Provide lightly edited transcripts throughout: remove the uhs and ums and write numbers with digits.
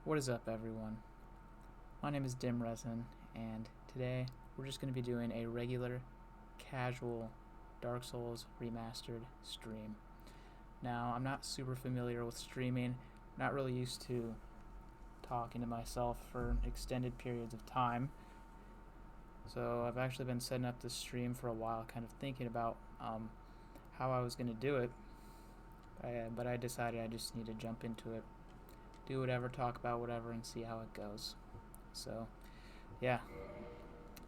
What is up, everyone? My name is Dim Resin, and today we're just going to be doing a regular, casual Dark Souls Remastered stream. Now, I'm not super familiar with streaming, not really used to talking to myself for extended periods of time, so I've actually been setting up this stream for a while, kind of thinking about how I was going to do it, but I decided I just need to jump into it, do whatever, talk about whatever, and see how it goes. So, yeah,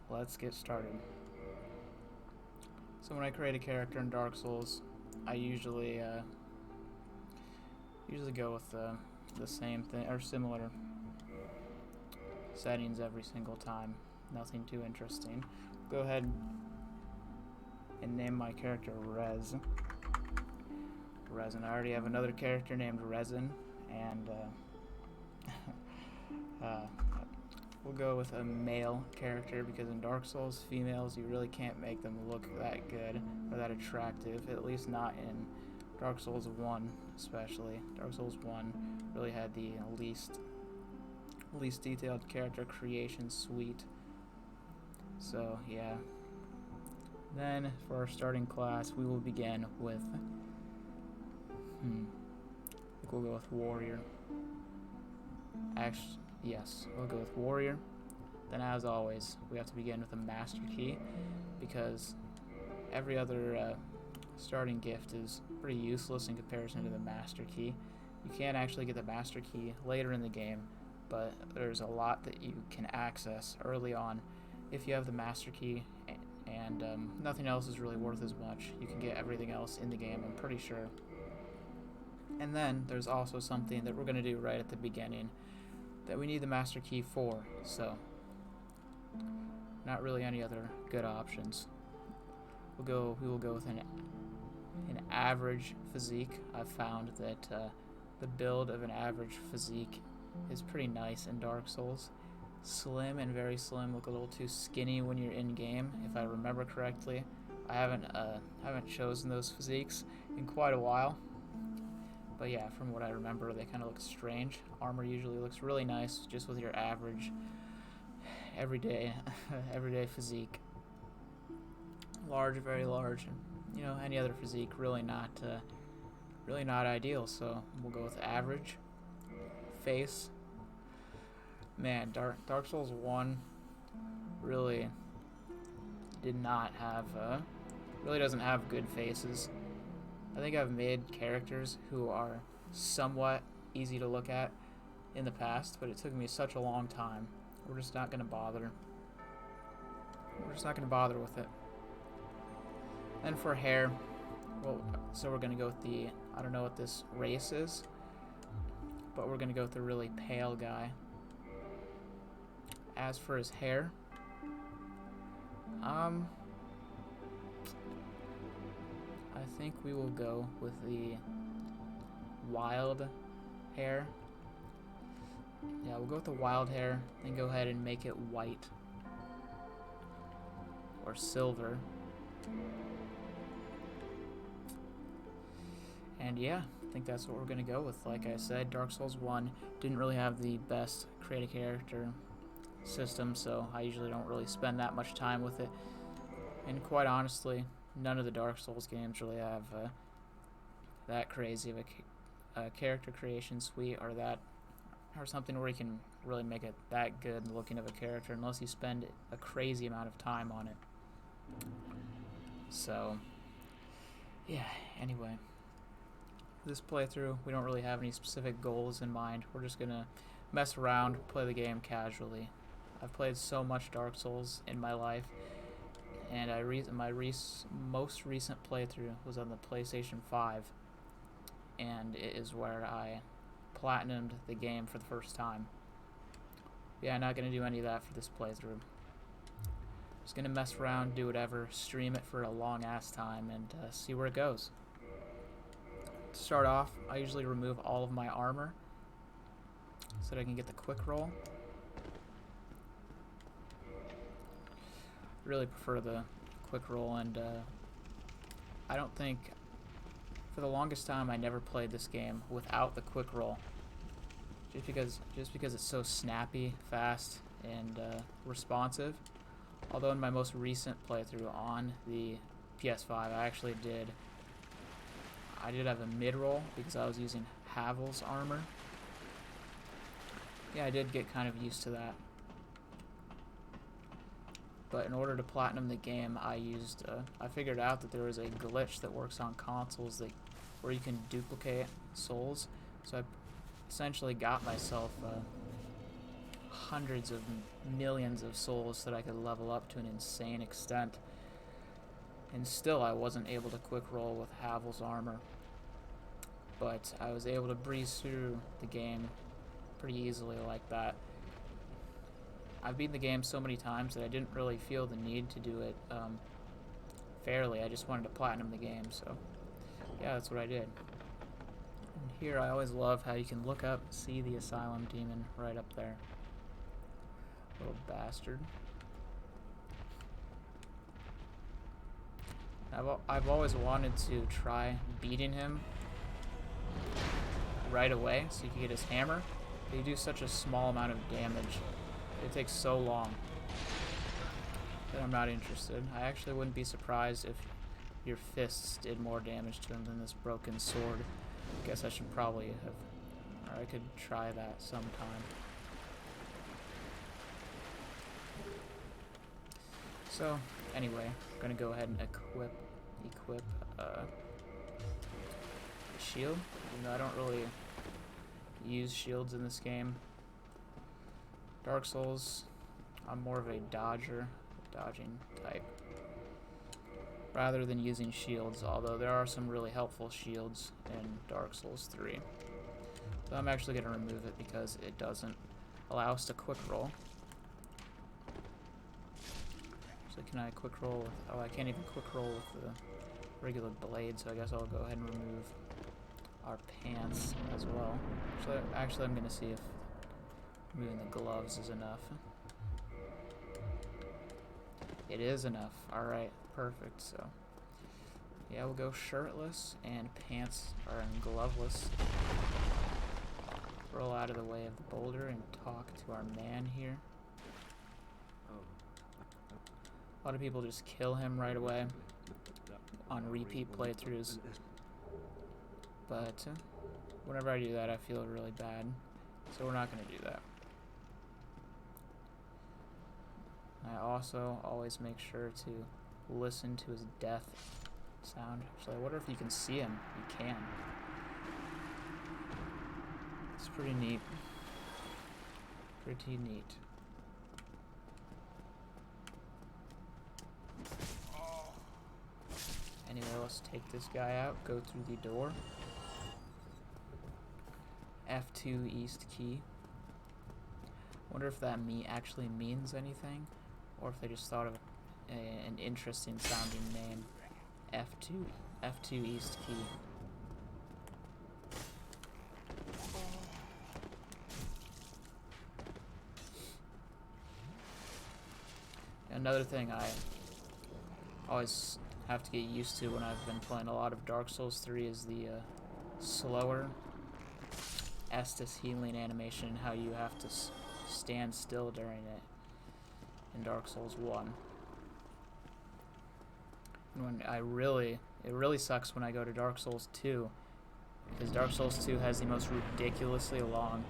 let's get started. So when I create a character in Dark Souls, I usually go with the same thing or similar settings every single time. Nothing too interesting. Go ahead and name my character Resin. I already have another character named Resin, and we'll go with a male character because in Dark Souls, females, you really can't make them look that good or that attractive, at least not in Dark Souls 1 especially. Dark Souls 1 really had the least detailed character creation suite. So, yeah. Then, for our starting class, we will begin with... I think we'll go with Warrior. Actually, yes, we'll go with Warrior. Then, as always, we have to begin with a Master Key, because every other starting gift is pretty useless in comparison to the Master Key. You can actually get the Master Key later in the game, but there's a lot that you can access early on if you have the Master Key, and nothing else is really worth as much. You can get everything else in the game, I'm pretty sure. And then there's also something that we're going to do right at the beginning that we need the Master Key for, so not really any other good options. We will go with an average physique. I've found that the build of an average physique is pretty nice in Dark Souls. Slim and very slim, look a little too skinny when you're in game, if I remember correctly. I haven't chosen those physiques in quite a while, but yeah, from what I remember, they kind of look strange. Armor usually looks really nice just with your average, everyday physique. Large, very large, and any other physique really not ideal. So we'll go with average. Face. Man, Dark Souls 1 really did not have really doesn't have good faces. I think I've made characters who are somewhat easy to look at in the past, but it took me such a long time. We're just not going to bother. We're just not going to bother with it. And for hair, well, so we're going to go with the, I don't know what this race is, but we're going to go with the really pale guy. As for his hair, I think we will go with the wild hair. Yeah, we'll go with the wild hair, then go ahead and make it white or silver. And yeah, I think that's what we're going to go with. Like I said, Dark Souls 1 didn't really have the best create a character system, so I usually don't really spend that much time with it. And quite honestly, none of the Dark Souls games really have that crazy of a character creation suite or something where you can really make it that good looking of a character unless you spend a crazy amount of time on it. So, yeah, anyway. This playthrough, we don't really have any specific goals in mind. We're just going to mess around, play the game casually. I've played so much Dark Souls in my life, and my most recent playthrough was on the PlayStation 5, and it is where I platinumed the game for the first time. Yeah, I'm not going to do any of that for this playthrough. Just going to mess around, do whatever, stream it for a long-ass time, and see where it goes. To start off, I usually remove all of my armor so that I can get the quick roll. Really prefer the quick roll, and I don't think, for the longest time, I never played this game without the quick roll. just because it's so snappy, fast, and responsive. Although in my most recent playthrough on the PS5, I did have a mid-roll because I was using Havel's armor. Yeah, I did get kind of used to that. But in order to platinum the game, I figured out that there was a glitch that works on consoles where you can duplicate souls. So I essentially got myself hundreds of millions of souls so that I could level up to an insane extent. And still I wasn't able to quick roll with Havel's armor. But I was able to breeze through the game pretty easily like that. I've beaten the game so many times that I didn't really feel the need to do it fairly. I just wanted to platinum the game, so yeah, that's what I did. And here I always love how you can look up, see the Asylum Demon right up there. Little bastard. I've always wanted to try beating him right away so you can get his hammer. But you do such a small amount of damage. It takes so long that I'm not interested. I actually wouldn't be surprised if your fists did more damage to him than this broken sword. Guess I should probably have, or I could try that sometime. So, anyway, I'm gonna go ahead and equip a shield. Even though I don't really use shields in this game. Dark Souls, I'm more of a dodging type, rather than using shields, although there are some really helpful shields in Dark Souls 3. So I'm actually going to remove it because it doesn't allow us to quick roll. So can I quick roll with, oh, I can't even quick roll with the regular blade, so I guess I'll go ahead and remove our pants as well. So actually I'm going to see if removing the gloves is enough. It is enough. Alright, perfect. So, yeah, we'll go shirtless and pants are gloveless. Roll out of the way of the boulder and talk to our man here. A lot of people just kill him right away on repeat playthroughs. But whenever I do that, I feel really bad. So we're not going to do that. I also always make sure to listen to his death sound. Actually, I wonder if you can see him. You can. It's pretty neat. Pretty neat. Anyway, let's take this guy out. Go through the door. F2 East key. Wonder if that actually means anything, or if they just thought of an interesting sounding name. F2 East key. Another thing I always have to get used to when I've been playing a lot of Dark Souls 3 is the slower Estus healing animation, how you have to stand still during it in Dark Souls 1. And when it really sucks when I go to Dark Souls 2, because Dark Souls 2 has the most ridiculously long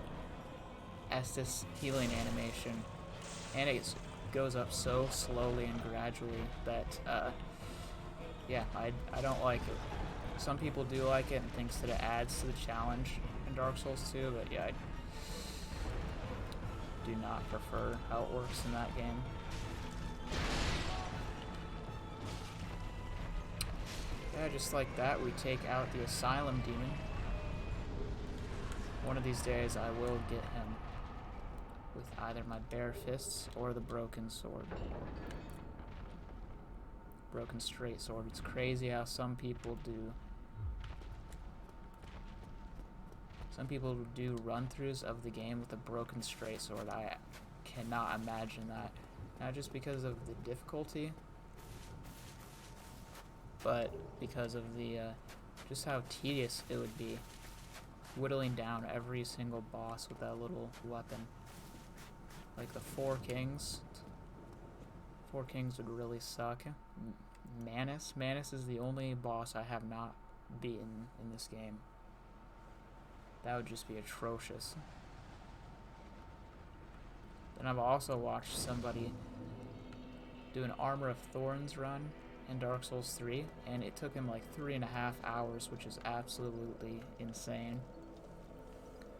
Estus healing animation, and it goes up so slowly and gradually that yeah, I don't like it. Some people do like it and thinks that it adds to the challenge in Dark Souls 2, but yeah, I do not prefer how it works in that game. Yeah, just like that, we take out the Asylum Demon. One of these days I will get him with either my bare fists or the broken sword. Broken straight sword. It's crazy how some people do run-throughs of the game with a broken straight sword. I cannot imagine that. Not just because of the difficulty, but because of the just how tedious it would be. whittling down every single boss with that little weapon. Like the Four Kings. Four Kings would really suck. Manus. Manus is the only boss I have not beaten in this game. That would just be atrocious. Then I've also watched somebody do an Armor of Thorns run in Dark Souls 3, and it took him like 3.5 hours, which is absolutely insane.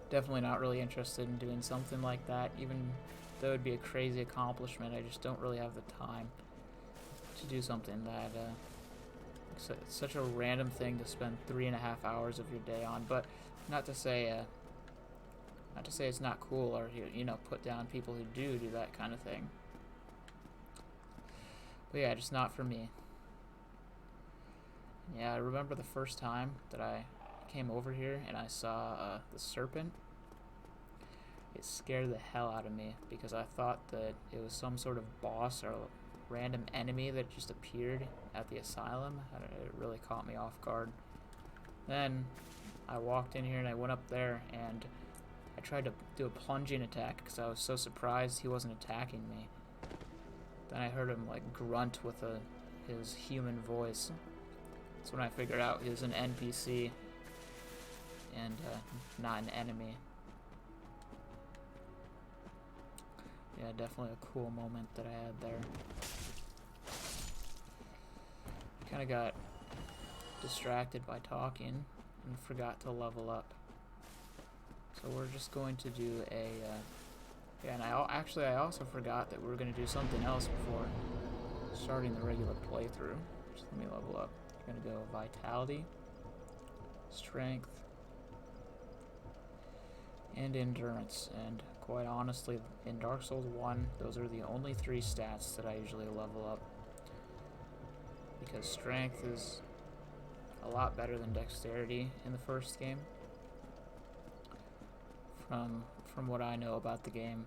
Definitely not really interested in doing something like that, even though it would be a crazy accomplishment. I just don't really have the time to do something that, such a random thing to spend 3.5 hours of your day on. But not to say it's not cool, or put down people who do that kind of thing. But yeah, just not for me. Yeah, I remember the first time that I came over here and I saw the serpent. It scared the hell out of me because I thought that it was some sort of boss or random enemy that just appeared at the asylum. It really caught me off guard. Then I walked in here and I went up there and I tried to do a plunging attack because I was so surprised he wasn't attacking me. Then I heard him like grunt with his human voice. That's when I figured out he was an NPC and not an enemy. Yeah, definitely a cool moment that I had there. Kind of got distracted by talking and forgot to level up. So we're just going to do a... yeah, and I also forgot that we were going to do something else before starting the regular playthrough. Just let me level up. I'm going to go Vitality, Strength, and Endurance. And quite honestly, in Dark Souls 1, those are the only 3 stats that I usually level up. Because Strength is a lot better than Dexterity in the first game. From what I know about the game.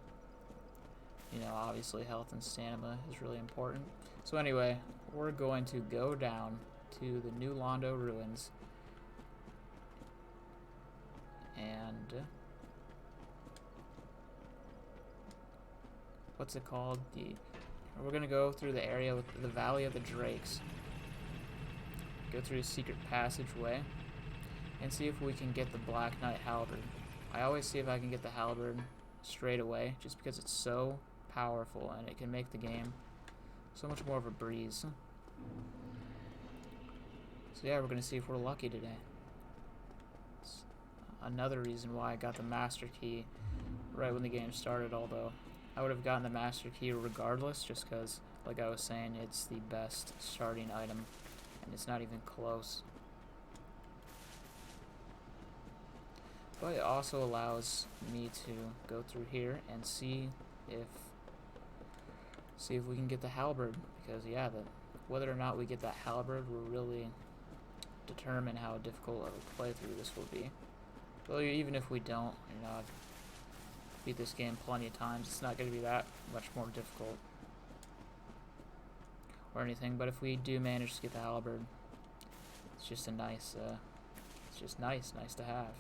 Obviously health and stamina is really important. So anyway, we're going to go down to the New Londo Ruins. And... what's it called? We're going to go through the area with the Valley of the Drakes. Go through a secret passageway. And see if we can get the Black Knight Halberd. I always see if I can get the halberd straight away, just because it's so powerful and it can make the game so much more of a breeze. So yeah, we're going to see if we're lucky today. It's another reason why I got the Master Key right when the game started, although I would have gotten the Master Key regardless, just because, like I was saying, it's the best starting item, and it's not even close. But it also allows me to go through here and see if we can get the halberd, because yeah, whether or not we get that halberd will really determine how difficult of a playthrough this will be. Well, even if we don't, I've beat this game plenty of times, it's not going to be that much more difficult or anything. But if we do manage to get the halberd, it's just a nice, nice to have.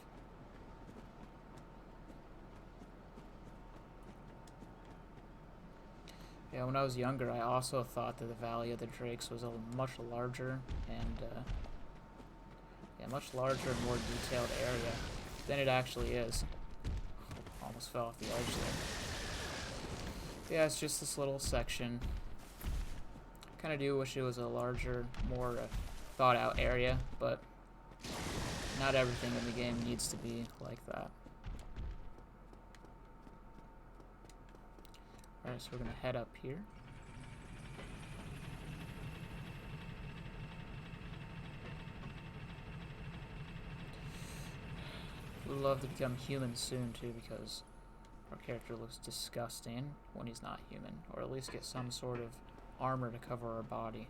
Yeah, when I was younger, I also thought that the Valley of the Drakes was a much larger and much larger and more detailed area than it actually is. Almost fell off the edge there. Yeah, it's just this little section. Kind of do wish it was a larger, more thought out area, but not everything in the game needs to be like that. Alright, so we're going to head up here. We'd love to become human soon too, because our character looks disgusting when he's not human, or at least get some sort of armor to cover our body.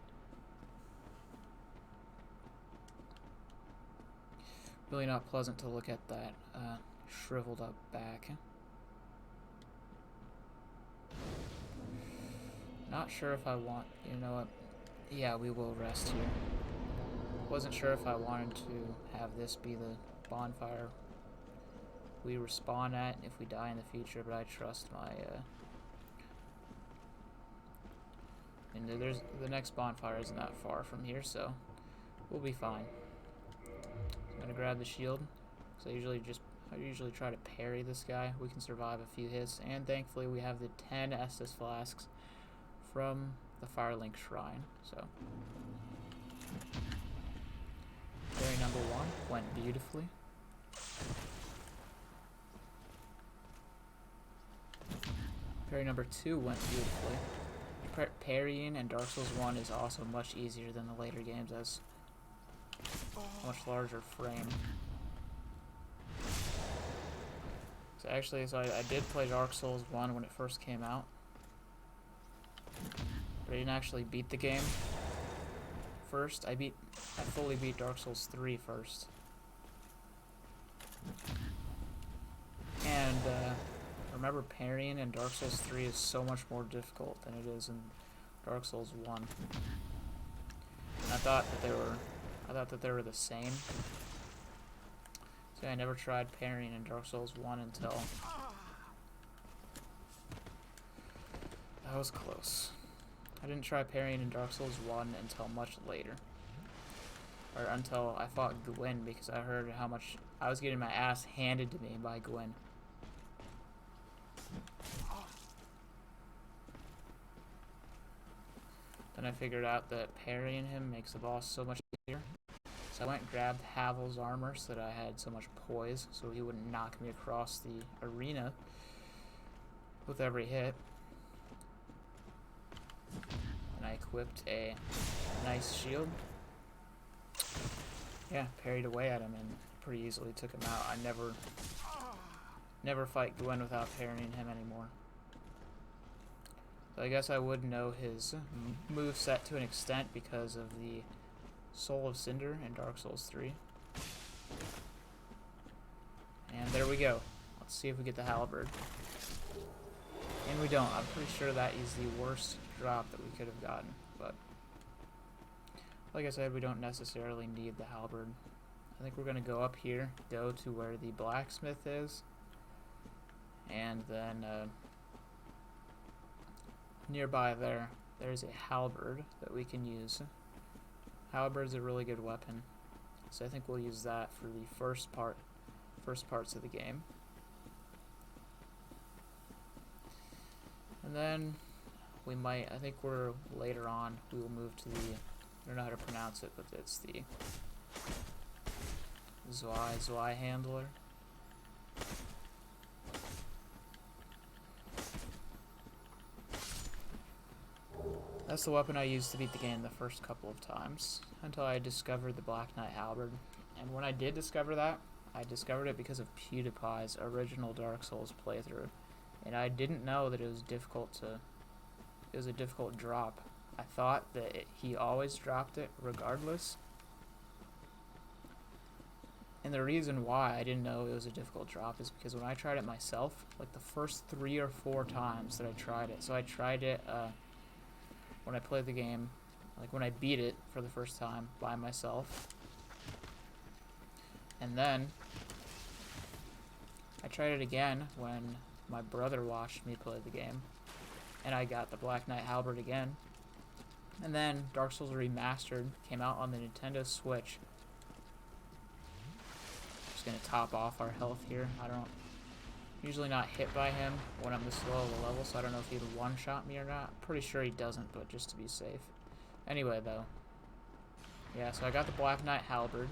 Really not pleasant to look at that shriveled up back. Not sure if I want, you know what, yeah, we will rest here. Wasn't sure if I wanted to have this be the bonfire we respawn at if we die in the future, but I trust my, and there's the next bonfire isn't that far from here, so we'll be fine. I'm gonna grab the shield, so I usually try to parry this guy. We can survive a few hits, and thankfully we have the 10 Estus flasks from the Firelink Shrine, so parry number 1 went beautifully. Parry number 2 went beautifully. Parrying in Dark Souls 1 is also much easier than the later games, as a much larger frame. So actually, I did play Dark Souls 1 when it first came out, but I didn't actually beat the game first. I fully beat Dark Souls 3 first. And remember, parrying in Dark Souls 3 is so much more difficult than it is in Dark Souls 1. And I thought that they were the same. So I never tried parrying in Dark Souls 1 until that was close. I didn't try parrying in Dark Souls 1 until much later. Or until I fought Gwyn, because I heard how much I was getting my ass handed to me by Gwyn. Then I figured out that parrying him makes the boss so much easier. So I went and grabbed Havel's armor so that I had so much poise so he wouldn't knock me across the arena with every hit. And I equipped a nice shield. Yeah, parried away at him and pretty easily took him out. I never fight Gwyn without parrying him anymore. So I guess I would know his moveset to an extent because of the Soul of Cinder in Dark Souls 3. And there we go. Let's see if we get the halberd. And we don't. I'm pretty sure that is the worst drop that we could have gotten. But like I said, we don't necessarily need the halberd. I think we're going to go up here, go to where the blacksmith is, and then nearby there's a halberd that we can use. Halberd's a really good weapon, so I think we'll use that for the first parts of the game. And then we might, I think we're later on, we will move to the, I don't know how to pronounce it, but it's the Zwei handler. That's the weapon I used to beat the game the first couple of times, until I discovered the Black Knight Halberd. And when I did discover that, I discovered it because of PewDiePie's original Dark Souls playthrough. And I didn't know that it was a difficult drop. I thought that he always dropped it regardless. And the reason why I didn't know it was a difficult drop is because when I tried it myself, like the first 3 or 4 times that I tried it, so I tried it when I played the game, like when I beat it for the first time by myself. And then I tried it again when my brother watched me play the game, and I got the Black Knight Halberd again. And then Dark Souls Remastered came out on the Nintendo Switch. Just gonna top off our health here. I don't usually not hit by him when I'm this low of a level, so I don't know if he'd one-shot me or not. Pretty sure he doesn't, but just to be safe. Anyway, though. Yeah, so I got the Black Knight Halberd.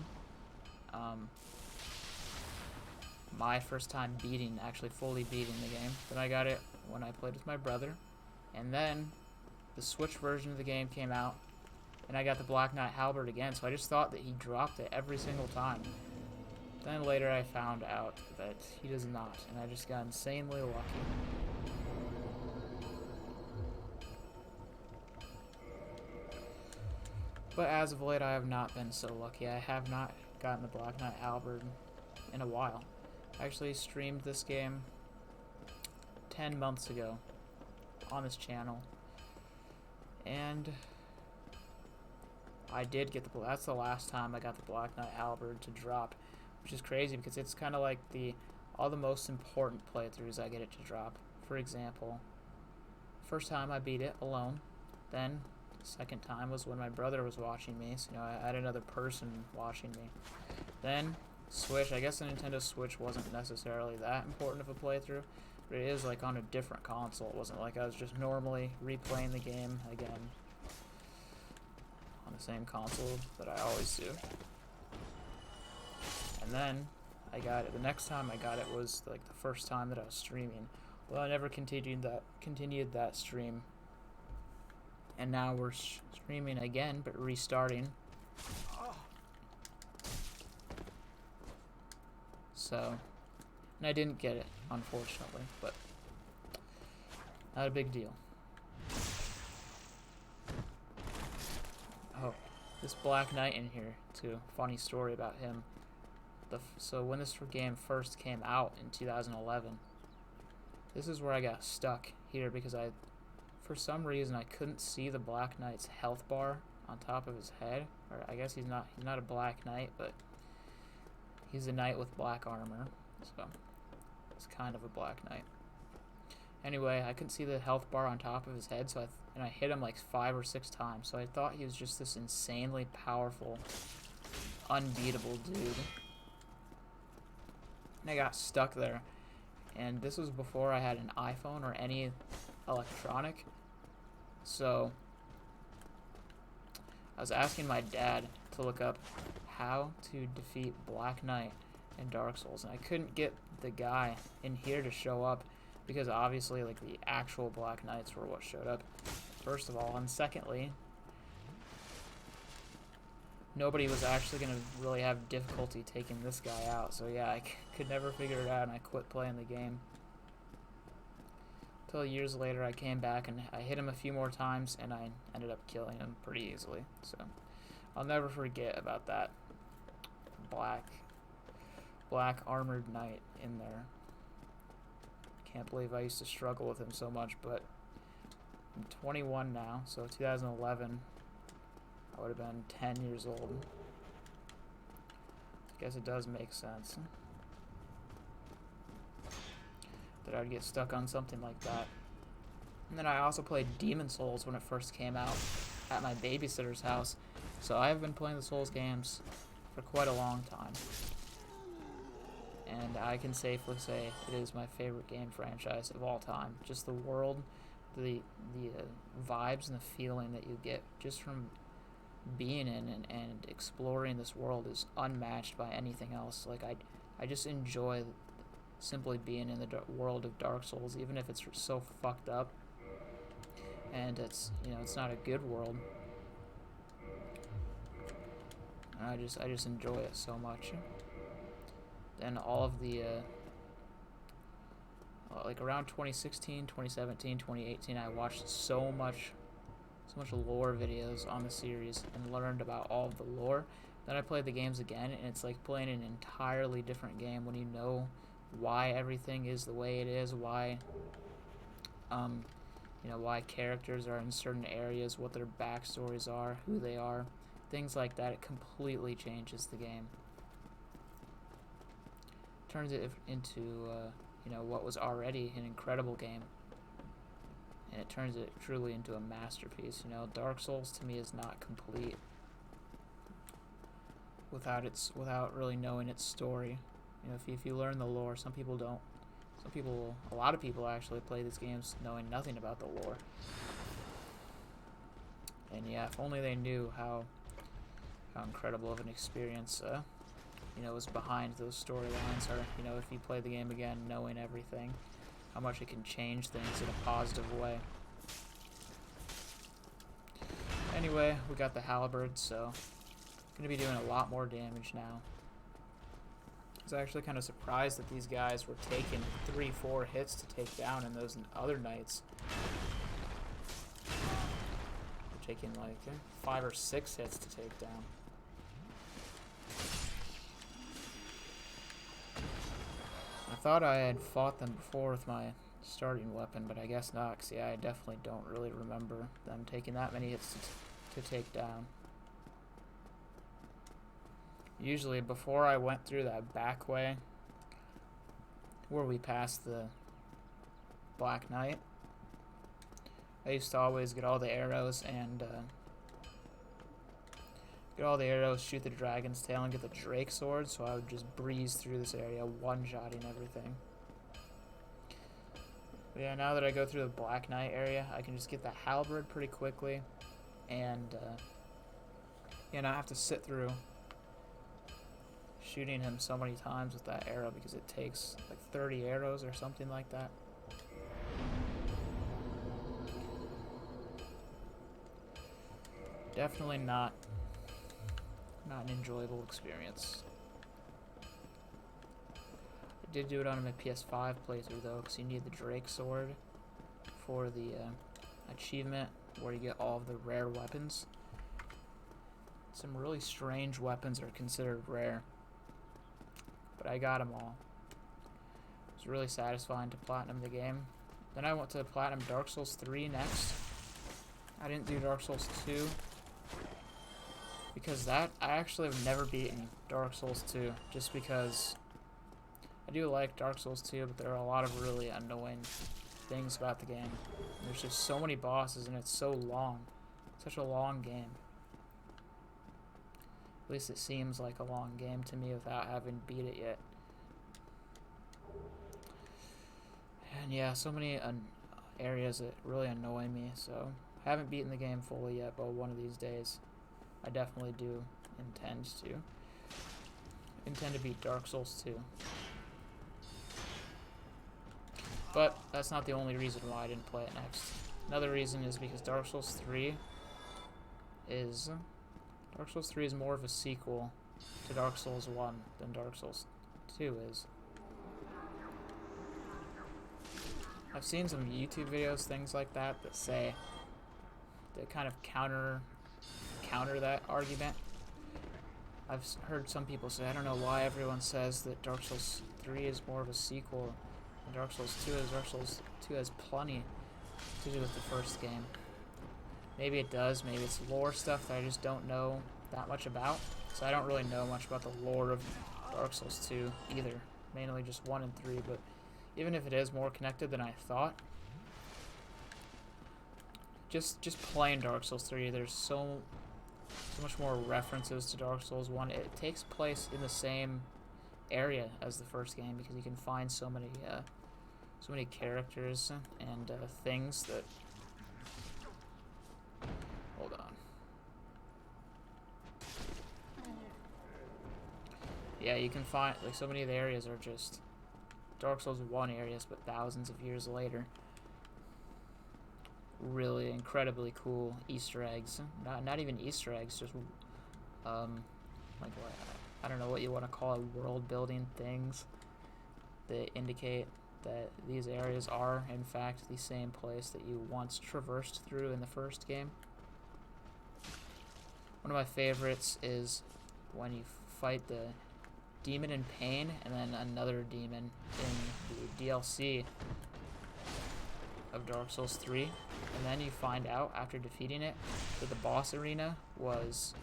My first time actually fully beating the game. Then I got it when I played with my brother. And then the Switch version of the game came out, and I got the Black Knight Halberd again, so I just thought that he dropped it every single time. Then later I found out that he does not, and I just got insanely lucky. But as of late, I have not been so lucky. I have not gotten the Black Knight Halberd in a while. I actually streamed this game 10 months ago on this channel, and I did get that's the last time I got the Black Knight Halberd to drop, which is crazy because it's kind of like the all the most important playthroughs I get it to drop. For example, first time I beat it alone, then second time was when my brother was watching me, so I had another person watching me. Then Switch, I guess the Nintendo Switch wasn't necessarily that important of a playthrough, but it is like on a different console. It wasn't like I was just normally replaying the game again on the same console that I always do. And then I got it. The next time I got it was like the first time that I was streaming. Well, I never continued that stream. And now we're streaming again, but restarting. So, and I didn't get it, unfortunately, but not a big deal. Oh, this Black Knight in here, too. Funny story about him. So when this game first came out in 2011, this is where I got stuck here because for some reason I couldn't see the Black Knight's health bar on top of his head. Or I guess he's not a Black Knight, but he's a knight with black armor, so it's kind of a Black Knight. Anyway, I couldn't see the health bar on top of his head, so I hit him like 5 or 6 times. So I thought he was just this insanely powerful, unbeatable dude. And I got stuck there. And this was before I had an iPhone or any electronic. So I was asking my dad to look up how to defeat Black Knight in Dark Souls, and I couldn't get the guy in here to show up because obviously like the actual Black Knights were what showed up first of all, and secondly, nobody was actually going to really have difficulty taking this guy out. So yeah, I could never figure it out, and I quit playing the game. Until years later, I came back and I hit him a few more times, and I ended up killing him pretty easily. So I'll never forget about that black armored knight in there. Can't believe I used to struggle with him so much, but I'm 21 now, so 2011. I would have been 10 years old. I guess it does make sense that I'd get stuck on something like that. And then I also played Demon Souls when it first came out at my babysitter's house. So I've been playing the Souls games for quite a long time. And I can safely say it is my favorite game franchise of all time. Just the world, the vibes and the feeling that you get just from being in and exploring this world is unmatched by anything else. Like I just enjoy simply being in the world of Dark Souls, even if it's so fucked up and it's it's not a good world. And I just enjoy it so much. Then all of the like around 2016, 2017, 2018, I watched so much lore videos on the series and learned about all of the lore. Then I played the games again, and it's like playing an entirely different game when you know why everything is the way it is, why why characters are in certain areas, what their backstories are, who they are, things like that. It completely changes the game. Turns it into what was already an incredible game, and it turns it truly into a masterpiece. Dark Souls to me is not complete without really knowing its story. If you learn the lore, some people don't. A lot of people actually play these games knowing nothing about the lore. And yeah, if only they knew how incredible of an experience was behind those storylines, or if you play the game again knowing everything, how much it can change things in a positive way. Anyway, we got the halberd, so I'm going to be doing a lot more damage now. I was actually kind of surprised that these guys were taking 3-4 hits to take down, and those other knights were taking like 5 or 6 hits to take down. I thought I had fought them before with my starting weapon, but I guess not, because yeah, I definitely don't really remember them taking that many hits to take down. Usually before I went through that back way, where we passed the Black Knight. I used to always get all the arrows and shoot the dragon's tail, and get the Drake sword, so I would just breeze through this area, one-shotting everything. But yeah, now that I go through the Black Knight area, I can just get the halberd pretty quickly, and not have to sit through shooting him so many times with that arrow, because it takes like 30 arrows or something like that. Definitely not an enjoyable experience. I did do it on my PS5 playthrough though, because you need the Drake sword for the achievement where you get all of the rare weapons. Some really strange weapons are considered rare, but I got them all. It was really satisfying to platinum the game. Then I went to platinum Dark Souls 3 next. I didn't do Dark Souls 2 because I actually have never beaten Dark Souls 2, just because I do like Dark Souls 2, but there are a lot of really annoying things about the game. There's just so many bosses and it's so long. Such a long game. At least it seems like a long game to me without having beat it yet. And yeah, so many areas that really annoy me, so I haven't beaten the game fully yet, but one of these days I definitely do intend to beat Dark Souls 2. But that's not the only reason why I didn't play it next. Another reason is because Dark Souls 3 is more of a sequel to Dark Souls 1 than Dark Souls 2 is. I've seen some YouTube videos, things like that kind of counter that argument. I've heard some people say, I don't know why everyone says that Dark Souls 3 is more of a sequel than Dark Souls 2 is. Dark Souls 2 has plenty to do with the first game. Maybe it does, maybe it's lore stuff that I just don't know that much about. So I don't really know much about the lore of Dark Souls 2 either. Mainly just 1 and 3, but even if it is more connected than I thought, just playing Dark Souls 3, there's so much more references to Dark Souls 1. It takes place in the same area as the first game, because you can find so many characters and things that... Hold on. Yeah, you can find, like, so many of the areas are just Dark Souls 1 areas, but thousands of years later. Really incredibly cool Easter eggs. Not even Easter eggs, just like what, I don't know what you want to call it, world building things that indicate that these areas are in fact the same place that you once traversed through in the first game. One of my favorites is when you fight the demon in pain and then another demon in the DLC of Dark Souls 3, and then you find out after defeating it that the boss arena was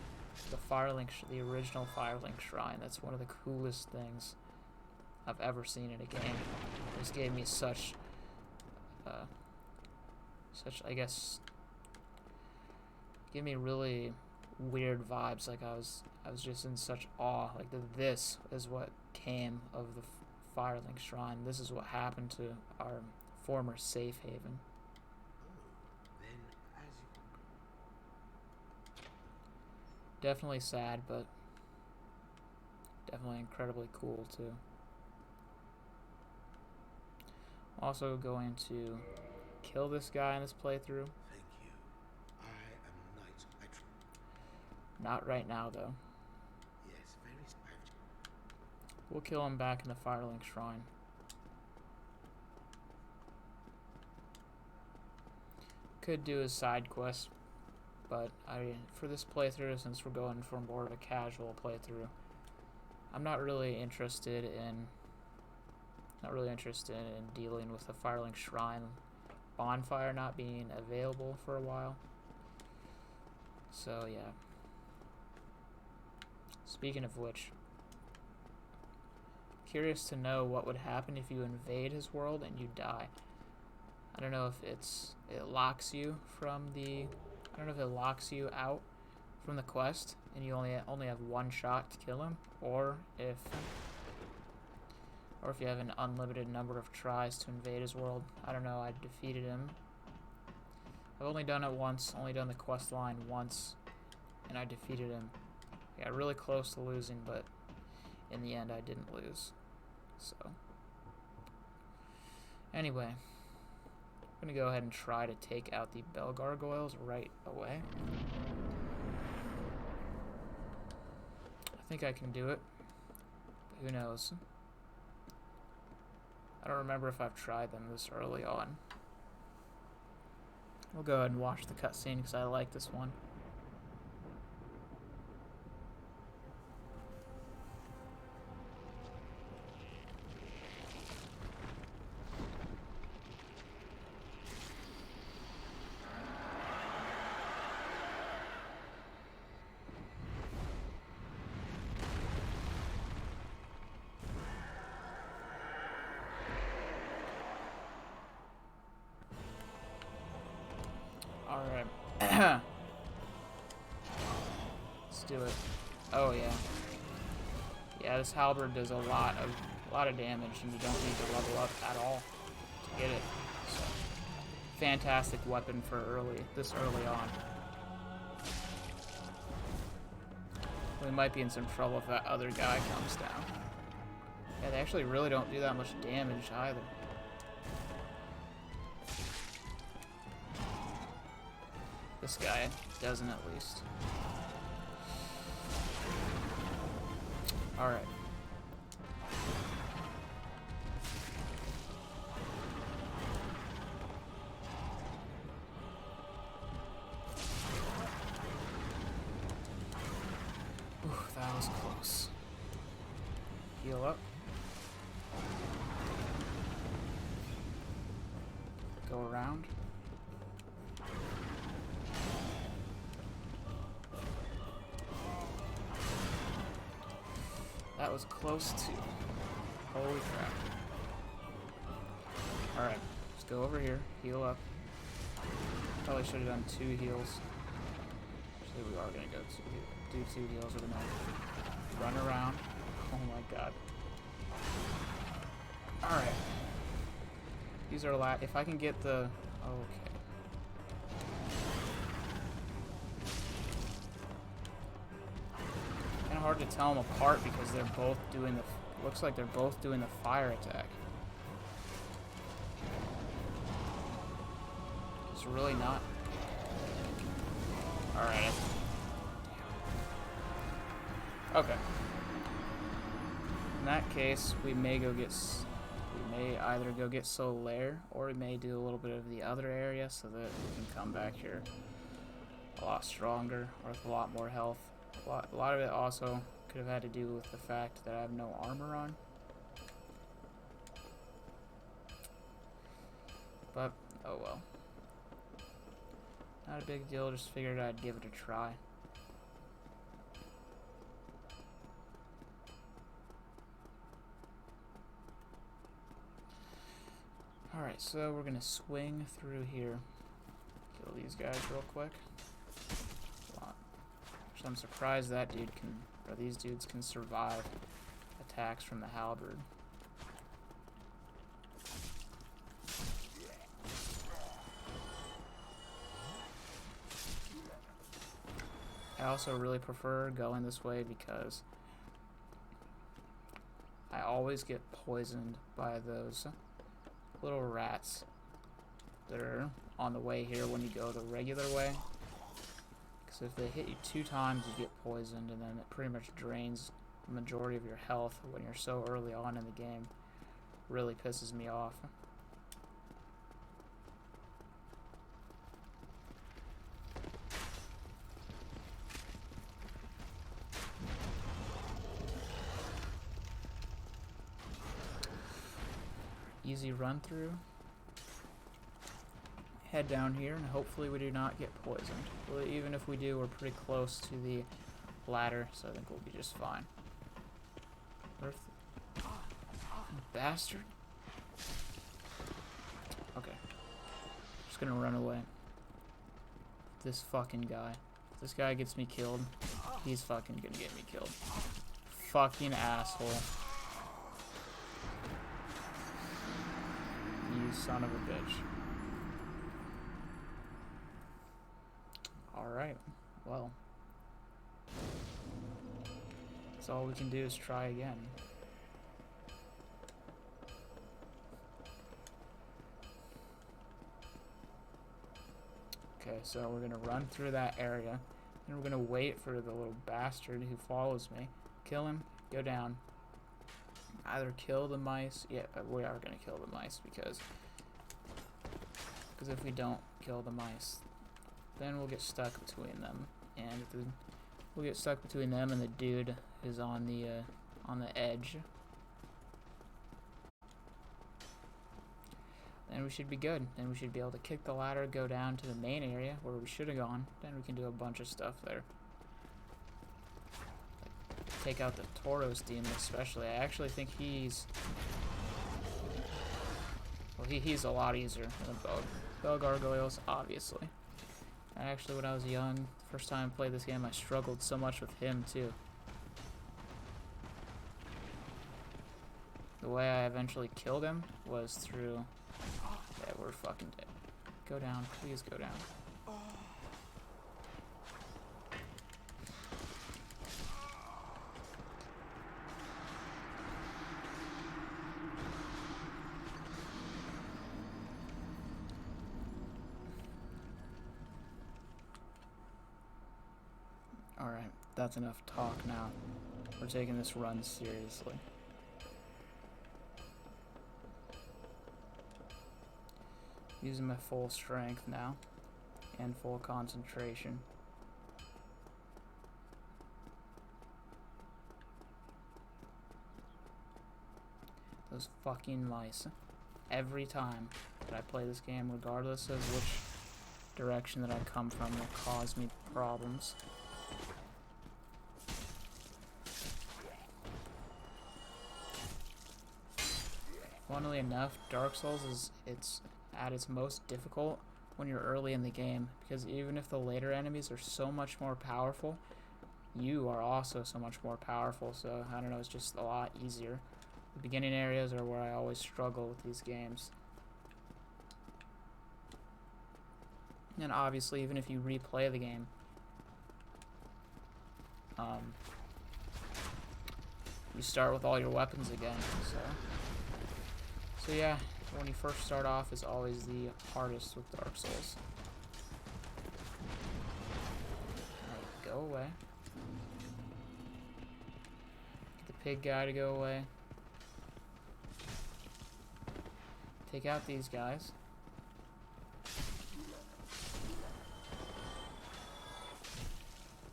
the original Firelink Shrine. That's one of the coolest things I've ever seen in a game. This gave me such I guess, gave me really weird vibes. Like I was just in such awe. Like this is what came of the Firelink Shrine. This is what happened to our former safe haven. Definitely sad, but definitely incredibly cool too. Also going to kill this guy in this playthrough. Thank you. I am Knight Atron. Not right now though. Yes, very spirited. We'll kill him back in the Firelink Shrine. Could do a side quest, but for this playthrough, since we're going for more of a casual playthrough, I'm not really interested in dealing with the Firelink Shrine bonfire not being available for a while. So yeah. Speaking of which, curious to know what would happen if you invade his world and you die. I don't know if it locks you from the... I don't know if it locks you out from the quest and you only have one shot to kill him, or if you have an unlimited number of tries to invade his world. I don't know. I defeated him. I've only done it once, only done the quest line once, and I defeated him. I got really close to losing, but in the end I didn't lose. So anyway, I'm gonna go ahead and try to take out the bell gargoyles right away. I think I can do it, but who knows. I don't remember if I've tried them this early on. We'll go ahead and watch the cutscene because I like this one. Alright. Let's do it. Oh yeah. Yeah, this halberd does a lot of damage and you don't need to level up at all to get it. So, fantastic weapon for this early on. We might be in some trouble if that other guy comes down. Yeah, they actually really don't do that much damage either. This guy doesn't, at least. Alright. Ooh, that was close. Heal up. Go around. That was close to. Holy crap. Alright, let's go over here, heal up. Probably should have done 2 heals. Actually, we are going to do 2 heals. We're going to run around. Oh my god. Alright. These are if I can get the... Okay. Hard to tell them apart because they're both doing the... Looks like they're both doing the fire attack. It's really not. Alright. Okay. In that case, we may either go get Solaire, or we may do a little bit of the other area so that we can come back here a lot stronger or with a lot more health. A lot of it also could have had to do with the fact that I have no armor on. But, oh well. Not a big deal, just figured I'd give it a try. Alright, so we're gonna swing through here. Kill these guys real quick. I'm surprised that dude these dudes can survive attacks from the halberd. I also really prefer going this way because I always get poisoned by those little rats that are on the way here when you go the regular way. So if they hit you 2 times, you get poisoned, and then it pretty much drains the majority of your health when you're so early on in the game. Really pisses me off. Easy run through. Head down here and hopefully we do not get poisoned. Well, even if we do, we're pretty close to the ladder, so I think we'll be just fine. bastard. Okay. Just gonna run away. This fucking guy. If this guy gets me killed, he's fucking gonna get me killed. Fucking asshole. You son of a bitch. Alright. Well. So all we can do is try again. Okay, so we're gonna run through that area, and we're gonna wait for the little bastard who follows me. Kill him, go down. Either kill the mice. Yeah, we are gonna kill the mice because if we don't kill the mice, then we'll get stuck between them, and we'll get stuck between them and the dude who's on the edge. Then we should be good. Then we should be able to kick the ladder, go down to the main area where we should have gone. Then we can do a bunch of stuff there. Like take out the Tauros demon especially. I actually think he's... Well, he's a lot easier than the Bell Gargoyles, obviously. And actually, when I was young, first time I played this game, I struggled so much with him, too. The way I eventually killed him was through... Yeah, we're fucking dead. Go down. Please go down. Alright, that's enough talk now. We're taking this run seriously. Using my full strength now, and full concentration. Those fucking mice. Every time that I play this game, regardless of which direction that I come from, will cause me problems. Funnily enough, Dark Souls it's at its most difficult when you're early in the game, because even if the later enemies are so much more powerful, you are also so much more powerful, so I don't know, it's just a lot easier. The beginning areas are where I always struggle with these games. And obviously, even if you replay the game, you start with all your weapons again, so yeah, when you first start off is always the hardest with Dark Souls. Alright, go away. Get the pig guy to go away. Take out these guys.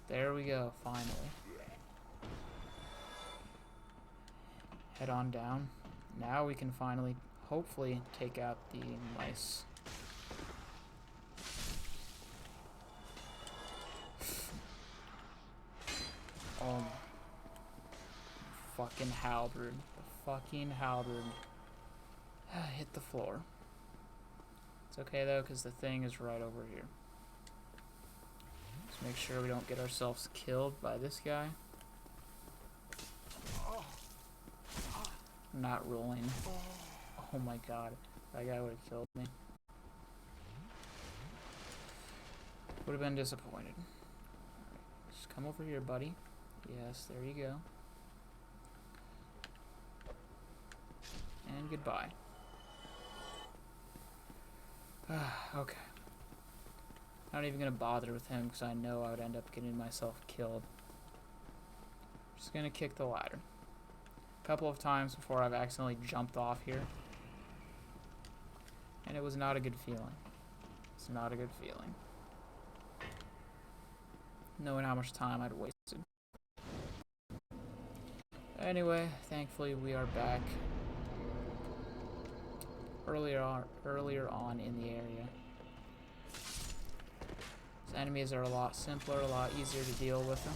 There we go, finally. Head on down. Now we can finally, hopefully, take out the mice. Oh, fucking halberd. The fucking halberd. Hit the floor. It's okay though, because the thing is right over here. Just make sure we don't get ourselves killed by this guy. Not rolling. Oh my god. That guy would have killed me. Would have been disappointed. Just come over here, buddy. Yes, there you go. And goodbye. Okay. Not even gonna bother with him because I know I would end up getting myself killed. Just gonna kick the ladder. A couple of times before I've accidentally jumped off here. And it was not a good feeling. It's not a good feeling. Knowing how much time I'd wasted. Anyway, thankfully we are back. Earlier on in the area. These enemies are a lot simpler, a lot easier to deal with them.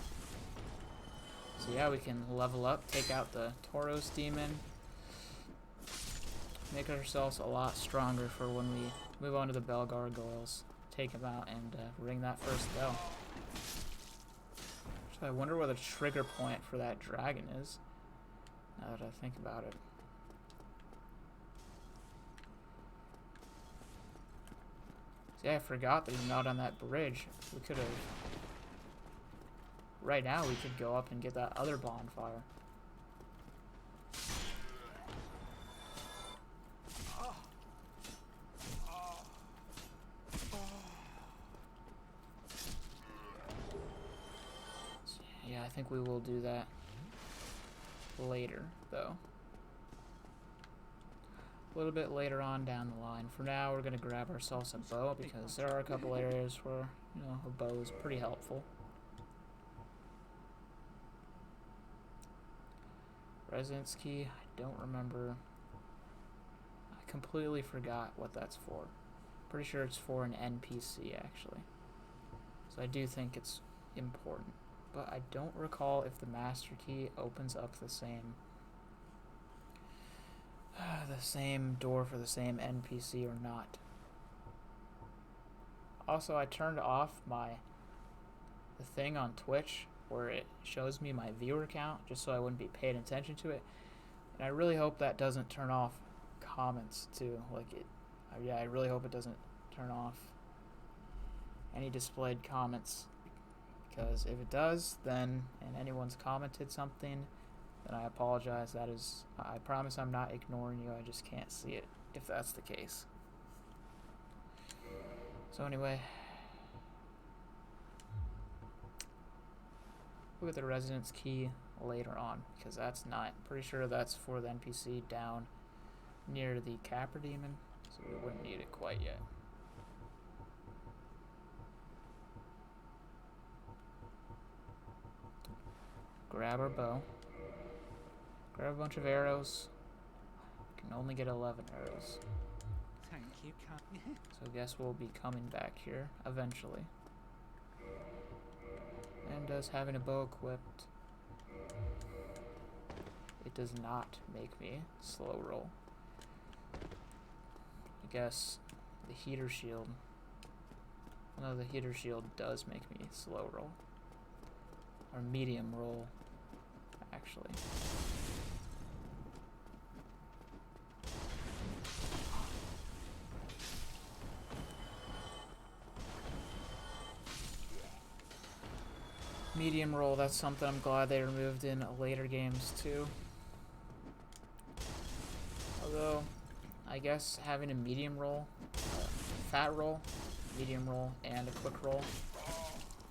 So yeah, we can level up, take out the Tauros demon. make ourselves a lot stronger for when we move on to the Bell Gargoyles. Take them out and ring that first bell. So I wonder where the trigger point for that dragon is, now that I think about it. See, I forgot that he's not on that bridge. We could have... Right now, we could go up and get that other bonfire. Yeah, I think we will do that later, though. A little bit later on down the line. For now, we're going to grab ourselves a bow, because there are a couple areas where, you know, a bow is pretty helpful. Residence key, I don't remember. I completely forgot what that's for. Pretty sure it's for an NPC, actually. So I do think it's important. But I don't recall if the master key opens up the same door for the same NPC or not. Also, I turned off the thing on Twitch where it shows me my viewer count just so I wouldn't be paying attention to it. And I really hope that doesn't turn off comments too. Yeah, I really hope it doesn't turn off any displayed comments. Because if it does, then, and anyone's commented something, then I apologize. I promise I'm not ignoring you, I just can't see it, if that's the case. So anyway, we'll get the residence key later on, because that's not, pretty sure that's for the NPC down near the Capra Demon, so we wouldn't need it quite yet. Grab our bow. Grab a bunch of arrows. Can only get 11 arrows. Thank you, So I guess we'll be coming back here eventually. And does having a bow equipped, it does not make me slow roll. I guess the heater shield. No, the heater shield does make me slow roll. Or medium roll, actually. Medium roll, that's something I'm glad they removed in later games too. Although, I guess having a medium roll, fat roll, medium roll, and a quick roll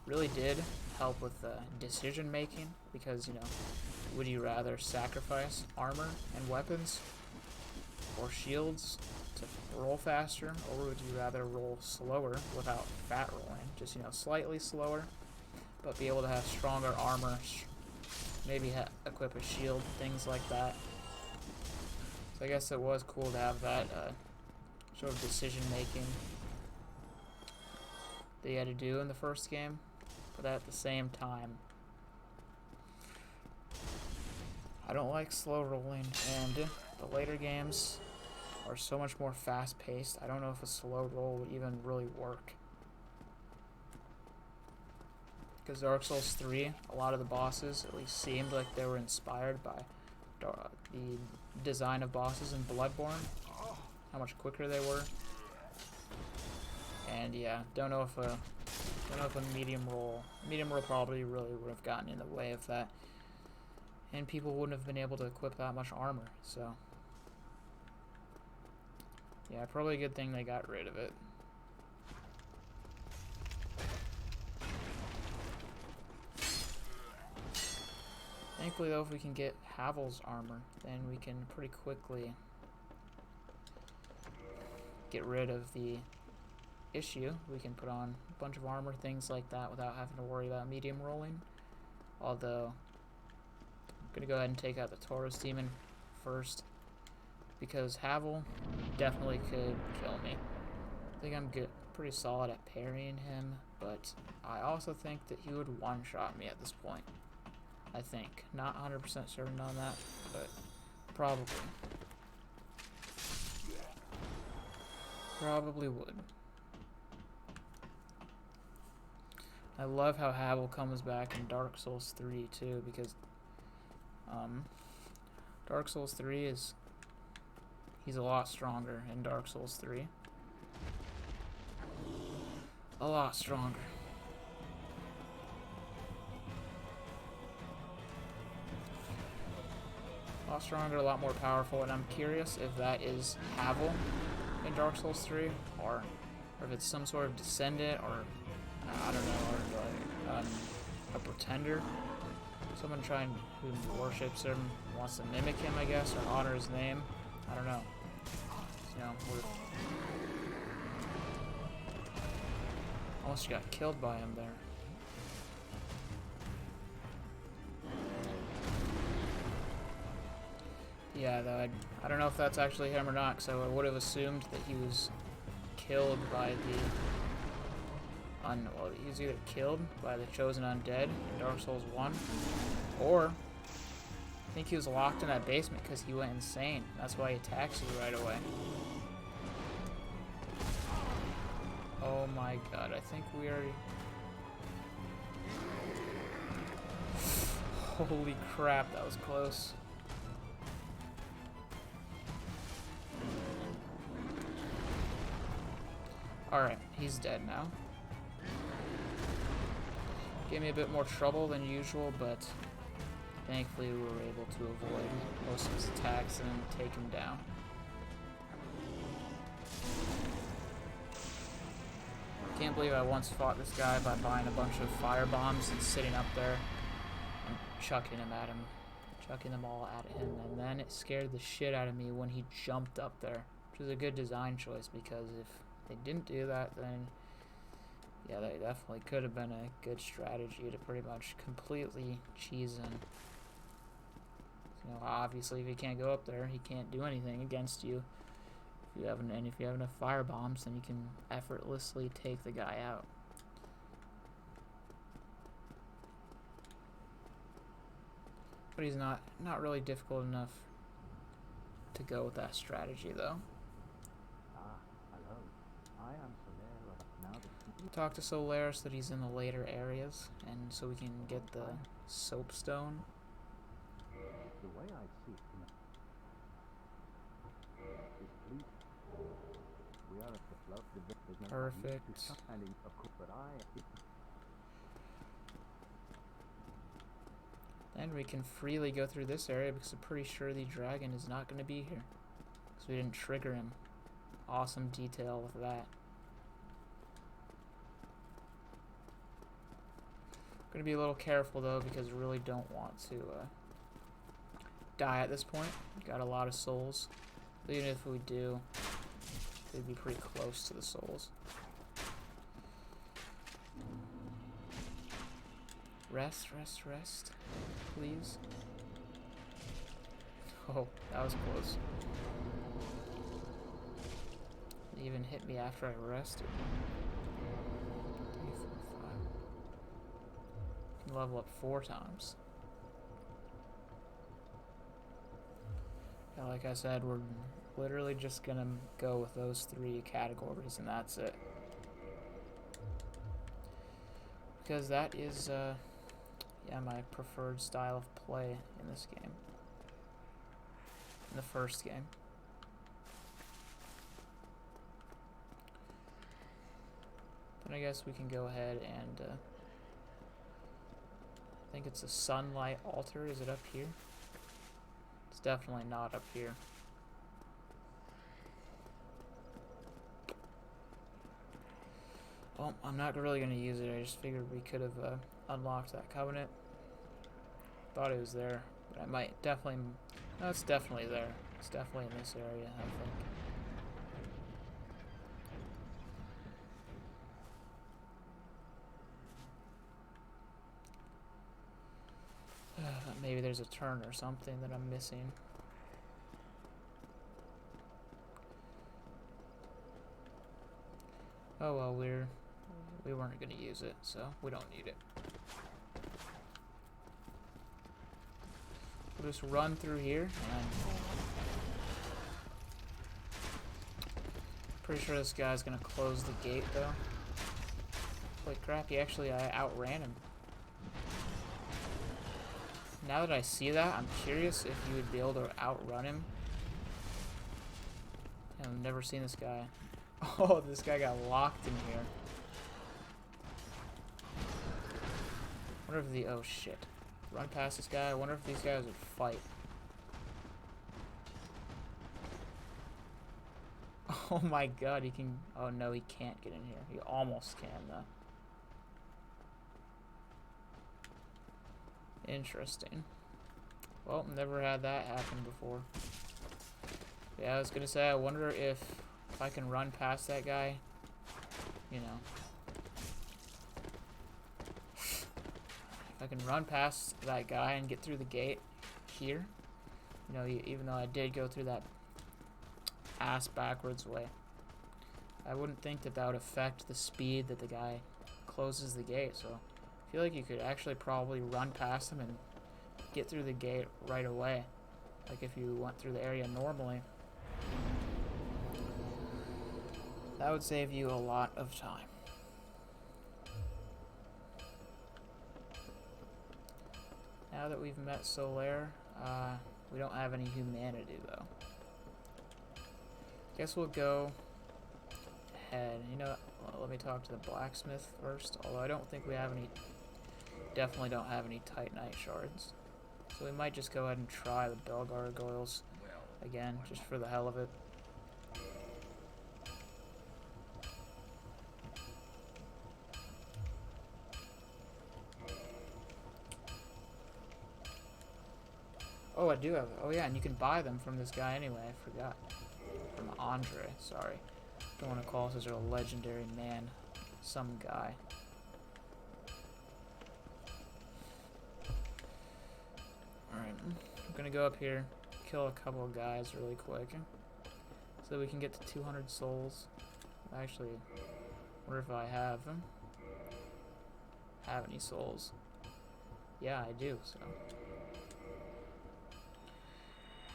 really did help with decision making, because, you know, would you rather sacrifice armor and weapons or shields to roll faster, or would you rather roll slower without fat rolling, just, you know, slightly slower, but be able to have stronger armor, maybe equip a shield, things like that. So I guess it was cool to have that sort of decision making that you had to do in the first game. But at the same time, I don't like slow rolling, and the later games are so much more fast paced. I don't know if a slow roll would even really work. Because Dark Souls 3, a lot of the bosses at least seemed like they were inspired by the design of bosses in Bloodborne, how much quicker they were. And yeah, don't know if a medium roll probably really would have gotten in the way of that, and people wouldn't have been able to equip that much armor. So yeah, probably a good thing they got rid of it. Thankfully though, if we can get Havel's armor, then we can pretty quickly get rid of the issue. We can put on a bunch of armor, things like that, without having to worry about medium rolling. Although, I'm gonna go ahead and take out the Taurus Demon first, because Havel definitely could kill me. I think I'm pretty solid at parrying him, but I also think that he would one-shot me at this point. I think. Not 100% certain on that, but probably. probably would. I love how Havel comes back in Dark Souls 3 too, because Dark Souls 3 he's a lot stronger in Dark Souls 3. A lot stronger. A lot stronger, a lot more powerful, and I'm curious if that is Havel in Dark Souls 3, or if it's some sort of descendant, or I don't know, or like a pretender. Someone who worships him, wants to mimic him, I guess, or honor his name. I don't know. You know, almost got killed by him there. Yeah, though I don't know if that's actually him or not, so I would have assumed that he was killed by well, he was either killed by the Chosen Undead in Dark Souls 1, or I think he was locked in that basement because he went insane. That's why he attacks you right away. Oh my god, I think we already... Holy crap, that was close. Alright, he's dead now. Gave me a bit more trouble than usual, but thankfully we were able to avoid most of his attacks and take him down. Can't believe I once fought this guy by buying a bunch of fire bombs and sitting up there and chucking them all at him, and then it scared the shit out of me when he jumped up there, which is a good design choice, because if they didn't do that, then yeah, that definitely could have been a good strategy to pretty much completely cheese him. You know, obviously if he can't go up there, he can't do anything against you. If you have enough fire bombs, then you can effortlessly take the guy out. But he's not really difficult enough to go with that strategy, though. Hello. I am Solaris. Now that Talk to Solaris that he's in the later areas, and so we can get the soapstone. the way I see it is please. We are at the flood. There's no Perfect. use to stop handing, of course, but And we can freely go through this area because I'm pretty sure the dragon is not going to be here, because we didn't trigger him. Awesome detail with that. Gonna be a little careful though, because we really don't want to die at this point. Got a lot of souls. But even if we do, they'd be pretty close to the souls. Rest, rest, rest, please. Oh, that was close. It even hit me after I rested. 3, 4, 5. Can level up 4 times. Yeah, like I said, we're literally just gonna go with those 3 categories, and that's it. Because that is, yeah, my preferred style of play in this game. In the first game. Then I guess we can go ahead and, I think it's a sunlight altar. Is it up here? It's definitely not up here. Well, I'm not really going to use it. I just figured we could have unlocked that covenant. Thought it was there, but I might definitely... No, it's definitely there. It's definitely in this area, I think. Maybe there's a turn or something that I'm missing. Oh well, we weren't gonna use it, so we don't need it. We'll just run through here and Pretty sure this guy's gonna close the gate though. Holy crap, I outran him. Now that I see that, I'm curious if you would be able to outrun him. I've never seen this guy. Oh, this guy got locked in here. Wonder if the... Oh, shit. Run past this guy. I wonder if these guys would fight. Oh my god, he can... Oh no, he can't get in here. He almost can, though. Interesting. Well, never had that happen before. Yeah, I was gonna say, I wonder if I can run past that guy. You know. If I can run past that guy and get through the gate here. You know, even though I did go through that ass backwards way. I wouldn't think that that would affect the speed that the guy closes the gate, so I feel like you could actually probably run past him and get through the gate right away. Like if you went through the area normally. That would save you a lot of time. Now that we've met Solaire, we don't have any humanity though. Guess we'll go ahead. You know what? Well, let me talk to the blacksmith first. Although I don't think we have any. Definitely don't have any Titanite shards. So we might just go ahead and try the Bell Gargoyles again, just for the hell of it. Oh, I do have. Oh yeah, and you can buy them from this guy anyway. I forgot. From Andre. Sorry. Don't want to call such a legendary man. Some guy. Alright. I'm gonna go up here, kill a couple of guys really quick, so we can get to 200 souls. Actually, wonder if I have any souls. Yeah, I do, so.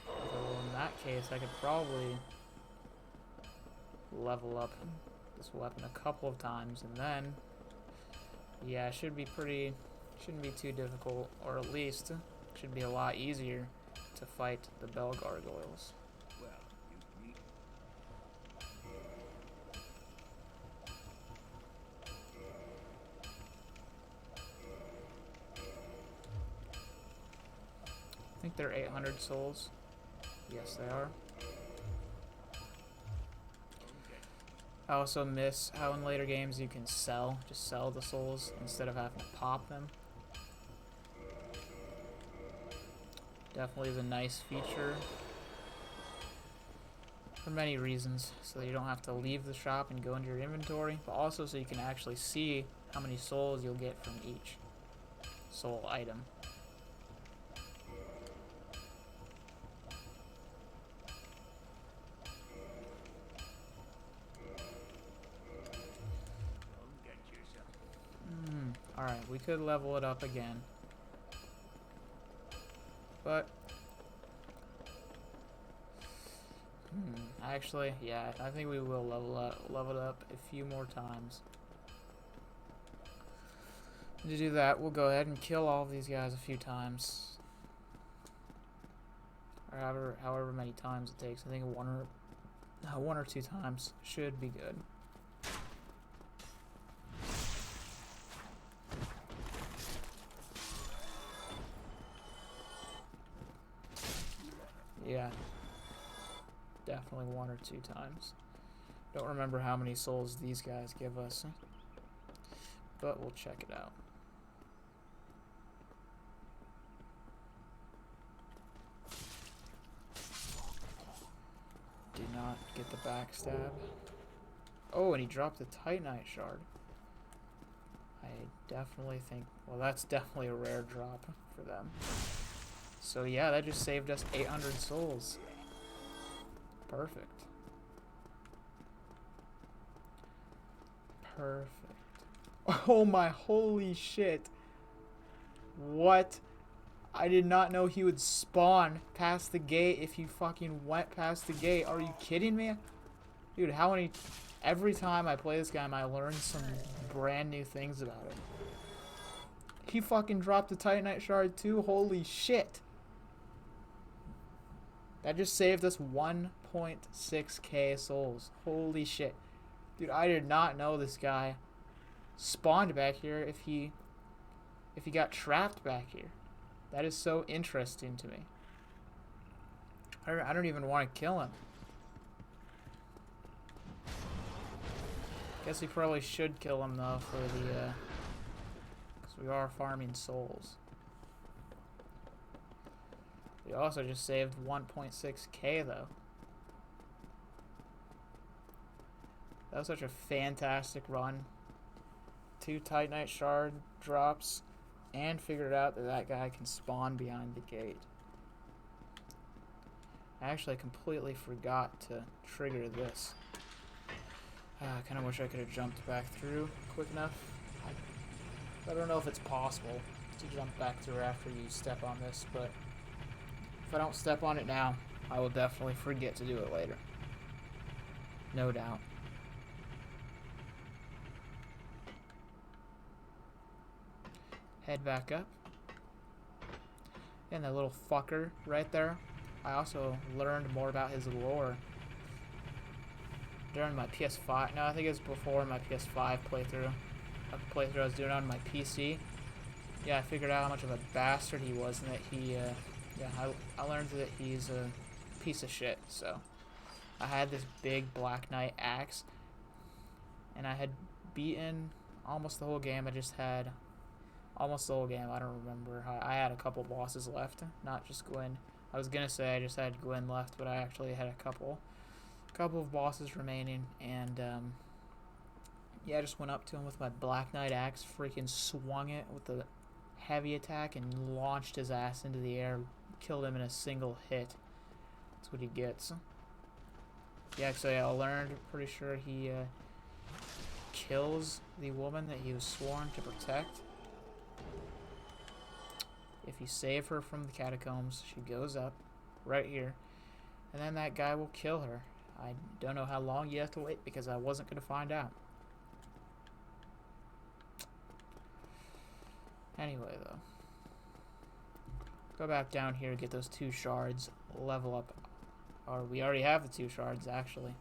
So in that case, I could probably level up this weapon a couple of times, and then, yeah, it should be shouldn't be too difficult, or at least should be a lot easier to fight the Bell Gargoyles. I think they're 800 souls. Yes, they are. I also miss how in later games you can just sell the souls instead of having to pop them. Definitely is a nice feature for many reasons, so that you don't have to leave the shop and go into your inventory, but also so you can actually see how many souls you'll get from each soul item. Alright, we could level it up again. But actually, yeah, I think we will level it up a few more times. To do that, we'll go ahead and kill all of these guys a few times, or however many times it takes. I think one or two times should be good. Yeah, definitely one or two times. Don't remember how many souls these guys give us, but we'll check it out. Did not get the backstab. Oh, and he dropped the Titanite shard. I definitely think, well, that's definitely a rare drop for them. So yeah, that just saved us 800 souls. Perfect. Perfect. Oh my holy shit. What? I did not know he would spawn past the gate if you fucking went past the gate. Are you kidding me? Dude, how many... Every time I play this game, I learn some brand new things about it. He fucking dropped the Titanite shard too? Holy shit. That just saved us 1.6k souls. Holy shit. Dude, I did not know this guy spawned back here if he got trapped back here. That is so interesting to me. I don't even want to kill him. Guess we probably should kill him though for the because we are farming souls. We also just saved 1.6k though. That was such a fantastic run. 2 Titanite shard drops and figured out that that guy can spawn behind the gate. I actually completely forgot to trigger this. I kind of wish I could have jumped back through quick enough. I don't know if it's possible to jump back through after you step on this, but if I don't step on it now, I will definitely forget to do it later. No doubt. Head back up. And that little fucker right there. I also learned more about his lore during my PS5. No, I think it was before my PS5 playthrough. A playthrough I was doing on my PC. Yeah, I figured out how much of a bastard he was, and that he, I learned that he's a piece of shit. So, I had this big Black Knight axe, and I had beaten almost the whole game. I just had almost the whole game. I don't remember. I had a couple bosses left, not just Gwyn. I was gonna say I just had Gwyn left, but I actually had a couple of bosses remaining, and yeah, I just went up to him with my Black Knight axe, freaking swung it with the heavy attack, and launched his ass into the air, killed him in a single hit. That's what he gets. Yeah, so yeah, I learned, pretty sure he kills the woman that he was sworn to protect. If you save her from the catacombs, she goes up right here, and then that guy will kill her. I don't know how long you have to wait because I wasn't going to find out. Anyway, though, go back down here, get those 2 shards, level up. Or we already have the 2 shards, actually.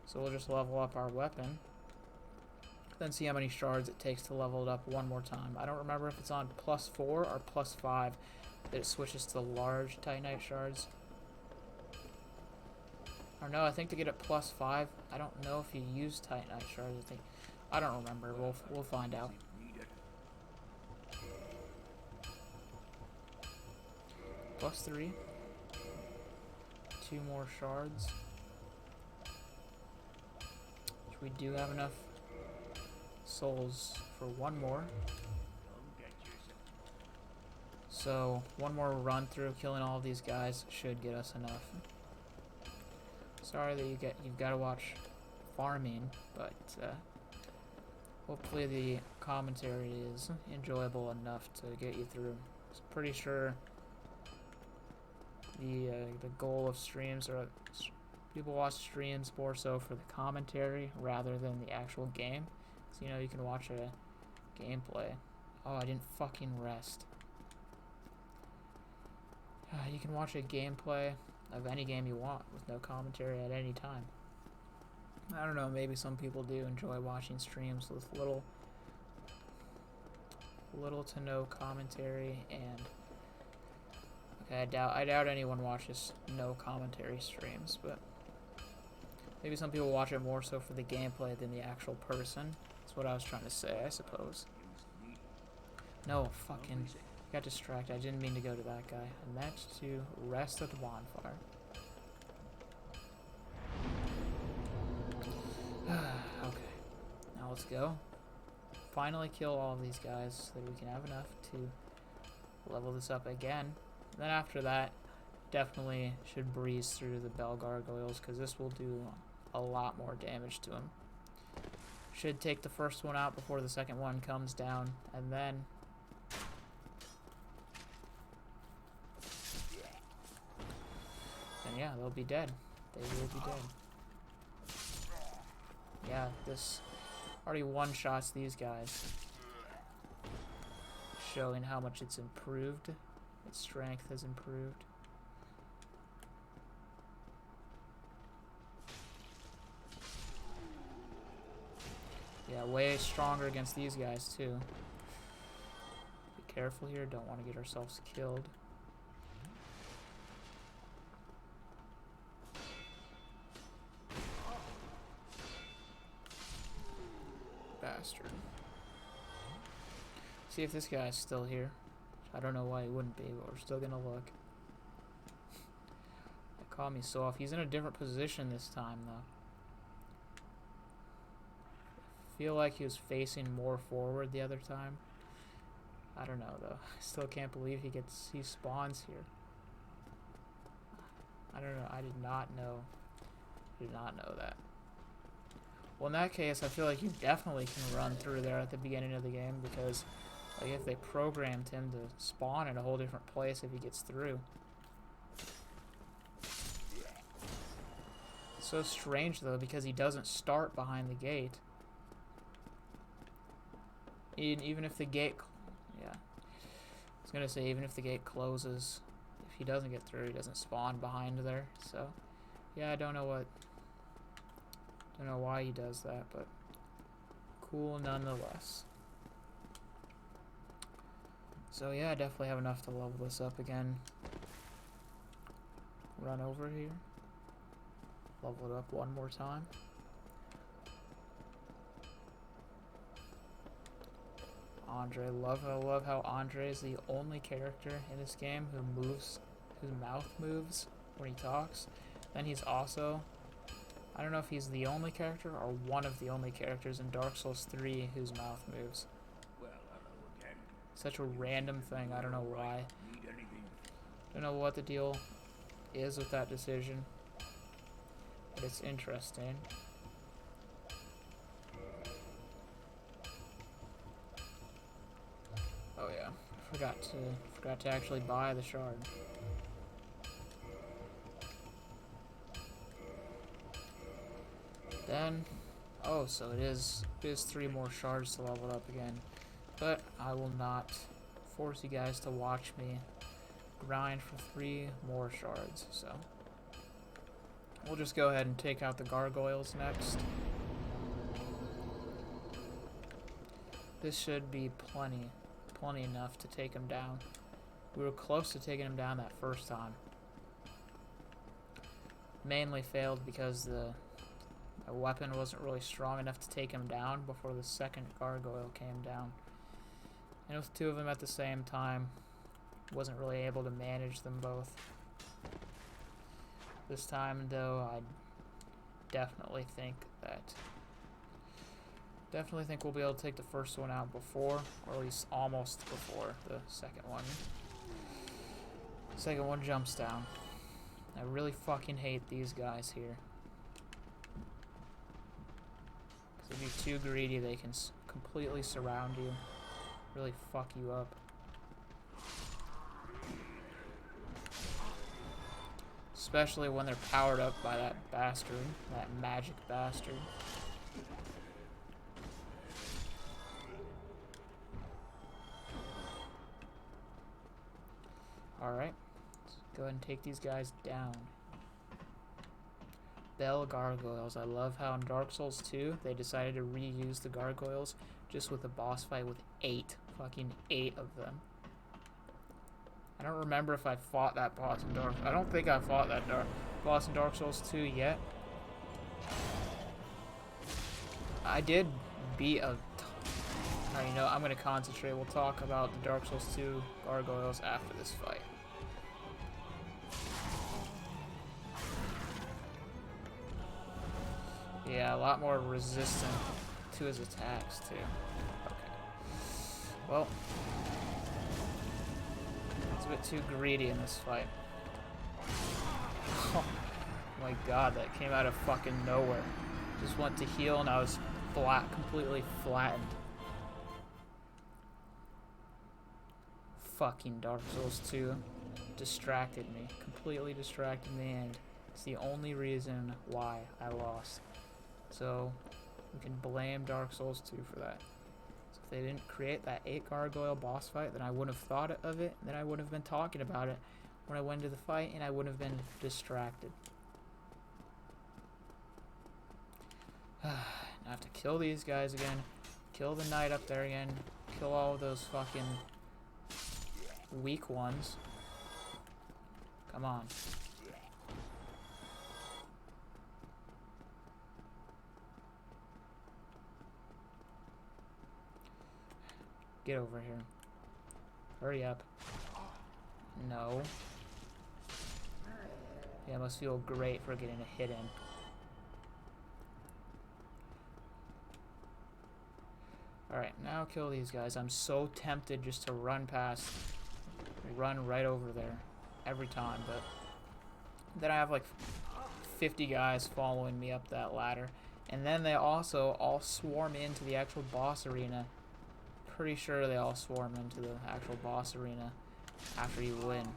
So we'll just level up our weapon. Then see how many shards it takes to level it up one more time. I don't remember if it's on +4 or +5 that it switches to the large Titanite shards. Or no, I think to get it +5, I don't know if you use Titanite shards. I don't remember. We'll find out. +3. 2 more shards. Which we do have enough souls for 1 more. So 1 more run through killing all of these guys should get us enough. Sorry that you've got to watch farming, but hopefully the commentary is enjoyable enough to get you through. I'm pretty sure the goal of streams are people watch streams more so for the commentary rather than the actual game. So, you know, you can watch a gameplay. Oh, I didn't fucking rest. You can watch a gameplay of any game you want with no commentary at any time. I don't know, maybe some people do enjoy watching streams with little to no commentary, and okay, I doubt anyone watches no commentary streams, but maybe some people watch it more so for the gameplay than the actual person. That's what I was trying to say, I suppose. No, fucking got distracted. I didn't mean to go to that guy. I meant to rest at the bonfire. Okay, now let's go. Finally kill all of these guys so that we can have enough to level this up again. Then after that, definitely should breeze through the bell gargoyles because this will do a lot more damage to him. Should take the first one out before the second one comes down, and then yeah, they'll be dead. They will be dead. yeah, this already one-shots these guys. Showing how much it's improved. Its strength has improved. Yeah, way stronger against these guys too. Be careful here, don't want to get ourselves killed. Bastard. See if this guy's still here. I don't know why he wouldn't be, but we're still gonna look. That caught me so off. He's in a different position this time though. Feel like he was facing more forward the other time. I don't know though. I still can't believe he spawns here. I don't know. I did not know. Did not know that. Well, in that case, I feel like you definitely can run through there at the beginning of the game because, like, if they programmed him to spawn in a whole different place if he gets through. It's so strange though because he doesn't start behind the gate. Even if the gate, yeah, I was gonna say even if the gate closes, if he doesn't get through, he doesn't spawn behind there. So, yeah, I don't know why he does that, but cool nonetheless. So yeah, I definitely have enough to level this up again. Run over here, level it up one more time. Andre, I love how Andre is the only character in this game whose mouth moves when he talks. Then he's also, I don't know if he's the only character or one of the only characters in Dark Souls 3 whose mouth moves. Well, hello again. Such a random thing, I don't know why. Need anything? Don't know what the deal is with that decision, but it's interesting. Oh yeah, forgot to actually buy the shard. Then, oh, so it is 3 more shards to level up again, but I will not force you guys to watch me grind for 3 more shards. So we'll just go ahead and take out the gargoyles next. This should be plenty enough to take him down. We were close to taking him down that first time. Mainly failed because the weapon wasn't really strong enough to take him down before the second gargoyle came down. And with 2 of them at the same time, wasn't really able to manage them both. This time though, I definitely think we'll be able to take the first one out before, or at least almost before the second one. Second one jumps down. I really fucking hate these guys here. Because if you're too greedy, they can completely surround you. Really fuck you up. Especially when they're powered up by that bastard, that magic bastard. Alright, let's go ahead and take these guys down. Bell gargoyles. I love how in Dark Souls 2 they decided to reuse the gargoyles just with a boss fight with 8 of them. I don't remember if I fought that boss in I don't think I fought that boss in Dark Souls 2 yet. I did beat a... Alright, you know, I'm going to concentrate. We'll talk about the Dark Souls 2 gargoyles after this fight. Yeah, a lot more resistant to his attacks, too. Okay. Well, it's a bit too greedy in this fight. Oh my god, that came out of fucking nowhere. Just went to heal and I was completely flattened. Fucking Dark Souls 2 completely distracted me, and it's the only reason why I lost. So, We can blame Dark Souls 2 for that. So if they didn't create that 8 gargoyle boss fight, then I wouldn't have thought of it, then I wouldn't have been talking about it when I went to the fight, and I wouldn't have been distracted. Now I have to kill these guys again, kill the knight up there again, kill all of those fucking weak ones. Come on. Get over here. Hurry up. No. Yeah, it must feel great for getting a hit in. Alright, now kill these guys. I'm so tempted just to run past, run right over there every time, but then I have like 50 guys following me up that ladder, and then they also all swarm into the actual boss arena. Pretty sure they all swarm into the actual boss arena after you win.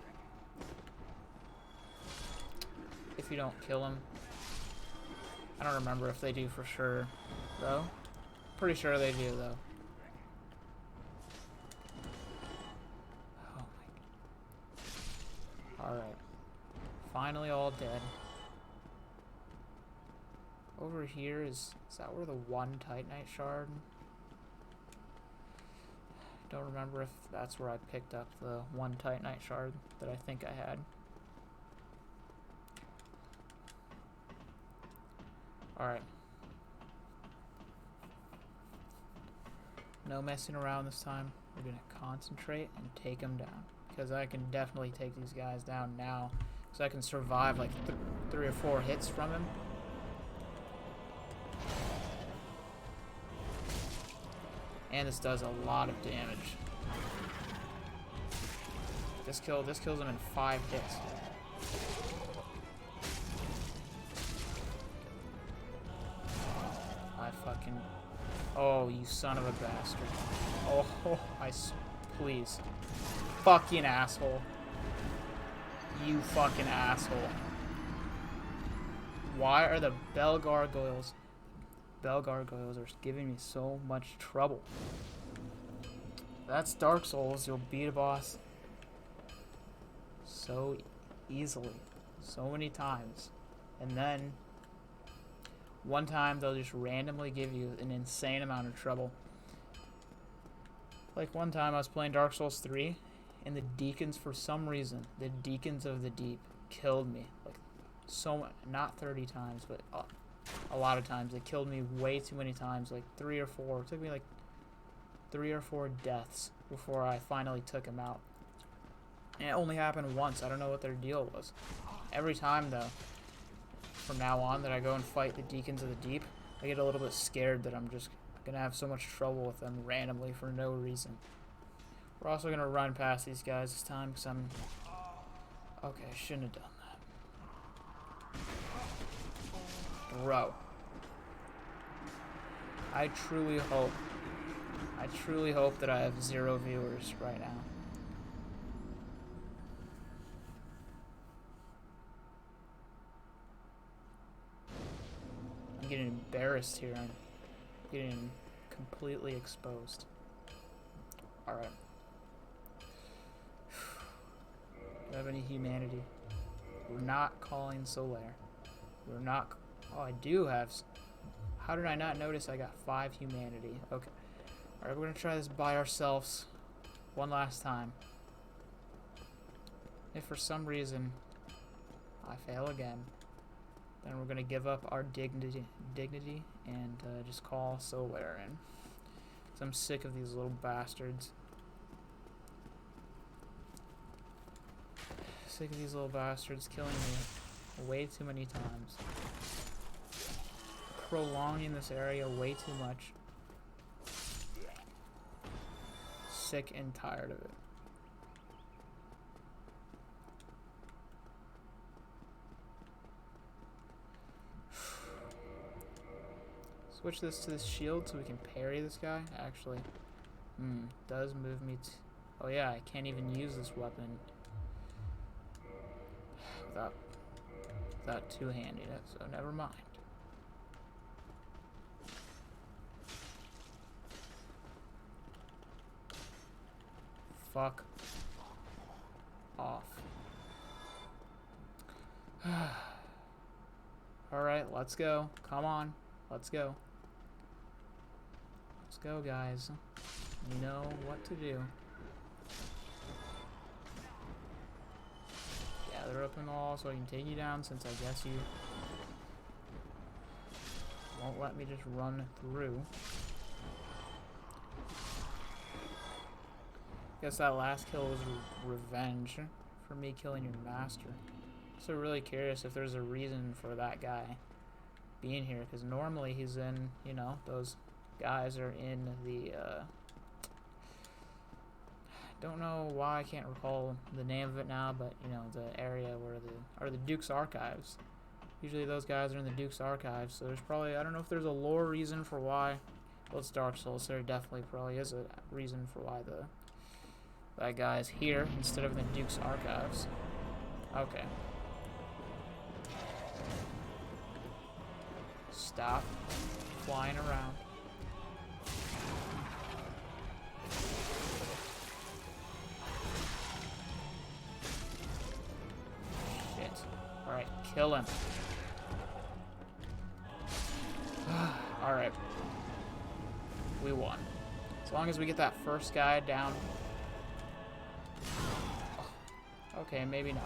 If you don't kill them. I don't remember if they do for sure, though. Pretty sure they do, though. Oh my. Alright. Finally all dead. Over here is that where the one Titanite shard? Don't remember if that's where I picked up the one Titanite shard that I think I had. Alright. No messing around this time. We're gonna concentrate and take them down. Because I can definitely take these guys down now. Because I can survive like 3 or 4 hits from him. And this does a lot of damage. This kills him in 5 hits. I fucking... Oh, you son of a bastard. Oh, please. Fucking asshole. You fucking asshole. Why are the bell gargoyles are giving me so much trouble? That's Dark Souls. You'll beat a boss so easily, so many times, and then one time they'll just randomly give you an insane amount of trouble. Like one time I was playing Dark Souls 3, and the deacons, for some reason, the Deacons of the Deep killed me. Like not 30 times, but a lot of times. They killed me way too many times, like 3 or 4. It took me like 3 or 4 deaths before I finally took him out. And it only happened once. I don't know what their deal was. Every time, though, from now on that I go and fight the Deacons of the Deep, I get a little bit scared that I'm just going to have so much trouble with them randomly for no reason. We're also going to run past these guys this time because I'm... Okay, I shouldn't have done that. Bro. I truly hope that I have 0 viewers right now. I'm getting embarrassed here. I'm getting completely exposed. Alright. Do I have any humanity? We're not calling Solaire. We're not... Oh, I do have... How did I not notice I got 5 humanity? Okay. Alright, we're going to try this by ourselves one last time. If for some reason I fail again, then we're going to give up our dignity and just call Solaire in. Because I'm sick of these little bastards. Sick of these little bastards killing me way too many times. Prolonging this area way too much. Sick and tired of it. Switch this to this shield so we can parry this guy. Actually, does move me to... Oh yeah, I can't even use this weapon without two-handing it, so never mind. fuck off. Alright, let's go. Come on. Let's go. Let's go, guys. You know what to do. Gather up in the wall so I can take you down, since I guess you won't let me just run through. Guess that last kill was revenge for me killing your master. So really curious if there's a reason for that guy being here, because normally he's in, you know, those guys are in the, don't know why I can't recall the name of it now, but, you know, the area where the Duke's Archives. Usually those guys are in the Duke's Archives, so there's probably, I don't know if there's a lore reason for why. Well, it's Dark Souls, so there definitely probably is a reason for why that guy's here instead of in the Duke's Archives. Okay. Stop flying around. Shit. Alright, kill him. Alright. We won. As long as we get that first guy down. Okay, maybe not.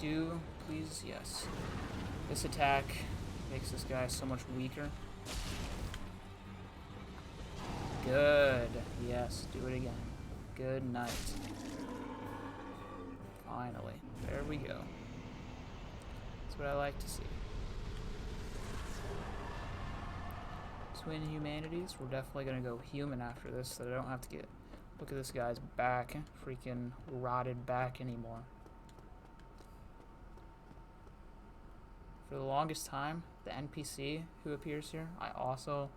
Do please, yes. This attack makes this guy so much weaker. Good. Yes, do it again. Good night. Finally. There we go. That's what I like to see. Twin humanities. We're definitely going to go human after this, so I don't have to look at this guy's back. Freaking rotted back anymore. For the longest time, the NPC who appears here, I also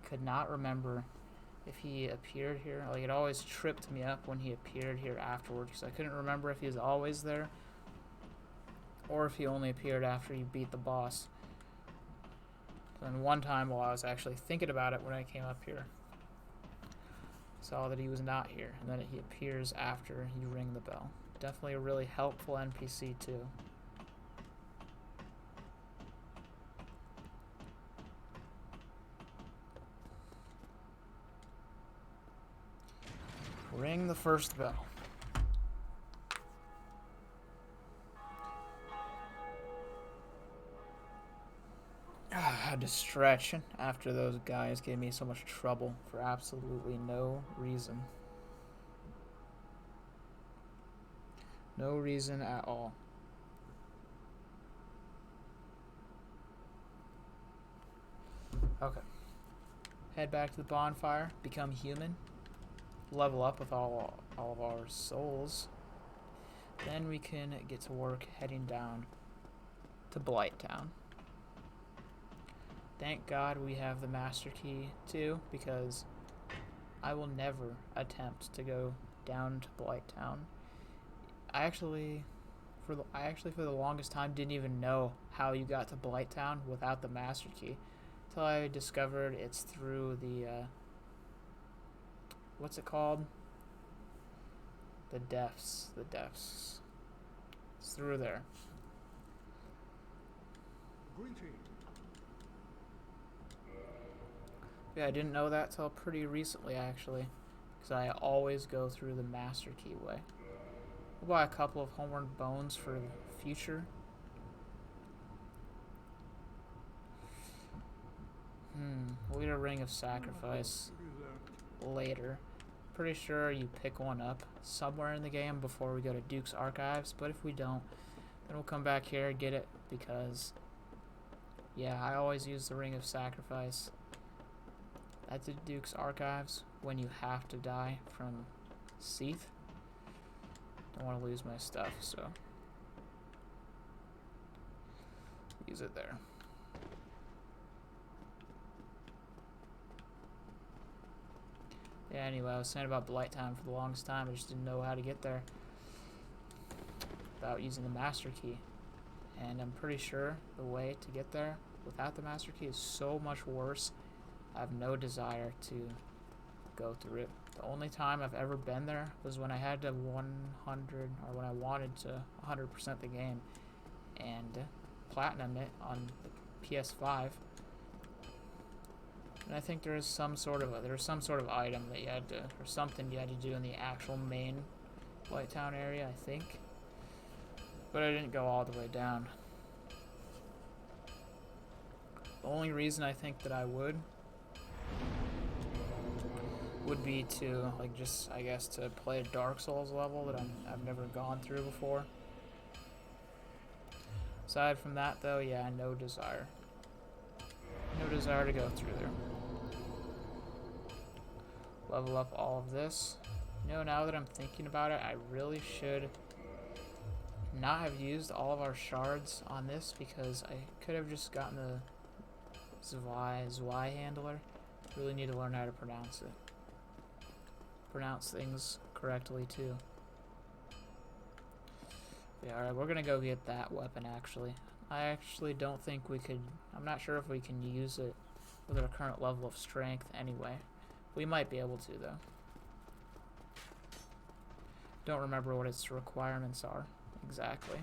could not remember if he appeared here. Like, it always tripped me up when he appeared here afterwards, because I couldn't remember if he was always there or if he only appeared after you beat the boss. And one time while I was actually thinking about it when I came up here, saw that he was not here, and then he appears after you ring the bell. Definitely a really helpful NPC too. Ring the first bell. I had to stretch after those guys gave me so much trouble for absolutely no reason. No reason at all. Okay. Head back to the bonfire, become human. Level up with all of our souls. Then we can get to work heading down to Blighttown. Thank God we have the Master Key too, because I will never attempt to go down to Blighttown. I actually for the longest time didn't even know how you got to Blighttown without the Master Key, until I discovered it's through the what's it called? The Depths. The Depths. It's through there. Greetings. Yeah, I didn't know that till pretty recently, actually, because I always go through the Master Key way. I'll buy a couple of Homeward Bones for the future. We'll get a Ring of Sacrifice later. Pretty sure you pick one up somewhere in the game before we go to Duke's Archives, but if we don't, then we'll come back here and get it, because yeah, I always use the Ring of Sacrifice at the Duke's Archives when you have to die from Seath. Don't want to lose my stuff, so use it there. Yeah, anyway, I was saying about Blighttown for the longest time. I just didn't know how to get there without using the master key. And I'm pretty sure the way to get there without the master key is so much worse. I have no desire to go through it. The only time I've ever been there was when I had to 100, or when I wanted to 100% the game and platinum it on the PS5. And I think there's some sort of item that you had to, or something you had to do in the actual main Blighttown area, I think. But I didn't go all the way down. The only reason I think that I would be to, like, just, I guess, to play a Dark Souls level that I've never gone through before. Aside from that, though, yeah, no desire. No desire to go through there. Level up all of this. You know, now that I'm thinking about it, I really should not have used all of our shards on this, because I could have just gotten the Zwei handler. Really need to learn how to pronounce it. Pronounce things correctly too. Yeah, alright, we're gonna go get that weapon actually. I actually don't think we could, I'm not sure if we can use it with our current level of strength anyway. We might be able to though. Don't remember what its requirements are exactly.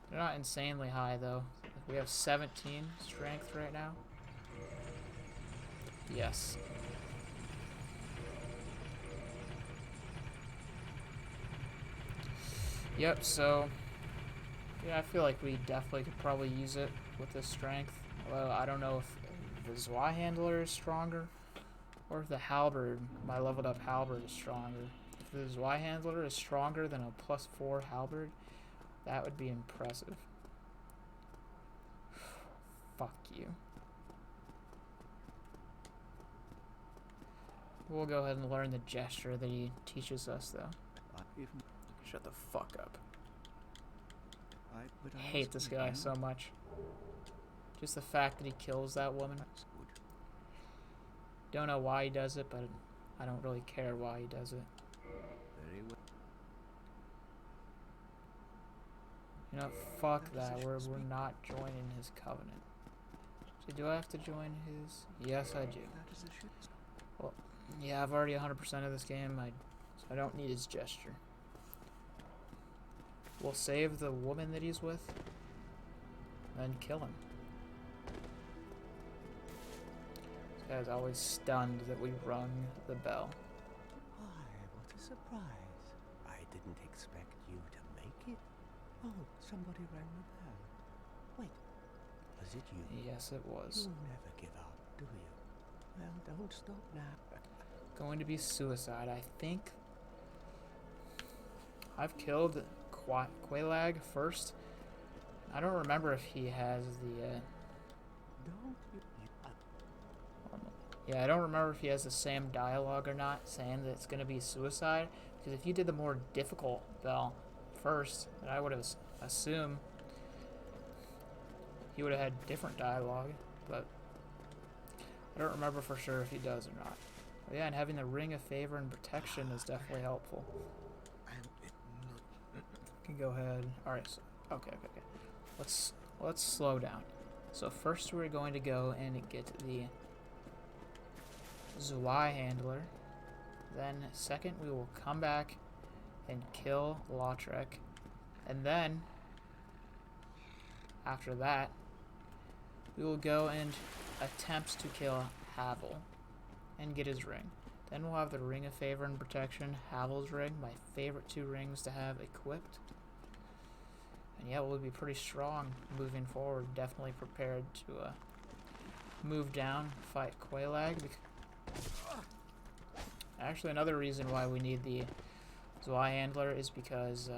They're not insanely high though. We have 17 strength right now. Yes. Yep, so yeah, I feel like we definitely could probably use it with this strength. Although I don't know if the Zwei handler is stronger or if the halberd, my leveled up halberd, is stronger. If the Zwei handler is stronger than a +4 halberd, that would be impressive. Fuck you. We'll go ahead and learn the gesture that he teaches us though. Shut the fuck up. I hate this guy so much. Just the fact that he kills that woman. Don't know why he does it, but I don't really care why he does it. Very well. You know, fuck that. We're not joining his covenant. So do I have to join his? Yes, I do. Well, yeah, I've already 100% of this game. So I don't need his gesture. We'll save the woman that he's with, then kill him. This guy's always stunned that we rung the bell. Why, what a surprise. I didn't expect you to make it. Oh, somebody rang the bell. Wait, was it you? Yes, it was. You never give up, do you? Well, don't stop now. Going to be suicide, I think. I've killed Quelaag first. I don't remember if he has the, Don't you? yeah, I don't remember if he has the same dialogue or not, saying that it's going to be suicide. Because if you did the more difficult bell first, then I would have assumed he would have had different dialogue. But I don't remember for sure if he does or not. But yeah, and having the Ring of Favor and Protection is definitely helpful. Can go ahead. All right. So, okay. Let's slow down. So first we're going to go and get the Zwei handler. Then second we will come back and kill Lautrec, and then after that we will go and attempt to kill Havel and get his ring. Then we'll have the Ring of Favor and Protection, Havel's ring, my favorite 2 rings to have equipped. And yeah, we'll be pretty strong moving forward. Definitely prepared to move down, fight Quelaag. Actually, another reason why we need the Zwei handler is because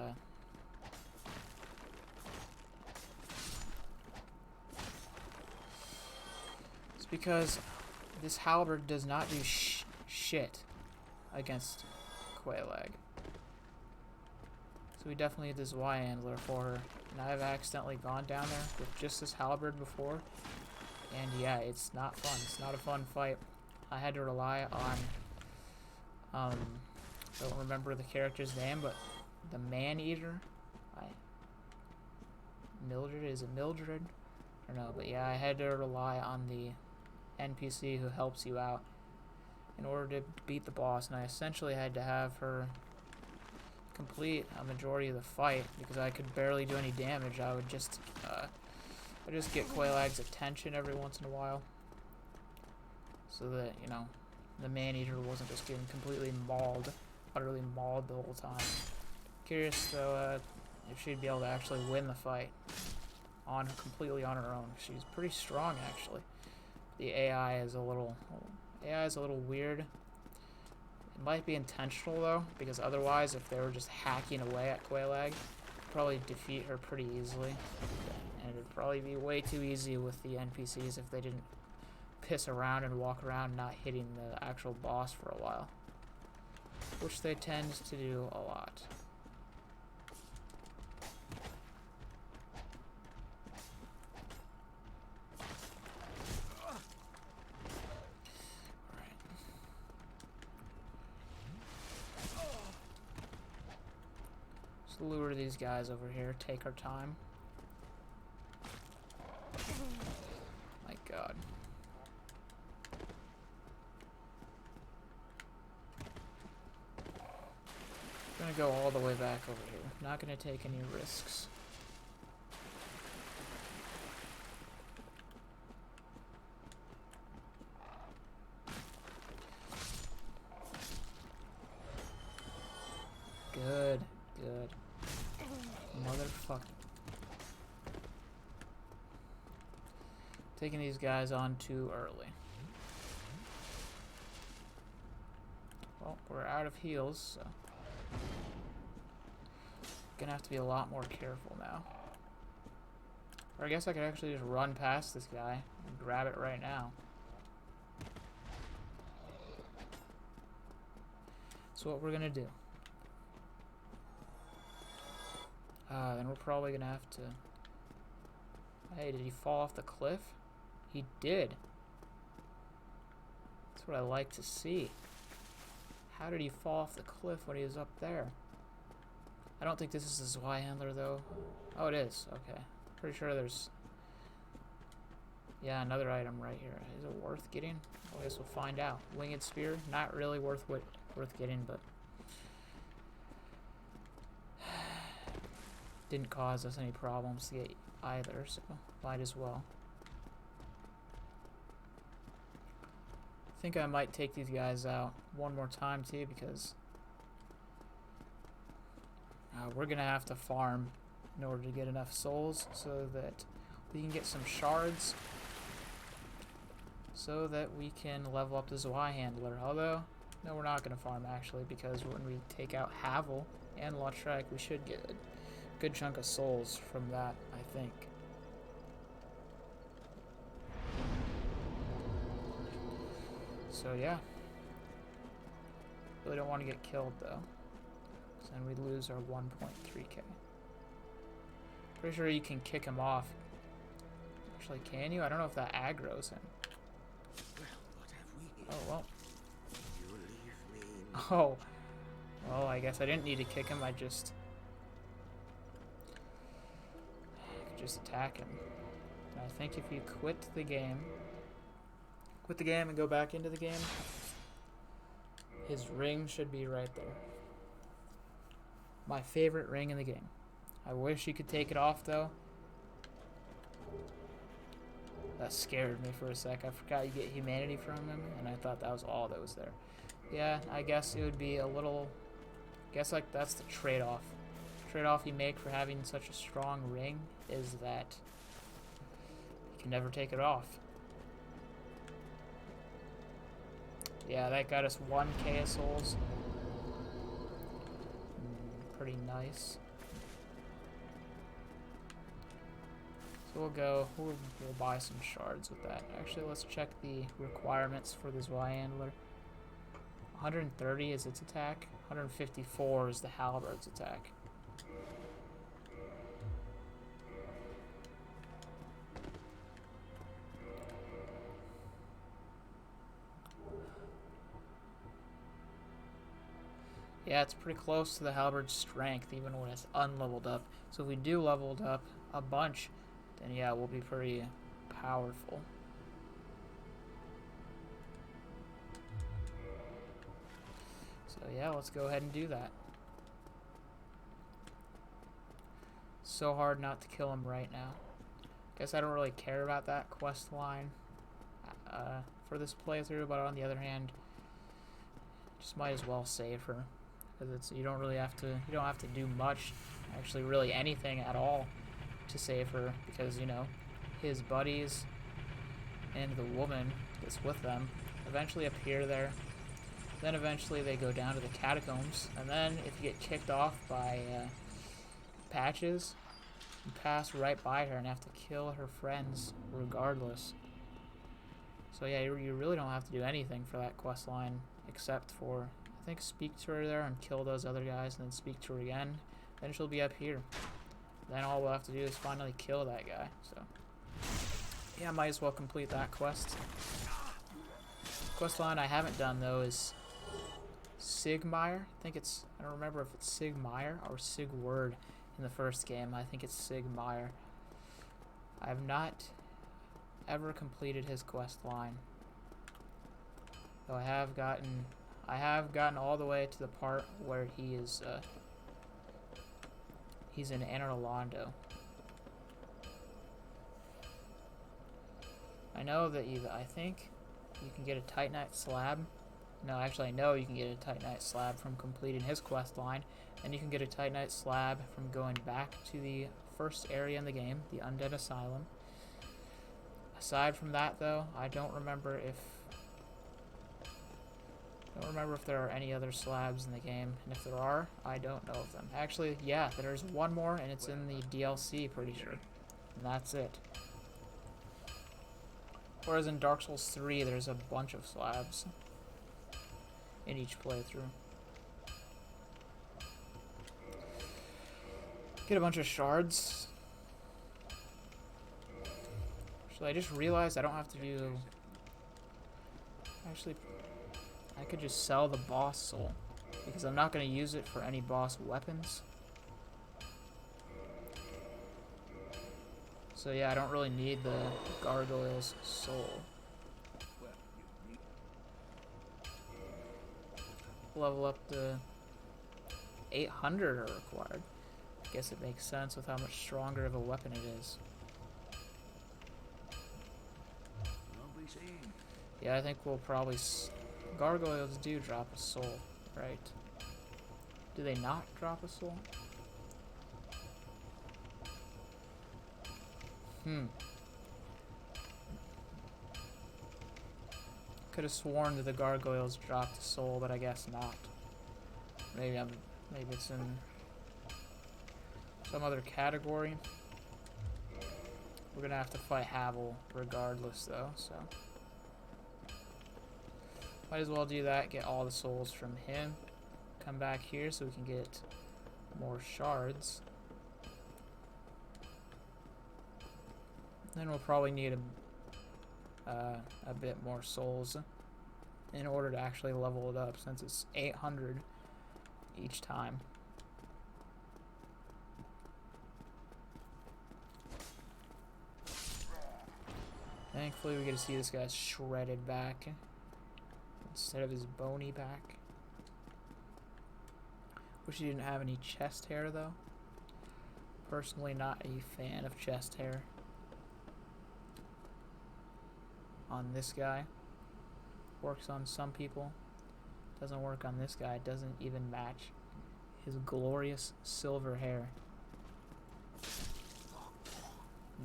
this halberd does not do shit against Quelaag. So we definitely need the Zwei handler for her. And I've accidentally gone down there with just this halberd before. And yeah, it's not fun. It's not a fun fight. I had to rely on Um, don't remember the character's name, but the Man-Eater. Mildred, is it Mildred? I don't know, but yeah, I had to rely on the NPC who helps you out in order to beat the boss, and I essentially had to have her complete a majority of the fight because I could barely do any damage. I would just get Quelaag's attention every once in a while, so that, you know, the Man-Eater wasn't just getting completely mauled, utterly mauled the whole time. Curious though if she'd be able to actually win the fight completely on her own. She's pretty strong actually. The AI is a little weird. It might be intentional though, because otherwise, if they were just hacking away at Quelaag, they'd probably defeat her pretty easily. And it'd probably be way too easy with the NPCs if they didn't piss around and walk around not hitting the actual boss for a while, which they tend to do a lot. Lure these guys over here, take our time. My god. I'm gonna go all the way back over here. Not gonna take any risks. Good, good. Motherfucker. Taking these guys on too early. Well, we're out of heals, so gonna have to be a lot more careful now. Or I guess I could actually just run past this guy and grab it right now. That's what we're gonna do. Then we're probably gonna have to... Hey, did he fall off the cliff? He did. That's what I like to see. How did he fall off the cliff when he was up there? I don't think this is a Zweihandler though. Oh, it is. Okay. Pretty sure there's... Yeah, another item right here. Is it worth getting? I guess we'll find out. Winged Spear, not really worth getting, but... Didn't cause us any problems to get either, so might as well. I think I might take these guys out one more time too, because we're gonna have to farm in order to get enough souls so that we can get some shards so that we can level up the Zweihandler. Although, no, we're not gonna farm actually, because when we take out Havel and Lautrec, we should get a good chunk of souls from that, I think. So yeah, really don't want to get killed though, so then we lose our 1.3k. Pretty sure you can kick him off. Actually, can you? I don't know if that aggroes him. Well, what have we here? Oh well. You leave me. Oh, well, I guess I didn't need to kick him. I could just attack him. And I think if you quit the game and go back into the game, his ring should be right there. My favorite ring in the game. I wish you could take it off though. That scared me for a sec. I forgot you get humanity from him, and I thought that was all that was there. Yeah, I guess it would be a little... I guess like that's the trade-off. Trade-off you make for having such a strong ring is that you can never take it off. Yeah, that got us 1k of souls. Pretty nice. So we'll buy some shards with that. Actually, let's check the requirements for the Zweihandler. 130 is its attack. 154 is the halberd's attack. Yeah, it's pretty close to the halberd's strength, even when it's unleveled up. So if we do level it up a bunch, then yeah, we'll be pretty powerful. So yeah, let's go ahead and do that. So hard not to kill him right now. Guess I don't really care about that quest line for this playthrough, but on the other hand, just might as well save her, because it's you don't have to do much, actually really anything at all to save her, because you know his buddies and the woman that's with them eventually appear there. Then eventually they go down to the catacombs, and then if you get kicked off by Patches, you pass right by her and have to kill her friends regardless. So yeah, you really don't have to do anything for that quest line except for, I think, speak to her there and kill those other guys, and then speak to her again. Then she'll be up here. Then all we'll have to do is finally kill that guy. So yeah, might as well complete that quest. Quest line I haven't done though is Sigmire. I don't remember if it's Sigmire or Sigward in the first game. I think it's Sigmire. I have not ever completed his quest line, though I have gotten all the way to the part where he's in Anor Londo. I know that I think you can get a Titanite slab. No, actually I know you can get a Titanite slab from completing his quest line, and you can get a Titanite slab from going back to the first area in the game, the Undead Asylum. Aside from that though, I don't remember if there are any other slabs in the game, and if there are, I don't know of them. Actually, yeah, there's one more, and it's in the DLC, pretty sure. And that's it. Whereas in Dark Souls 3, there's a bunch of slabs in each playthrough. Get a bunch of shards. Actually, I just realized I don't have to do... Actually, I could just sell the boss soul, because I'm not going to use it for any boss weapons. So yeah, I don't really need the gargoyle's soul. Level up to 800 are required. I guess it makes sense with how much stronger of a weapon it is. Yeah, I think we'll probably... Gargoyles do drop a soul, right? Do they not drop a soul? Could have sworn that the gargoyles dropped a soul, but I guess not. Maybe it's in some other category. We're gonna have to fight Havel regardless, though, so might as well do that. Get all the souls from him. Come back here so we can get more shards. Then we'll probably need a bit more souls in order to actually level it up, since it's 800 each time. Thankfully we get to see this guy's shredded back instead of his bony back. Wish he didn't have any chest hair though. Personally not a fan of chest hair on this guy. Works on some people. Doesn't work on this guy. It doesn't even match his glorious silver hair.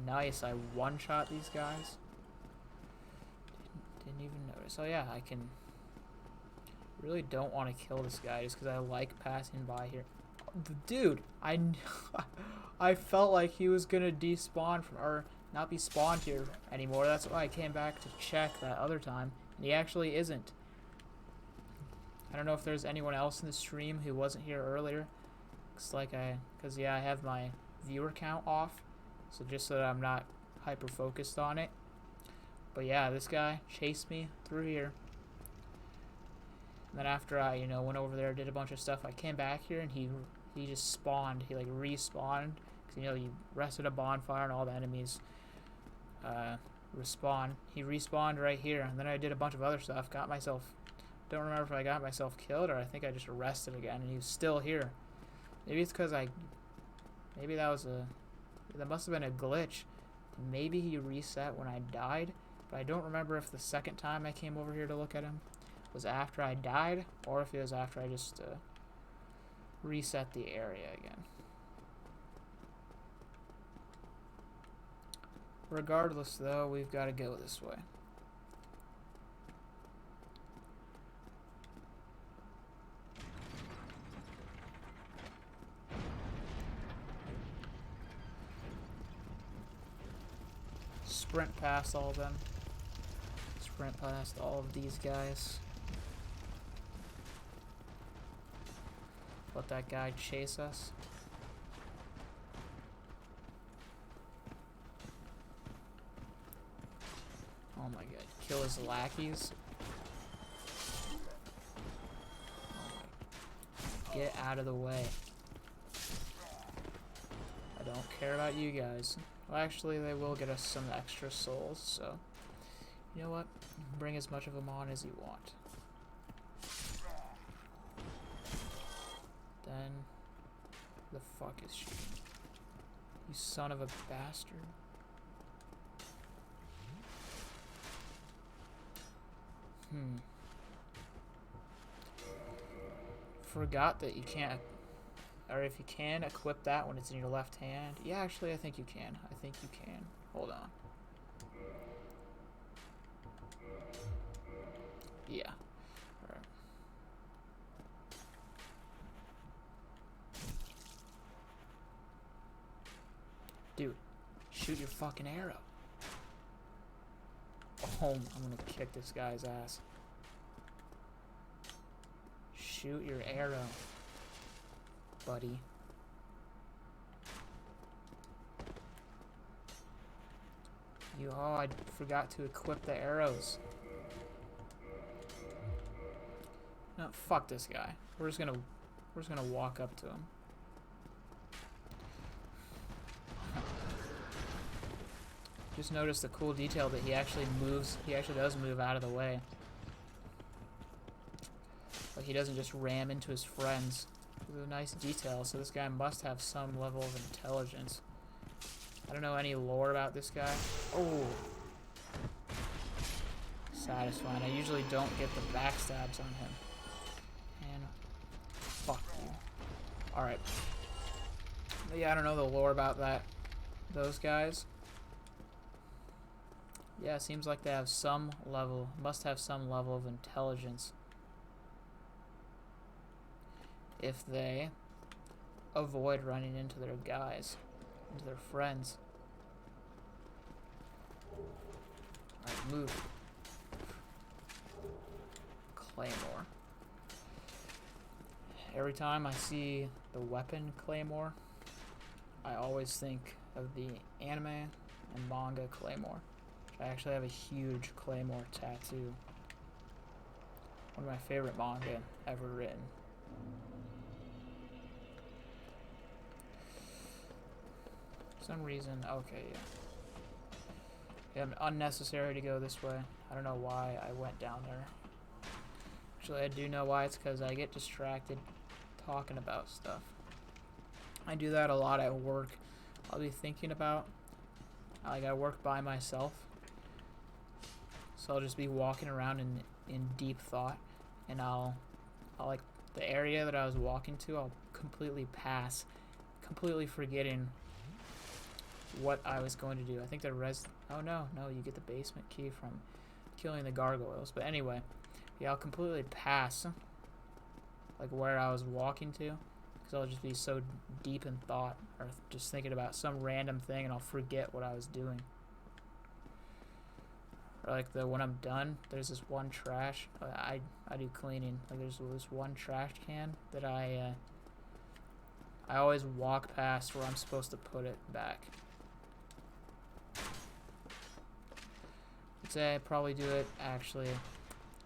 Nice, I one-shot these guys. Didn't even notice. Oh yeah, I can... Really don't want to kill this guy just because I like passing by here. Dude, I felt like he was gonna despawn from, or not be spawned here anymore. That's why I came back to check that other time, and he actually isn't. I don't know if there's anyone else in the stream who wasn't here earlier. Because yeah, I have my viewer count off, so just so that I'm not hyper focused on it. But yeah, this guy chased me through here. And then after I, went over there, did a bunch of stuff, I came back here and he just spawned. He like respawned. Cause you rested a bonfire and all the enemies respawn. He respawned right here. And then I did a bunch of other stuff. Got myself, don't remember if I got myself killed or I think I just rested again. And he was still here. Maybe it's because maybe that must have been a glitch. Maybe he reset when I died. But I don't remember if the second time I came over here to look at him was after I died, or if it was after I just reset the area again. Regardless, though, we've got to go this way. Sprint past all of them. Sprint past all of these guys. Let that guy chase us. Oh my god. Kill his lackeys. Oh my. Get out of the way. I don't care about you guys. Well, actually, they will get us some extra souls, so... You know what? Bring as much of them on as you want. Then... The fuck is she? You son of a bastard. Forgot that you can't... Or if you can, equip that when it's in your left hand. Yeah, actually, I think you can. I think you can. Hold on. Yeah. Alright. Dude, shoot your fucking arrow. Oh, I'm gonna kick this guy's ass. Shoot your arrow, buddy. Oh, I forgot to equip the arrows. No, fuck this guy. We're just gonna walk up to him. Just noticed the cool detail that he actually does move out of the way. Like he doesn't just ram into his friends. It's a nice detail, so this guy must have some level of intelligence. I don't know any lore about this guy. Oh! Satisfying. I usually don't get the backstabs on him. And fuck you. Alright. Yeah, I don't know the lore about those guys. Yeah, it seems like they have must have some level of intelligence. If they avoid running into their guys, into their friends. Alright, move. Claymore. Every time I see the weapon Claymore, I always think of the anime and manga Claymore. I actually have a huge Claymore tattoo. One of my favorite manga ever written. For some reason, okay, yeah. Yeah, unnecessary to go this way. I don't know why I went down there. Actually, I do know why. It's because I get distracted talking about stuff. I do that a lot at work. I'll be thinking about, like, I work by myself. So I'll just be walking around in deep thought, and I'll like the area that I was walking to, I'll completely pass, completely forgetting what I was going to do. I think oh no, you get the basement key from killing the gargoyles. But anyway, yeah, I'll completely pass like where I was walking to, because I'll just be so deep in thought or just thinking about some random thing, and I'll forget what I was doing. Or like when I'm done, there's this one trash. I do cleaning. Like there's this one trash can that I always walk past where I'm supposed to put it back. I'd say I probably do it actually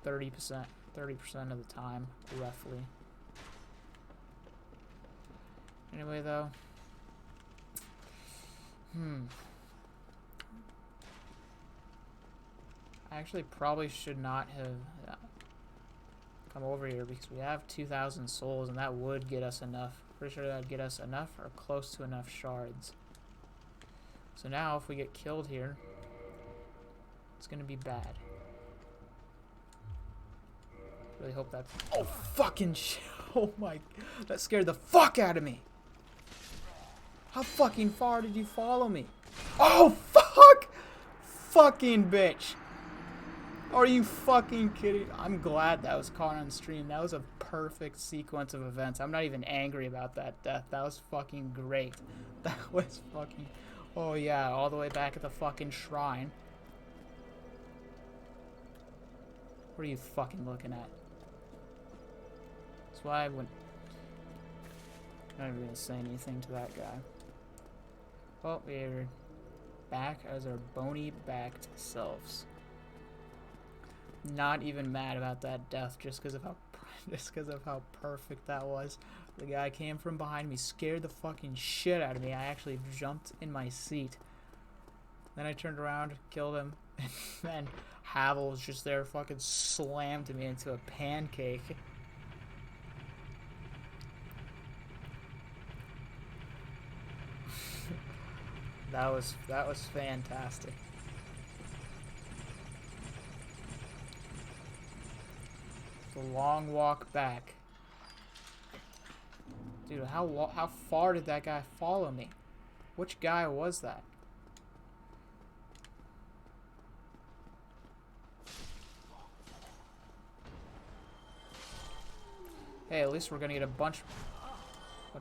30%. 30% of the time, roughly. Anyway, though. I actually probably should not have come over here because we have 2,000 souls and that would get us enough. Pretty sure that would get us enough or close to enough shards. So now if we get killed here, it's gonna be bad. Really hope that's... Oh, fucking shit. Oh my... That scared the fuck out of me. How fucking far did you follow me? Oh, fuck! Fucking bitch. Are you fucking kidding? I'm glad that was caught on stream. That was a perfect sequence of events. I'm not even angry about that death. That was fucking great. That was fucking... Oh yeah, all the way back at the fucking shrine. What are you fucking looking at? That's why I wouldn't... I'm not even gonna say anything to that guy. Oh, we're back as our bony-backed selves. Not even mad about that death just because of how perfect that was. The guy came from behind me, scared the fucking shit out of me. I actually jumped in my seat. Then I turned around, killed him, and then Havel was just there, fucking slammed me into a pancake. That was fantastic. The long walk back. Dude, how far did that guy follow me? Which guy was that? Hey, at least we're gonna get a bunch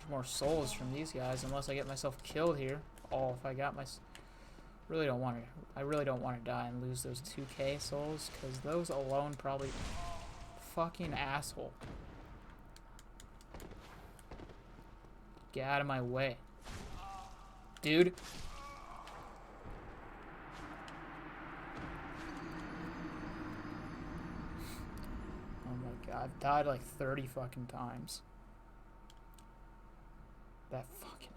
more souls from these guys, unless I get myself killed here. Oh, if I got my... I really don't want to die and lose those 2k souls, because those alone probably... Fucking asshole. Get out of my way. Dude. Oh my god, I've died like 30 fucking times. That fucking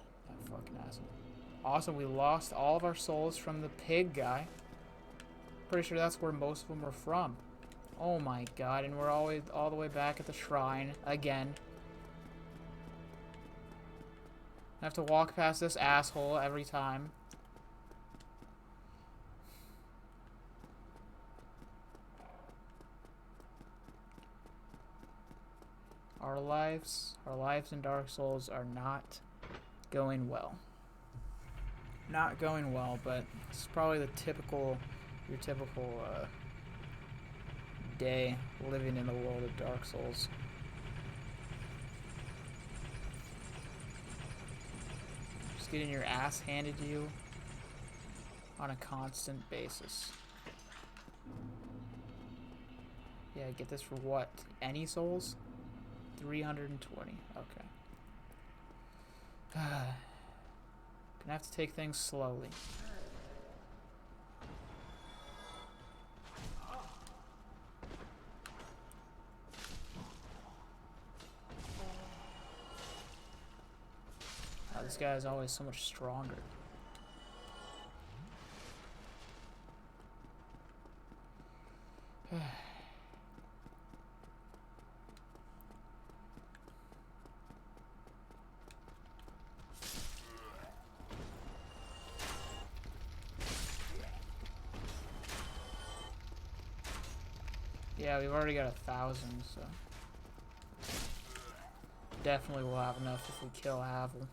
asshole. Awesome, we lost all of our souls from the pig guy. Pretty sure that's where most of them were from. Oh my god, and we're all the way back at the shrine again. I have to walk past this asshole every time. Our lives in Dark Souls are not going well. Not going well, but it's probably your typical day living in the world of Dark Souls. Just getting your ass handed to you on a constant basis. Yeah, get this for what? Any souls? 320. Okay. Gonna have to take things slowly. This guy is always so much stronger. Yeah, we've already got 1,000, so definitely we'll have enough if we kill Havel.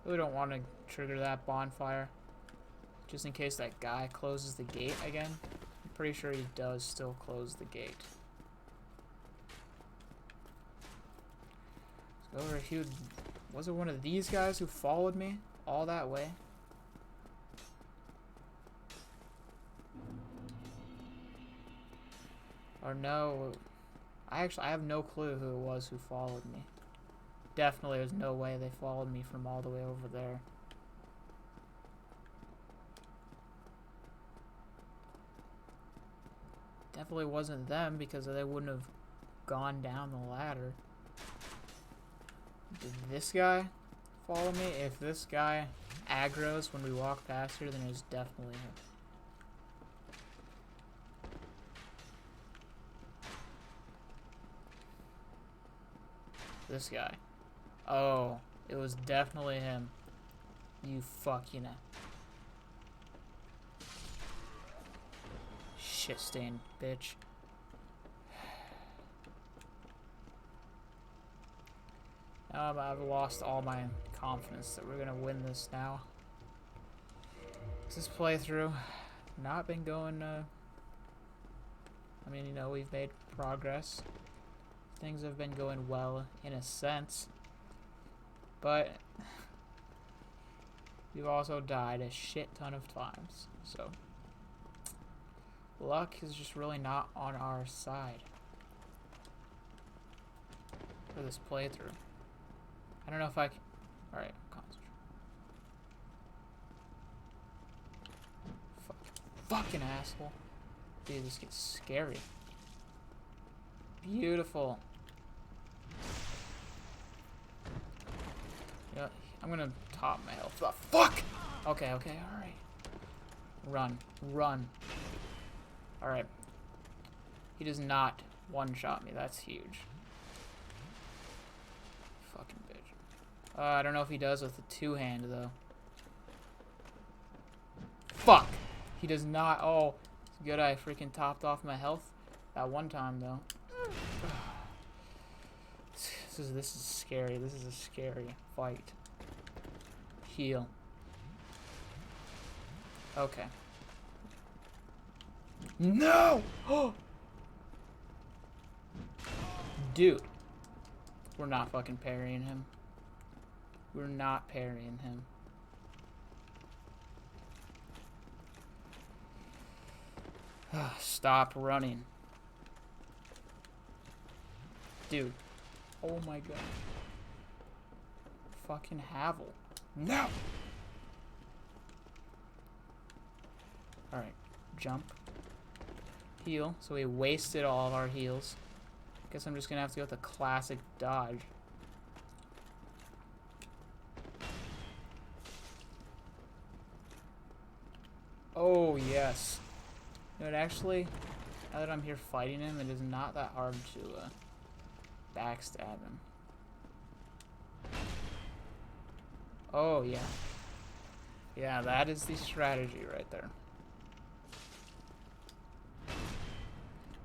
Really don't want to trigger that bonfire, just in case that guy closes the gate again. I'm pretty sure he does still close the gate. Let's go over here. Was it one of these guys who followed me all that way? Or no, I have no clue who it was who followed me. Definitely there's no way they followed me from all the way over there. Definitely wasn't them because they wouldn't have gone down the ladder. Did this guy follow me? If this guy aggroes when we walk past here, then it's definitely him. This guy. Oh, it was definitely him. You fucking shit stained bitch. Now I've lost all my confidence that we're gonna win this now. This playthrough not been going. I mean, you know, we've made progress. Things have been going well in a sense, but we've also died a shit ton of times. So luck is just really not on our side for this playthrough. I don't know if I can. Alright, concentrate. Fucking asshole. Dude, this gets scary. Beautiful. Yeah, I'm gonna top my health. Oh, fuck! Okay, okay, alright. Run. Run. Alright. He does not one-shot me. That's huge. Fucking bitch. I don't know if he does with the two-hand, though. Fuck! He does not. Oh, it's good I freaking topped off my health that one time, though. This is scary. This is a scary fight. Heal. Okay. No! Dude. We're not fucking parrying him. We're not parrying him. Stop running. Dude. Oh my god. Fucking Havel. No! Alright. Jump. Heal. So we wasted all of our heals. Guess I'm just gonna have to go with the classic dodge. Oh, yes. You know, actually, now that I'm here fighting him, it is not that hard to backstab him. Oh, yeah. Yeah, that is the strategy right there.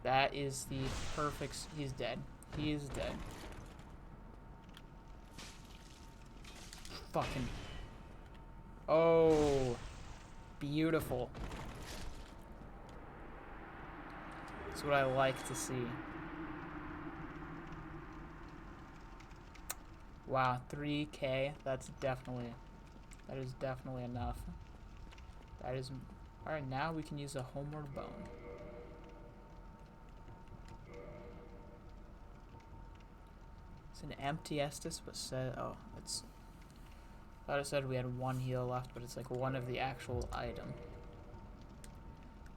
That is the perfect... He's dead. He is dead. Fucking... Oh... Beautiful. That's what I like to see. Wow, 3K. That is definitely enough. That is... Alright, now we can use a homeward bone. It's an empty Estus, but said... Oh, it's... I thought it said we had one heal left, but it's like one of the actual item.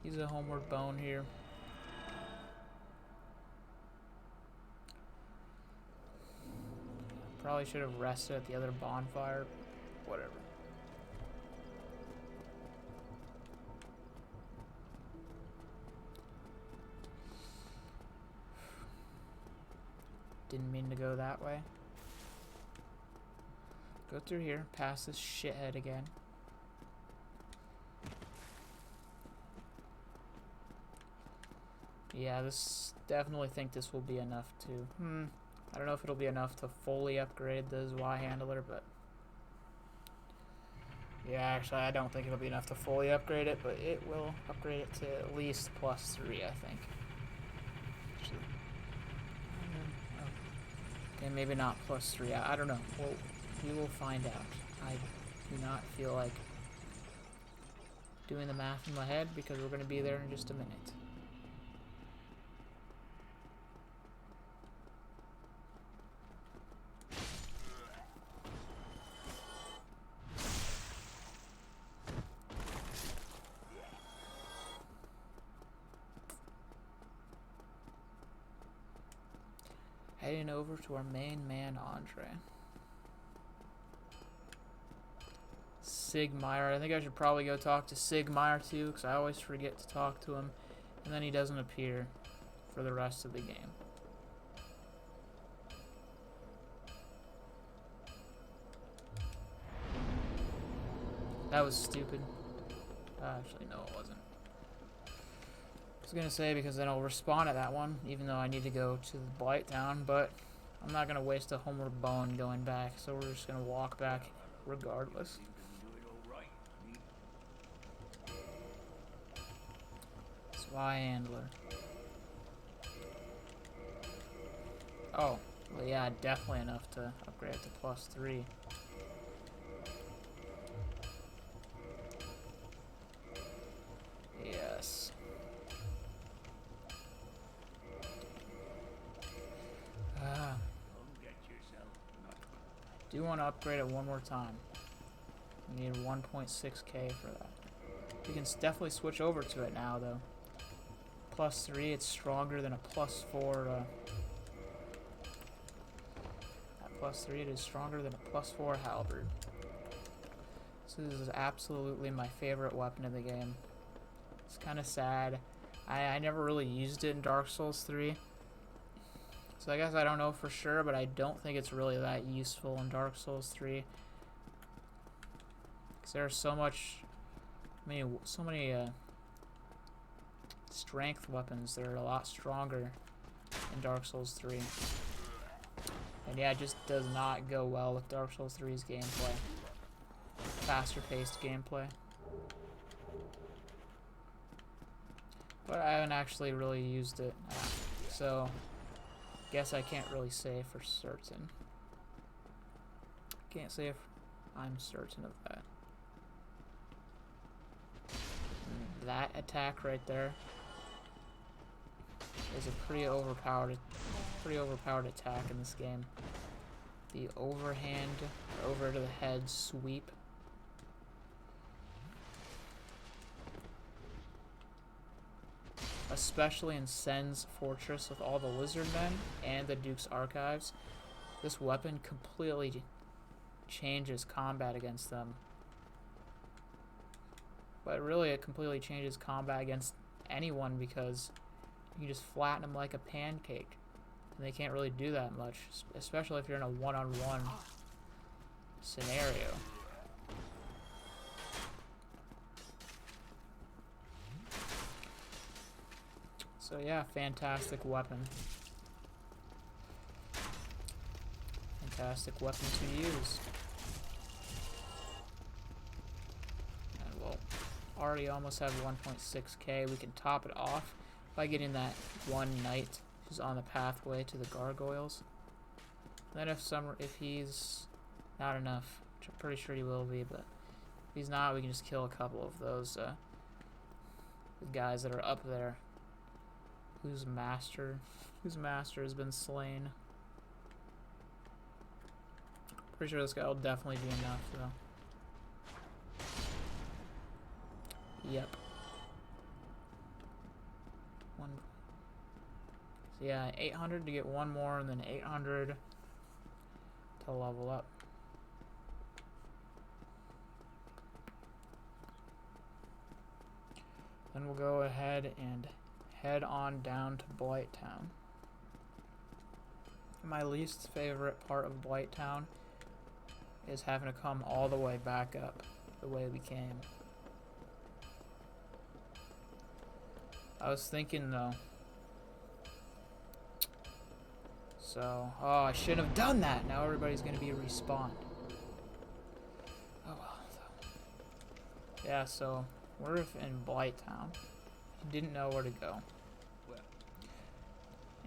Use a homeward bone here. Probably should have rested at the other bonfire. Whatever. Didn't mean to go that way. Go through here, past this shithead again. Yeah, definitely think this will be enough to... I don't know if it'll be enough to fully upgrade the Y handler, but... Yeah, actually, I don't think it'll be enough to fully upgrade it, but it will upgrade it to at least +3, I think. Actually, okay, maybe not +3. I don't know. We will find out. I do not feel like doing the math in my head because we're going to be there in just a minute. Heading over to our main man, Andre. Sigmire. I think I should probably go talk to Sigmire too, because I always forget to talk to him. And then he doesn't appear for the rest of the game. That was stupid. Actually, no, it wasn't. I was gonna say because then I'll respawn at that one, even though I need to go to the Blight Town, but I'm not gonna waste a homeward bone going back, so we're just gonna walk back regardless. Swyandler. Oh, well, yeah, definitely enough to upgrade to +3. Yes. Do want to upgrade it one more time. We need 1.6k for that. We can definitely switch over to it now, though. +3, it's stronger than a +4. At +3, it is stronger than a +4 halberd. So this is absolutely my favorite weapon in the game. It's kind of sad. I never really used it in Dark Souls 3. So I guess I don't know for sure, but I don't think it's really that useful in Dark Souls 3. Because there's so many strength weapons that are a lot stronger in Dark Souls 3. And yeah, it just does not go well with Dark Souls 3's gameplay. Faster paced gameplay. But I haven't actually really used it, so guess I can't really say for certain. Can't say if I'm certain of that. And that attack right there is a pretty overpowered attack in this game. The overhand, over to the head sweep. Especially in Sen's Fortress with all the lizard men and the Duke's Archives, this weapon completely changes combat against them. But really, it completely changes combat against anyone because you can just flatten them like a pancake. And they can't really do that much, especially if you're in a one-on-one scenario. So yeah, fantastic weapon. Fantastic weapon to use. And we'll already almost have 1.6k. We can top it off by getting that one knight who's on the pathway to the gargoyles. Then if he's not enough, which I'm pretty sure he will be, but if he's not, we can just kill a couple of those the guys that are up there. Whose master has been slain. Pretty sure this guy will definitely be enough, though. Yep. So yeah, 800 to get one more, and then 800 to level up. Then we'll go ahead and head on down to Blight Town. My least favorite part of Blight Town is having to come all the way back up the way we came. I was thinking though, so, oh, I shouldn't have done that. Now everybody's gonna be respawned. Oh well. Yeah, so we're in Blight Town. Didn't know where to go.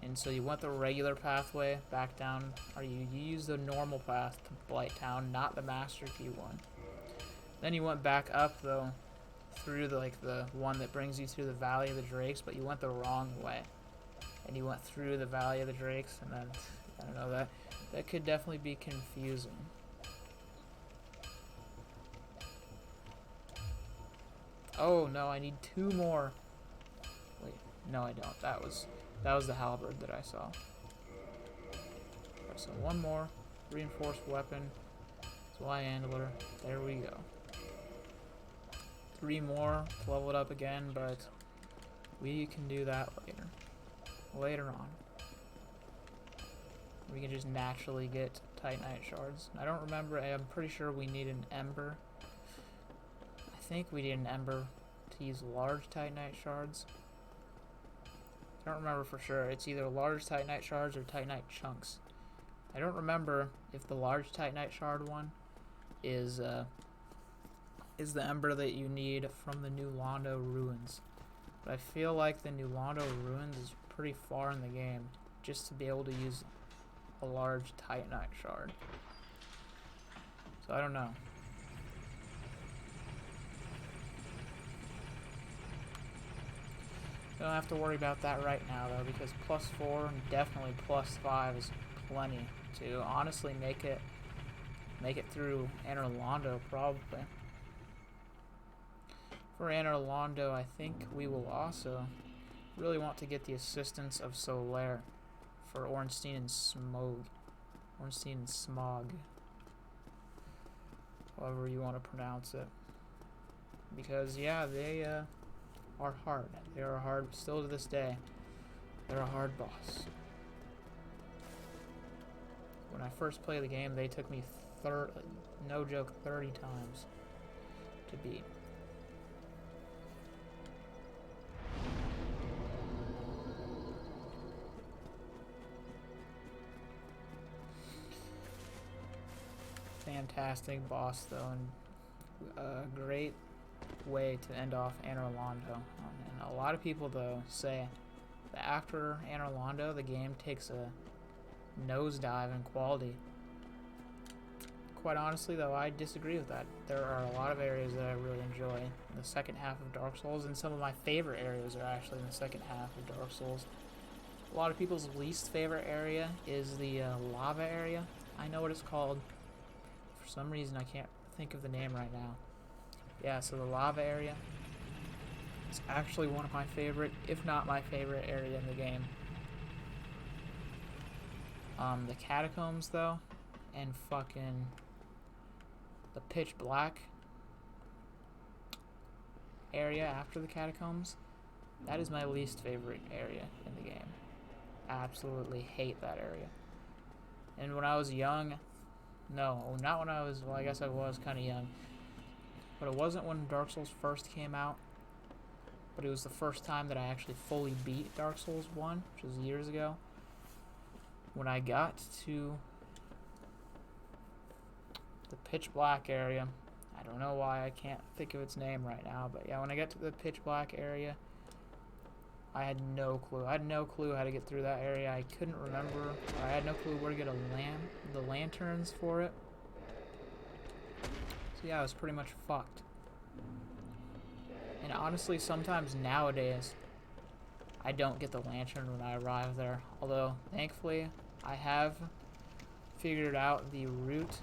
And so you went the regular pathway back down, or you used the normal path to Blight Town, not the Master Key one. Then you went back up though, through the one that brings you through the Valley of the Drakes, but you went the wrong way. And you went through the Valley of the Drakes, and then I don't know, that could definitely be confusing. Oh no, I need 2 more. Wait, no I don't. That was the halberd that I saw. So one more reinforced weapon. Fly Handler. There we go. 3 more to level it up again, but we can do that later. Later on. We can just naturally get Titanite shards. I don't remember, I'm pretty sure we need an Ember. I think we need an Ember to use large Titanite shards. I don't remember for sure. It's either large Titanite shards or Titanite chunks. I don't remember if the large Titanite shard one is the Ember that you need from the New Londo ruins. But I feel like the New Londo ruins is pretty far in the game just to be able to use a large Titanite shard. So I don't know. Don't have to worry about that right now though, because +4 and definitely +5 is plenty to honestly make it through Anor Londo probably. For Anor Londo, I think we will also really want to get the assistance of Solaire for Ornstein and Smog. Ornstein and Smog. However you want to pronounce it. Because, yeah, they are hard. They are hard still to this day. They're a hard boss. When I first played the game, they took me, no joke, 30 times to beat. Fantastic boss though, and a great way to end off Anor Londo. And a lot of people though say that after Anor Londo, the game takes a nosedive in quality. Quite honestly though, I disagree with that. There are a lot of areas that I really enjoy in the second half of Dark Souls, and some of my favorite areas are actually in the second half of Dark Souls. A lot of people's least favorite area is the lava area. I know what it's called. For some reason I can't think of the name right now. Yeah, so the lava area is actually one of my favorite, if not my favorite area in the game. The catacombs though, and fucking the pitch black area after the catacombs, that is my least favorite area in the game. I absolutely hate that area. And when I was young, no, not when I was, well I guess I was kind of young, but it wasn't when Dark Souls first came out, but it was the first time that I actually fully beat Dark Souls 1, which was years ago. When I got to the pitch black area, I don't know why I can't think of its name right now, but yeah, when I got to the pitch black area, I had no clue. I had no clue how to get through that area. I couldn't remember. I had no clue where to get the lanterns for it. So yeah, I was pretty much fucked. And honestly, sometimes nowadays, I don't get the lantern when I arrive there. Although, thankfully, I have figured out the route.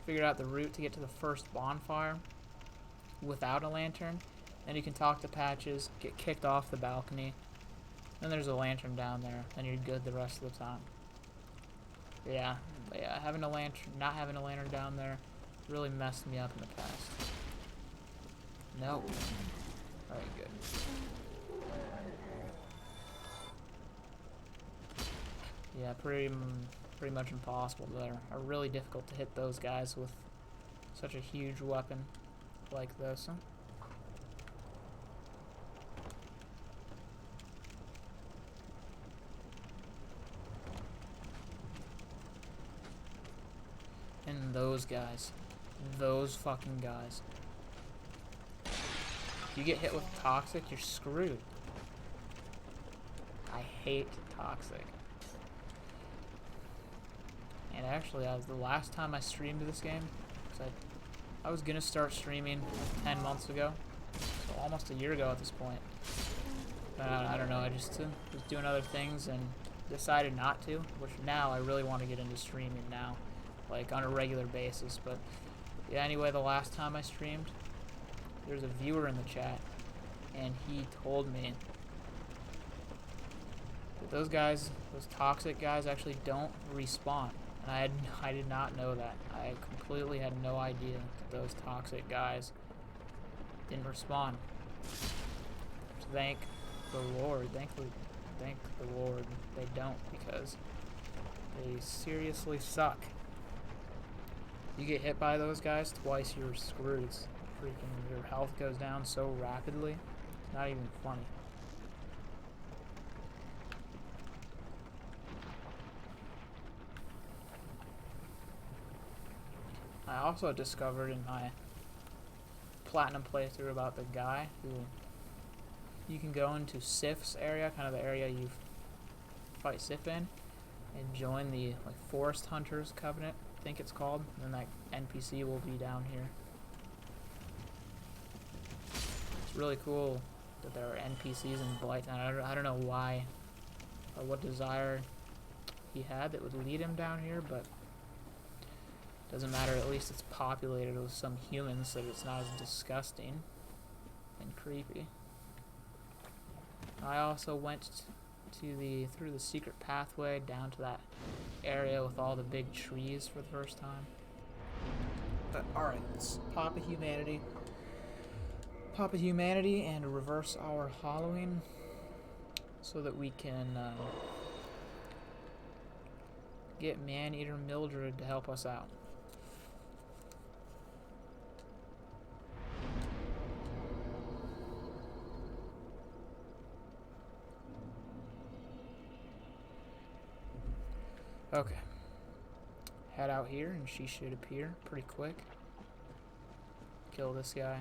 Figured out the route to get to the first bonfire without a lantern. Then you can talk to Patches, get kicked off the balcony. Then there's a lantern down there, and you're good the rest of the time. Yeah, having a lantern, not having a lantern down there, really messed me up in the past. No. Alright, good. Yeah, pretty much impossible there. Are really difficult to hit those guys with such a huge weapon like this. And those guys. Those fucking guys. If you get hit with Toxic, you're screwed. I hate Toxic. And actually, the last time I streamed this game, because I was gonna start streaming 10 months ago, so almost a year ago at this point. But I don't know, I just was doing other things and decided not to, which now I really want to get into streaming now, like on a regular basis. But yeah, anyway, the last time I streamed, there's a viewer in the chat, and he told me Those guys, those toxic guys, actually don't respawn. And I did not know that. I completely had no idea that those toxic guys didn't respawn. Thank the Lord. Thank the Lord they don't, because they seriously suck. You get hit by those guys twice, you're screwed. It's freaking, your health goes down so rapidly. It's not even funny. I also discovered in my platinum playthrough about the guy who you can go into Sif's area, kind of the area you fight Sif in, and join the like Forest Hunters Covenant, I think it's called, and then that NPC will be down here. It's really cool that there are NPCs in Blighttown. I don't know why or what desire he had that would lead him down here, but doesn't matter. At least it's populated with some humans, so that it's not as disgusting and creepy. I also went to through the secret pathway down to that area with all the big trees for the first time. But alright, let's pop a humanity. Pop a humanity and reverse our hollowing so that we can get Maneater Mildred to help us out. Okay. Head out here and she should appear pretty quick. Kill this guy.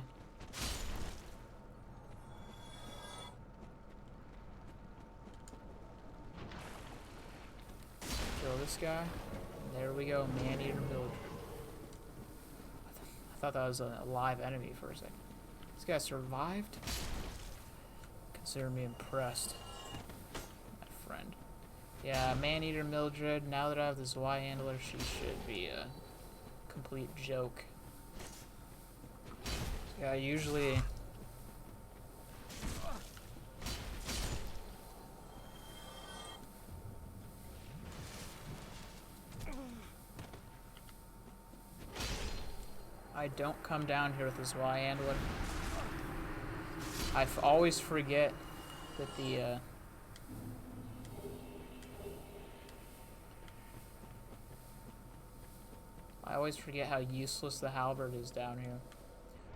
Kill this guy. And there we go, Maneater Mildred. I thought that was a live enemy for a second. This guy survived? Consider me impressed. My friend. Yeah, Maneater Mildred, now that I have the Zweihandler, she should be a complete joke. Yeah, usually... I don't come down here with the Zweihandler. I always forget that the, I always forget how useless the halberd is down here.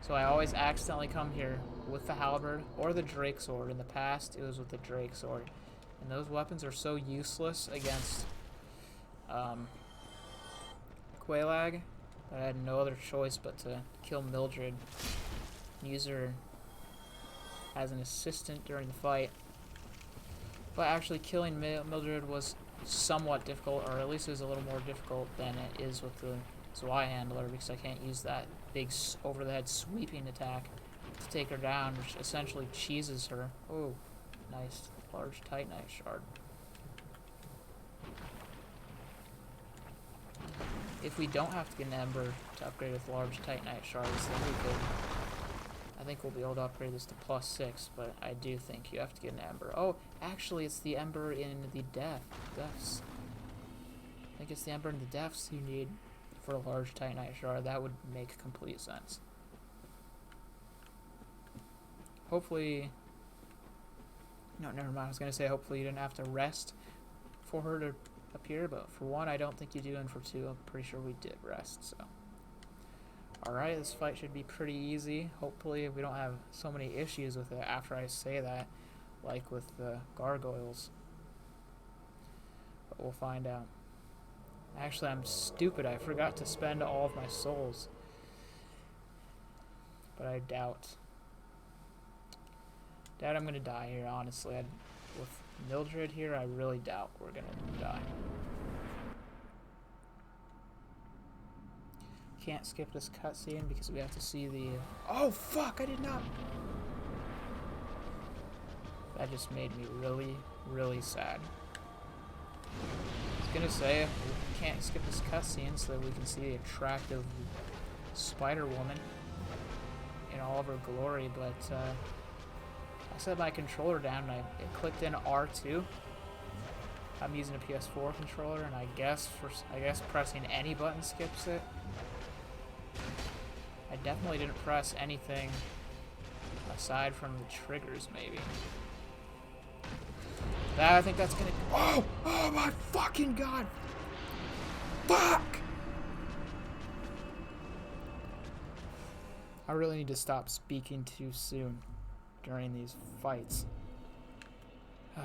So I always accidentally come here with the halberd or the Drake sword. In the past, it was with the Drake sword. And those weapons are so useless against Quelaag that I had no other choice but to kill Mildred. Use her as an assistant during the fight. But actually killing Mildred was somewhat difficult, or at least it was a little more difficult than it is with the Zweihandler, because I can't use that big over-the-head sweeping attack to take her down, which essentially cheeses her. Oh, nice. Large Titanite shard. If we don't have to get an Ember to upgrade with large Titanite shards, then we could. I think we'll be able to upgrade this to +6, but I do think you have to get an Ember. Oh, actually, it's the Ember in the Depths. I think it's the Ember in the Depths you need for a large Titanite shard. That would make complete sense. Hopefully... No, never mind. I was going to say hopefully you didn't have to rest for her to appear, but for one, I don't think you do, and for two, I'm pretty sure we did rest, so... Alright, this fight should be pretty easy. Hopefully we don't have so many issues with it after I say that, like with the gargoyles. But we'll find out. Actually, I'm stupid. I forgot to spend all of my souls. But I doubt. I'm gonna die here, honestly. With Mildred here, I really doubt we're gonna die. Can't skip this cutscene because we have to see the... Oh, fuck! I did not... That just made me really, really sad. I was gonna say, we can't skip this cutscene so that we can see the attractive Spider-Woman in all of her glory, but I set my controller down and it clicked in R2 I'm using a PS4 controller, and I guess pressing any button skips it. I definitely didn't press anything aside from the triggers, maybe. I think that's gonna. Oh! Oh my fucking god! Fuck! I really need to stop speaking too soon during these fights. I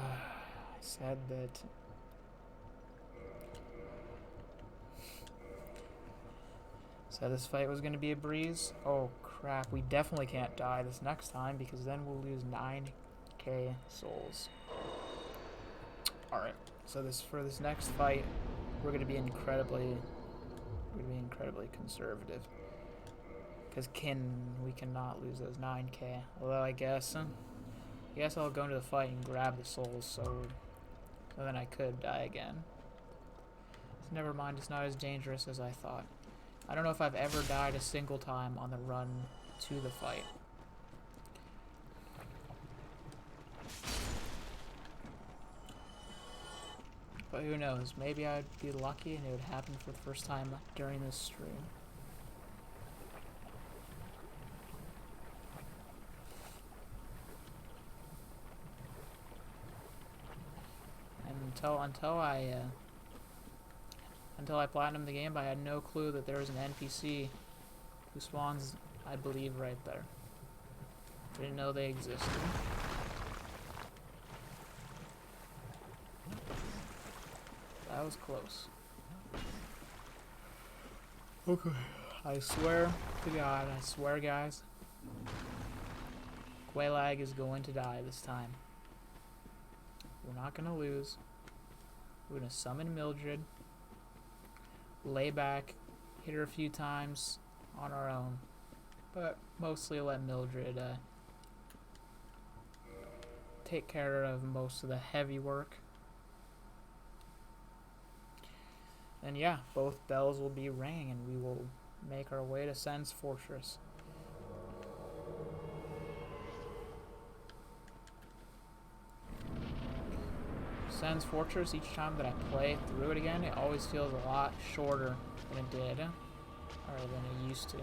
said that. Said this fight was gonna be a breeze. Oh crap! We definitely can't die this next time because then we'll lose 9k souls. Alright, so for this next fight, we're gonna be incredibly conservative. Because we cannot lose those 9k. Although I guess I'll go into the fight and grab the souls, so then I could die again. So never mind, it's not as dangerous as I thought. I don't know if I've ever died a single time on the run to the fight. But who knows, maybe I'd be lucky and it would happen for the first time during this stream. And until I platinumed the game, I had no clue that there was an NPC who spawns, I believe, right there. Didn't know they existed. That was close. Okay. I swear to God, I swear, guys, Quelaag is going to die this time. We're not going to lose. We're going to summon Mildred, lay back, hit her a few times on our own, but mostly let Mildred take care of most of the heavy work. And yeah, both bells will be ringing and we will make our way to Sen's Fortress. Sen's Fortress, each time that I play through it again, it always feels a lot shorter than it did, or than it used to.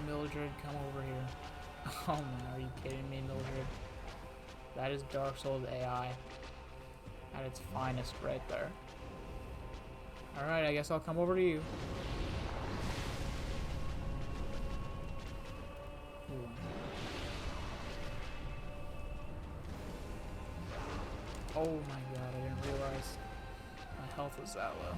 Mildred, come over here. Oh man, are you kidding me, Mildred? That is Dark Souls AI at its finest right there. Alright, I guess I'll come over to you. Ooh. Oh my god, I didn't realize my health was that low.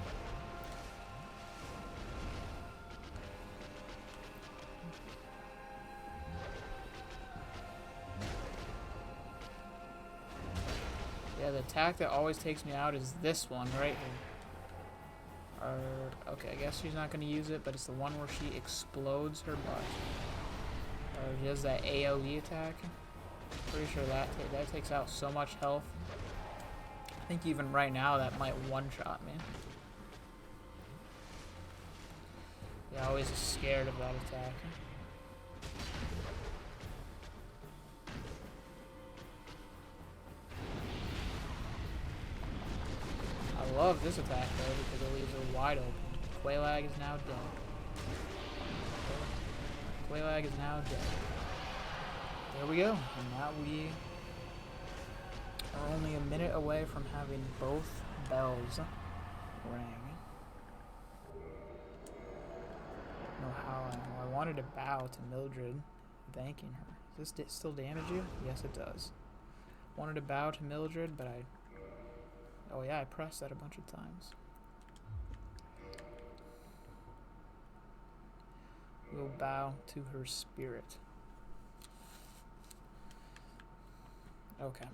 Yeah, the attack that always takes me out is this one right here. Okay, I guess she's not going to use it, but it's the one where she explodes her butt. Or she does that AoE attack. Pretty sure that takes out so much health. I think even right now that might one-shot me. Yeah, always scared of that attack. I love this attack though because it leaves her wide open. Quelaag is now dead. Quelaag is now dead. There we go. And now we are only a minute away from having both bells ring. I don't know how I wanted to bow to Mildred, thanking her. Does this still damage you? Yes, it does. Wanted to bow to Mildred, but oh yeah, I pressed that a bunch of times. We'll bow to her spirit. Okay.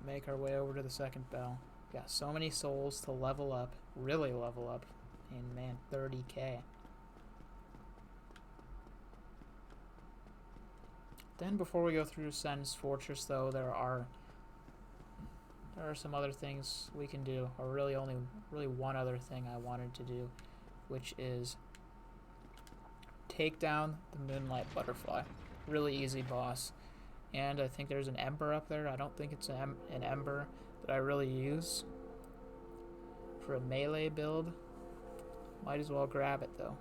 Make our way over to the second bell. Got so many souls to level up, really level up, in, man, 30k. Then before we go through Sen's Fortress though, there are there are some other things we can do, or really one other thing I wanted to do, which is take down the Moonlight Butterfly. Really easy boss. And I think there's an Ember up there. I don't think it's an Ember that I really use for a melee build. Might as well grab it though.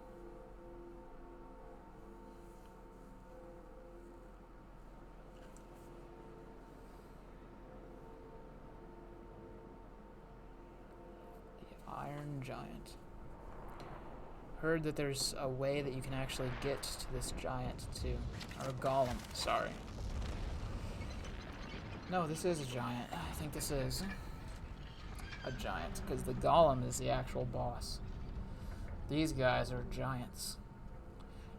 The Iron Giant. Heard that there's a way that you can actually get to this giant too. Or golem, sorry. No, this is a giant. I think this is a giant, because the golem is the actual boss. These guys are giants.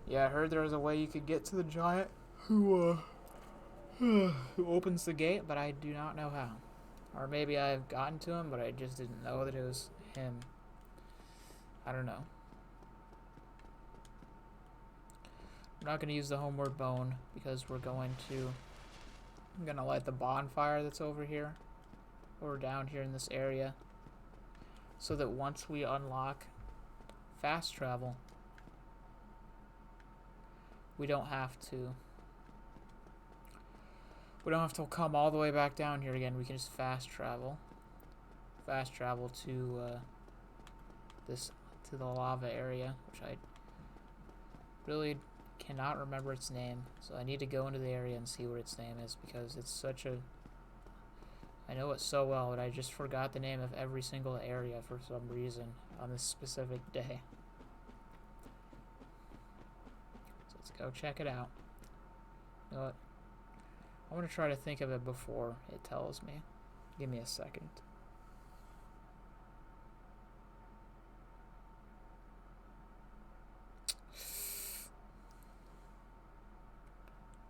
Yeah, I heard there was a way you could get to the giant who opens the gate, but I do not know how. Or maybe I've gotten to him, but I just didn't know that it was him. I don't know. I'm not going to use the Homeward Bone because I'm going to light the bonfire that's over here, or down here in this area, so that once we unlock fast travel, we don't have to come all the way back down here again. We can just fast travel to the lava area, which I really cannot remember its name, so I need to go into the area and see what its name is, because it's such a... I know it so well, but I just forgot the name of every single area for some reason on this specific day. So let's go check it out. You know what? I want to try to think of it before it tells me. Give me a second.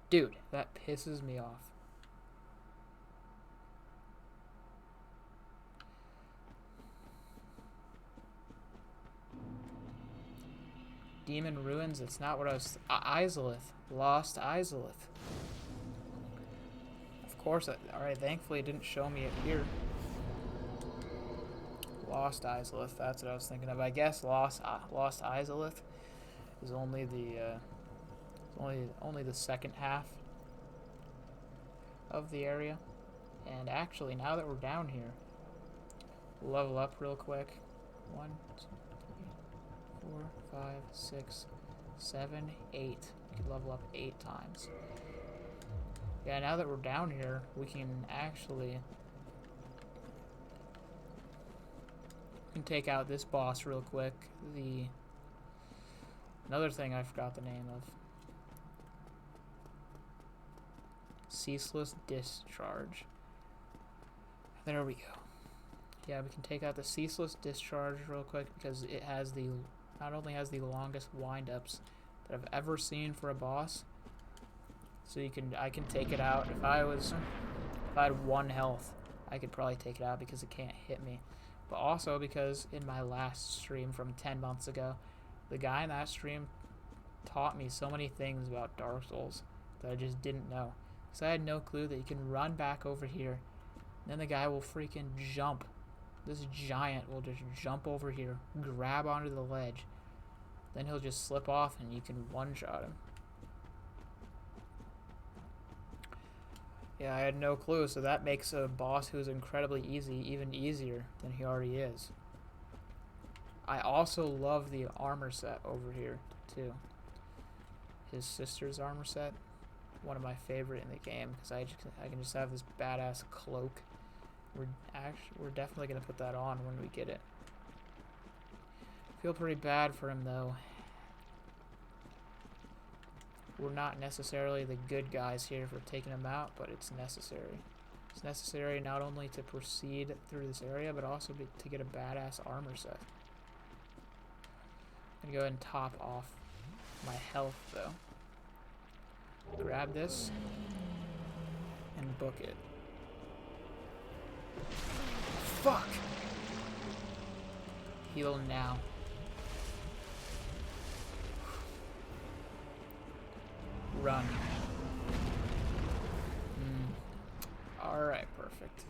Dude, that pisses me off. Demon Ruins, it's not what I was... Izalith. Lost Izalith. Of course, alright, thankfully it didn't show me it here. Lost Izalith, that's what I was thinking of. I guess Lost Izalith is only the... only the second half of the area. And actually, now that we're down here, we'll level up real quick. 1, 2, 3, 4, 5, 6, 7, 8. We can level up 8 times. Yeah, now that we're down here, we can actually take out this boss real quick. Another thing I forgot the name of. Ceaseless Discharge. There we go. Yeah, we can take out the Ceaseless Discharge real quick, because it has not only has the longest wind-ups that I've ever seen for a boss. So I can take it out. If I had 1 health, I could probably take it out because it can't hit me. But also because in my last stream from 10 months ago, the guy in that stream taught me so many things about Dark Souls that I just didn't know. So I had no clue that you can run back over here, and then the guy will freaking jump. This giant will just jump over here, grab onto the ledge, then he'll just slip off and you can one-shot him. Yeah, I had no clue, so that makes a boss who's incredibly easy even easier than he already is. I also love the armor set over here, too. His sister's armor set. One of my favorite in the game, because I can just have this badass cloak. We're definitely gonna put that on when we get it. Feel pretty bad for him though. We're not necessarily the good guys here for taking him out, but it's necessary. It's necessary not only to proceed through this area, but also to get a badass armor set. I'm gonna go ahead and top off my health though. Grab this and book it. Fuck! Heal now. Run. Alright, perfect.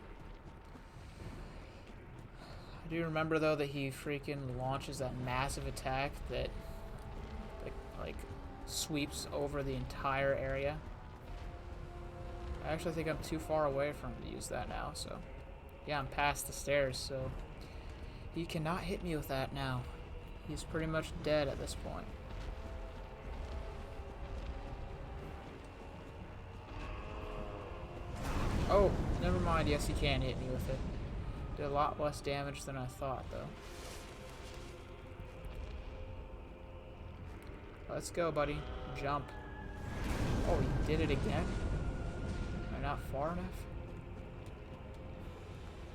do remember though that he freaking launches that massive attack that like sweeps over the entire area. I actually think I'm too far away from him to use that now, so yeah, I'm past the stairs, so he cannot hit me with that now. He's pretty much dead at this point. Oh, never mind. Yes, he can hit me with it. Did a lot less damage than I thought, though. Let's go, buddy. Jump. Oh, he did it again? Am I not far enough?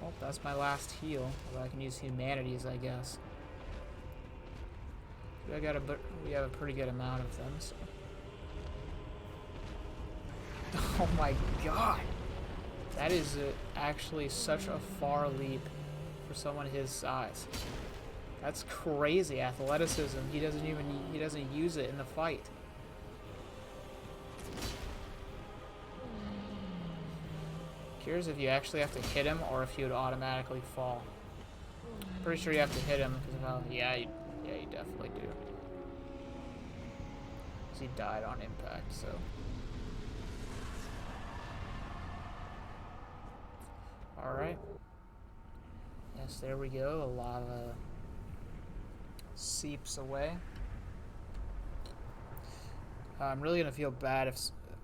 Oh, that's my last heal. Although I can use humanities, I guess. We have a pretty good amount of them, so. Oh my god! That is actually such a far leap for someone his size. That's crazy athleticism. He doesn't use it in the fight. Curious if you actually have to hit him or if he would automatically fall. Pretty sure you have to hit him because of how, yeah, you definitely do. Because he died on impact, so. Alright. Yes, there we go. The lava seeps away. I'm really gonna feel bad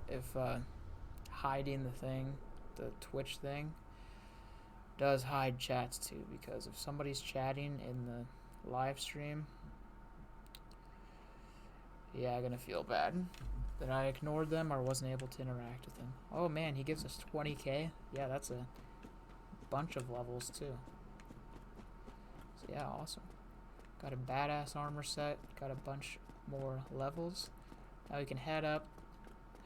if hiding the thing, the Twitch thing, does hide chats too, because if somebody's chatting in the live stream, yeah, I'm gonna feel bad that I ignored them or wasn't able to interact with them. Oh man, he gives us 20k. Yeah, that's a bunch of levels too. So yeah, awesome. Got a badass armor set, got a bunch more levels. Now we can head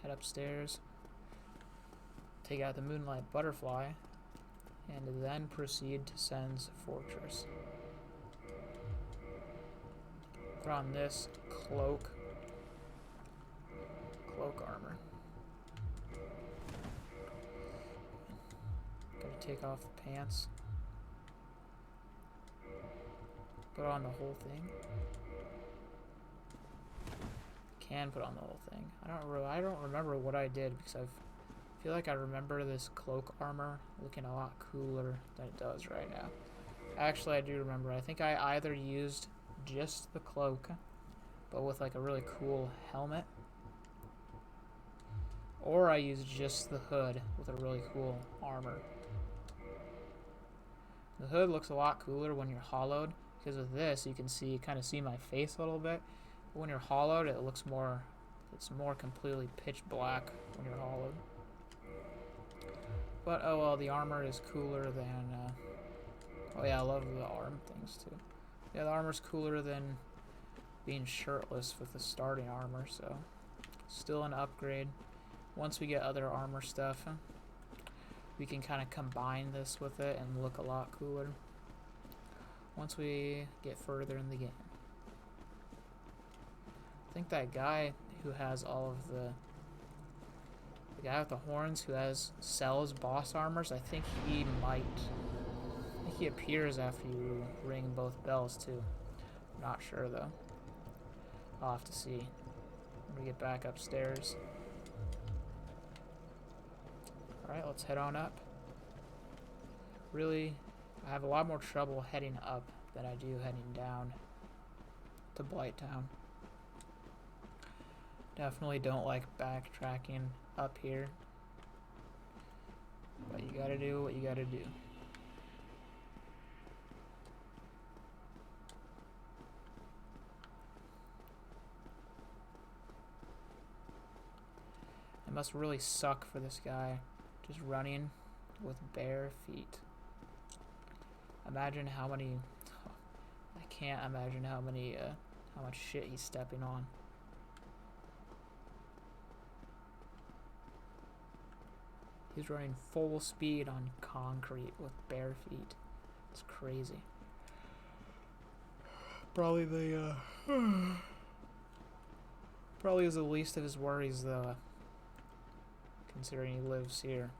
upstairs, take out the Moonlight Butterfly, and then proceed to Sen's Fortress. Put on this cloak armor. Gotta take off the pants. Put on the whole thing. Can put on the whole thing. I don't remember what I did because I feel like I remember this cloak armor looking a lot cooler than it does right now. Actually, I do remember. I think I either used just the cloak, but with like a really cool helmet, or I used just the hood with a really cool armor. The hood looks a lot cooler when you're hollowed, because with this you can kind of see my face a little bit. But when you're hollowed, it's more completely pitch black when you're hollowed. But oh well, the armor is cooler than. Oh yeah, I love the arm things too. Yeah, the armor's cooler than being shirtless with the starting armor, so still an upgrade. Once we get other armor stuff, we can kind of combine this with it and look a lot cooler once we get further in the game. I think that guy who has all of the guy with the horns who sells boss armors, I think he appears after you ring both bells too. I'm not sure though. I'll have to see when we get back upstairs. Alright, let's head on up. Really, I have a lot more trouble heading up than I do heading down to Blighttown. Definitely don't like backtracking up here. But you gotta do what you gotta do. It must really suck for this guy, just running with bare feet. Imagine how many, I can't imagine how much shit he's stepping on. He's running full speed on concrete with bare feet. It's crazy. Probably is the least of his worries though, considering he lives here.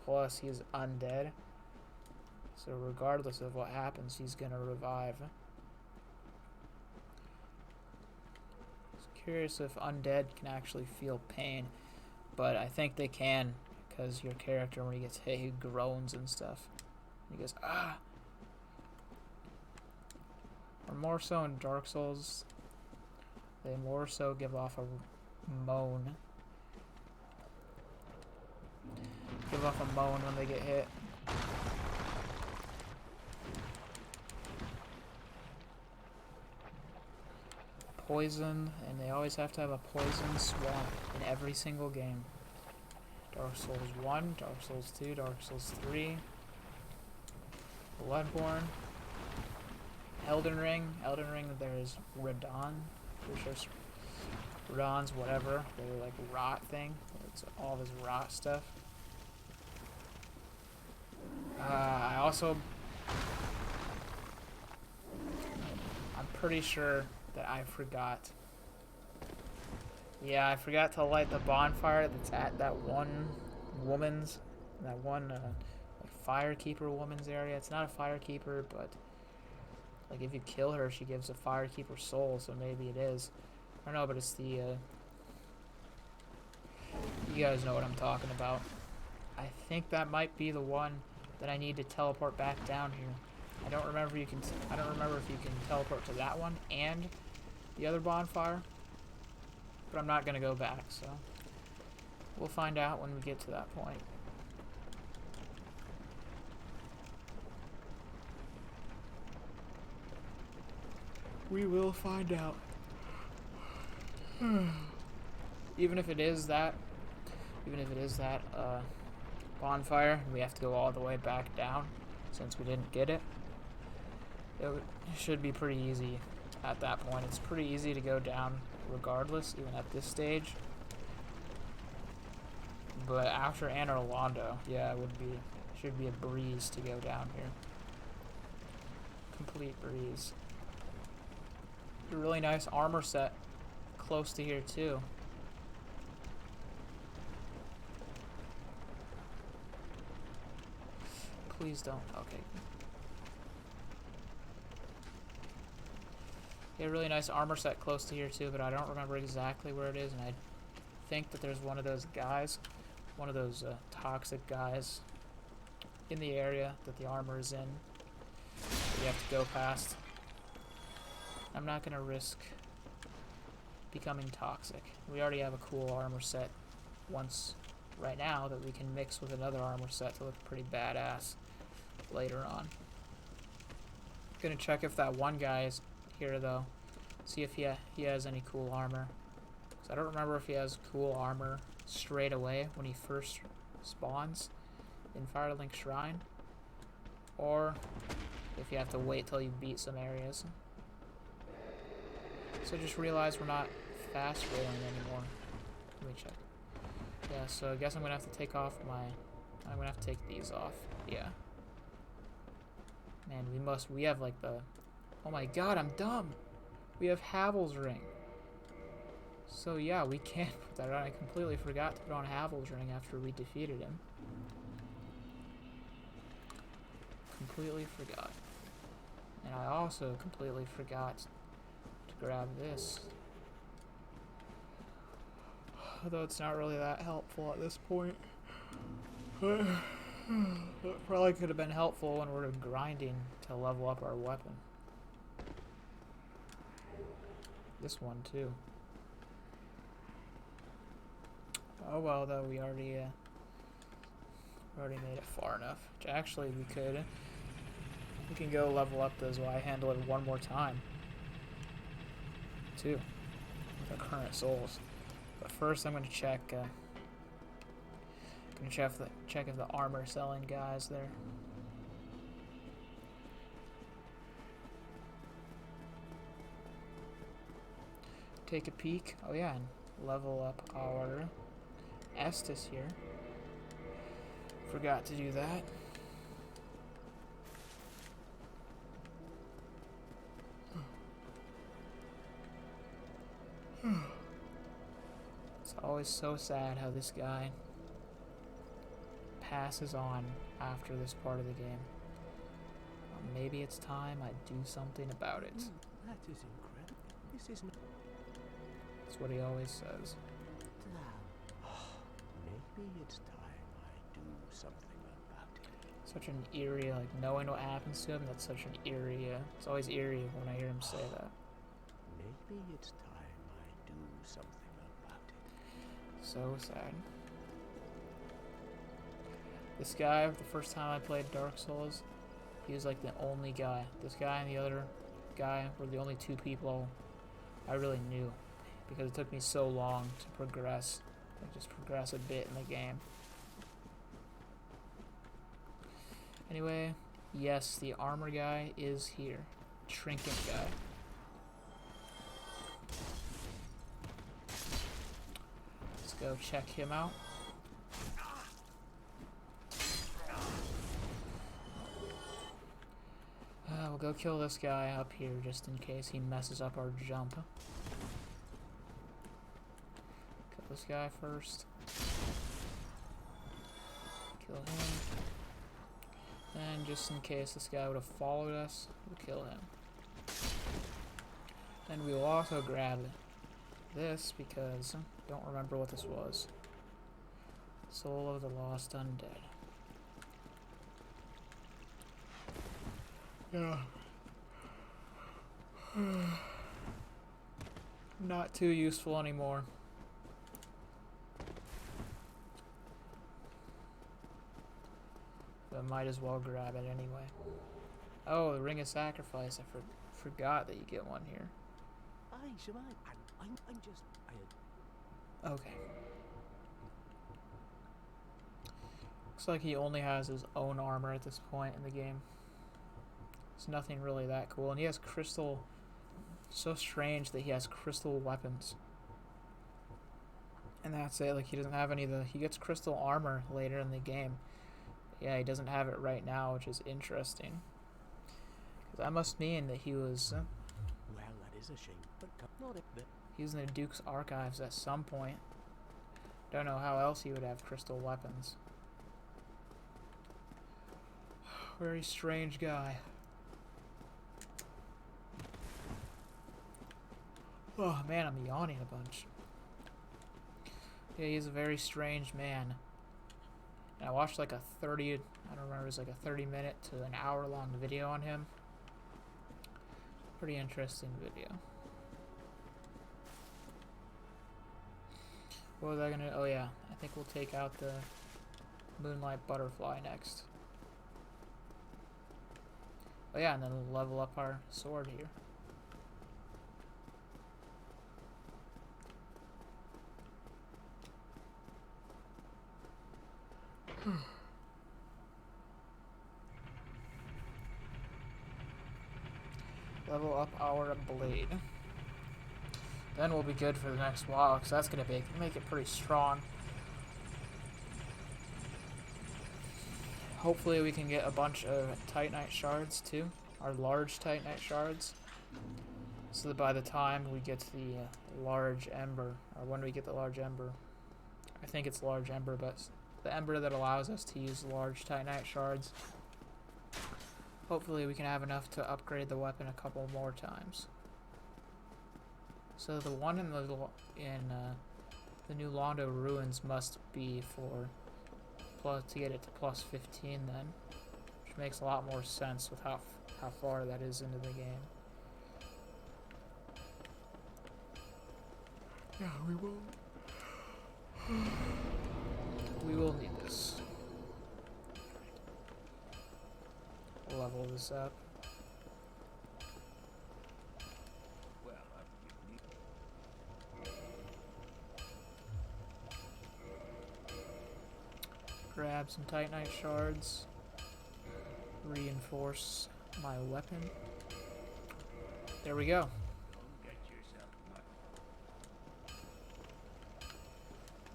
Plus, he's undead, So regardless of what happens, he's gonna revive. Curious if undead can actually feel pain, but I think they can, because your character, when he gets hit, he groans and stuff. He goes, ah! Or more so in Dark Souls, they more so give off a moan. Give off a moan when they get hit. Poison, and they always have to have a poison swamp in every single game. Dark Souls 1, Dark Souls 2, Dark Souls 3, Bloodborne, Elden Ring, there's Radon, which is Radon's whatever, they're like rot thing, it's all this rot stuff. I also, I'm pretty sure that I forgot. Yeah, I forgot to light the bonfire that's at that one woman's, like firekeeper woman's area. It's not a firekeeper, but like if you kill her, she gives a firekeeper soul, so maybe it is. I don't know, but it's the, you guys know what I'm talking about. I think that might be the one that I need to teleport back down here. I don't remember if you can teleport to that one and the other bonfire, but I'm not gonna go back, so we'll find out when we get to that point. We will find out. Even if it is that bonfire, we have to go all the way back down since we didn't get it. It should be pretty easy at that point. It's pretty easy to go down regardless, even at this stage. But after Anor Londo, yeah, should be a breeze to go down here. Complete breeze. A really nice armor set close to here too. Please don't. Okay. A really nice armor set close to here too, but I don't remember exactly where it is, and I think that there's one of those guys, one of those toxic guys in the area that the armor is in that you have to go past. I'm not gonna risk becoming toxic. We already have a cool armor set once right now that we can mix with another armor set to look pretty badass later on. Gonna check if that one guy is here though, see if he has any cool armor. So I don't remember if he has cool armor straight away when he first spawns in Firelink Shrine, or if you have to wait till you beat some areas. So just realize we're not fast rolling anymore. Let me check. Yeah, so I guess I'm gonna have to take these off. Yeah. Man, we have like the, oh my god, I'm dumb. We have Havel's Ring. So yeah, we can put that on. I completely forgot to put on Havel's Ring after we defeated him. Completely forgot. And I also completely forgot to grab this. Although it's not really that helpful at this point. It probably could have been helpful when we're grinding to level up our weapon. This one too. Oh well, though, we already made it far enough. Which actually we can go level up the Zwei Handler one more time too, with our current souls. But first, I'm going to check. Check if the armor selling guys there. Take a peek. Oh yeah, and level up our Estus here. Forgot to do that. It's always so sad how this guy passes on after this part of the game. maybe it's time I do something about it. That is incredible. This is not. That's what he always says. Maybe it's time I do something about it. Such an eerie, like, knowing what happens to him, that's such an eerie, it's always eerie when I hear him say that. Maybe it's time I do something about it. So sad. This guy, the first time I played Dark Souls, he was like the only guy. This guy and the other guy were the only two people I really knew, because it took me so long to progress, like just progress a bit in the game. Anyway, yes, the armor guy is here. Trinket guy. Let's go check him out. We'll go kill this guy up here just in case he messes up our jump. Kill this guy first. Kill him. And just in case this guy would have followed us, we'll kill him. And we will also grab this because I don't remember what this was. Soul of the Lost Undead. Yeah. Not too useful anymore. But might as well grab it anyway. Oh, the Ring of Sacrifice. I forgot that you get one here. Aye, Shemai. I'm just. Okay. Looks like he only has his own armor at this point in the game. It's nothing really that cool. And he has crystal... So strange that he has crystal weapons. And that's it. Like, he doesn't have any of the... He gets crystal armor later in the game. Yeah, he doesn't have it right now, which is interesting. Because that must mean that he was... Well, that is a shame. But not if the... He was in the Duke's archives at some point. Don't know how else he would have crystal weapons. Very strange guy. Oh man, I'm yawning a bunch. Yeah, he's a very strange man. And I watched like a 30, I don't remember, it was like a 30-minute to an hour-long video on him. Pretty interesting video. What was I gonna, oh yeah, I think we'll take out the Moonlight Butterfly next. Oh yeah, and then we'll level up our sword here. Level up our blade. Then we'll be good for the next while, because that's going to make it pretty strong. Hopefully we can get a bunch of Titanite shards too, our large Titanite shards. So that by the time we get to the large ember, or when we get the large ember, I think it's large ember, but the ember that allows us to use large Titanite shards. Hopefully we can have enough to upgrade the weapon a couple more times. So the one in the New Londo Ruins must be for to get it to plus 15 then, which makes a lot more sense with how far that is into the game. Yeah, we will need this. Level this up. Grab some Titanite shards. Reinforce my weapon. There we go.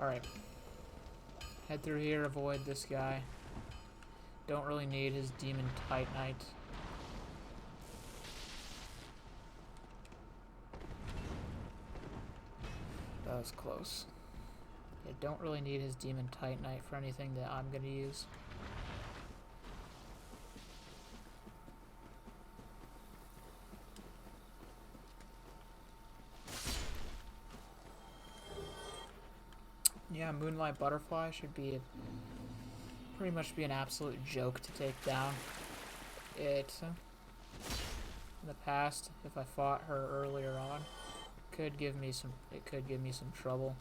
Alright. Head through here, avoid this guy. Don't really need his demon Titanite. That was close. Yeah, don't really need his demon Titanite for anything that I'm gonna use. Yeah, Moonlight Butterfly should be pretty much be an absolute joke to take down. It in the past, if I fought her earlier on, could give me some trouble.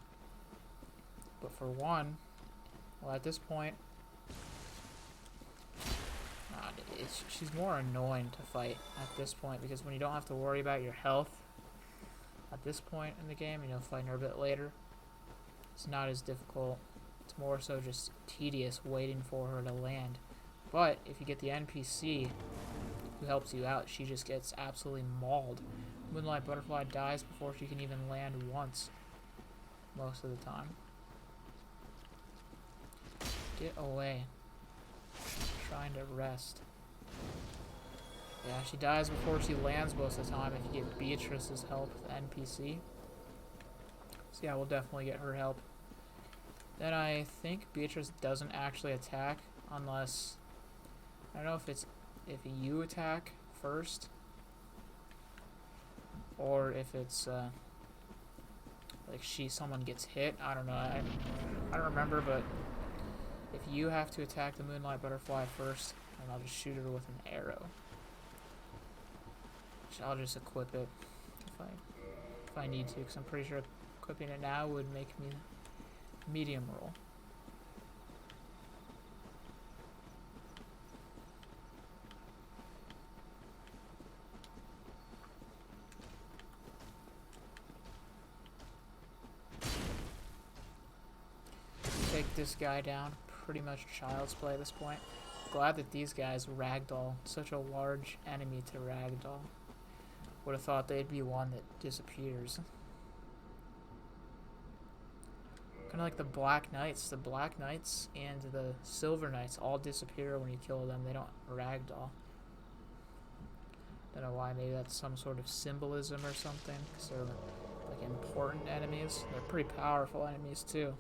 But for one, well, at this point, she's more annoying to fight at this point, because when you don't have to worry about your health at this point in the game, fighting her a bit later, it's not as difficult. It's more so just tedious waiting for her to land. But if you get the NPC who helps you out, she just gets absolutely mauled. Moonlight Butterfly dies before she can even land once, most of the time. Get away. I'm trying to rest. Yeah, she dies before she lands most of the time if you get Beatrice's help, the NPC. So yeah, we'll definitely get her help. Then I think Beatrice doesn't actually attack unless, I don't know if you attack first, or if it's like someone gets hit. I don't know. I don't remember, but if you have to attack the Moonlight Butterfly first, and I'll just shoot her with an arrow. I'll just equip it if I need to, because I'm pretty sure equipping it now would make me medium roll. Take this guy down. Pretty much child's play at this point. Glad that these guys ragdoll. Such a large enemy to ragdoll. Would have thought they'd be one that disappears. Kind of like the Black Knights. The Black Knights and the Silver Knights all disappear when you kill them. They don't ragdoll. Don't know why. Maybe that's some sort of symbolism or something. Because they're like important enemies. They're pretty powerful enemies too.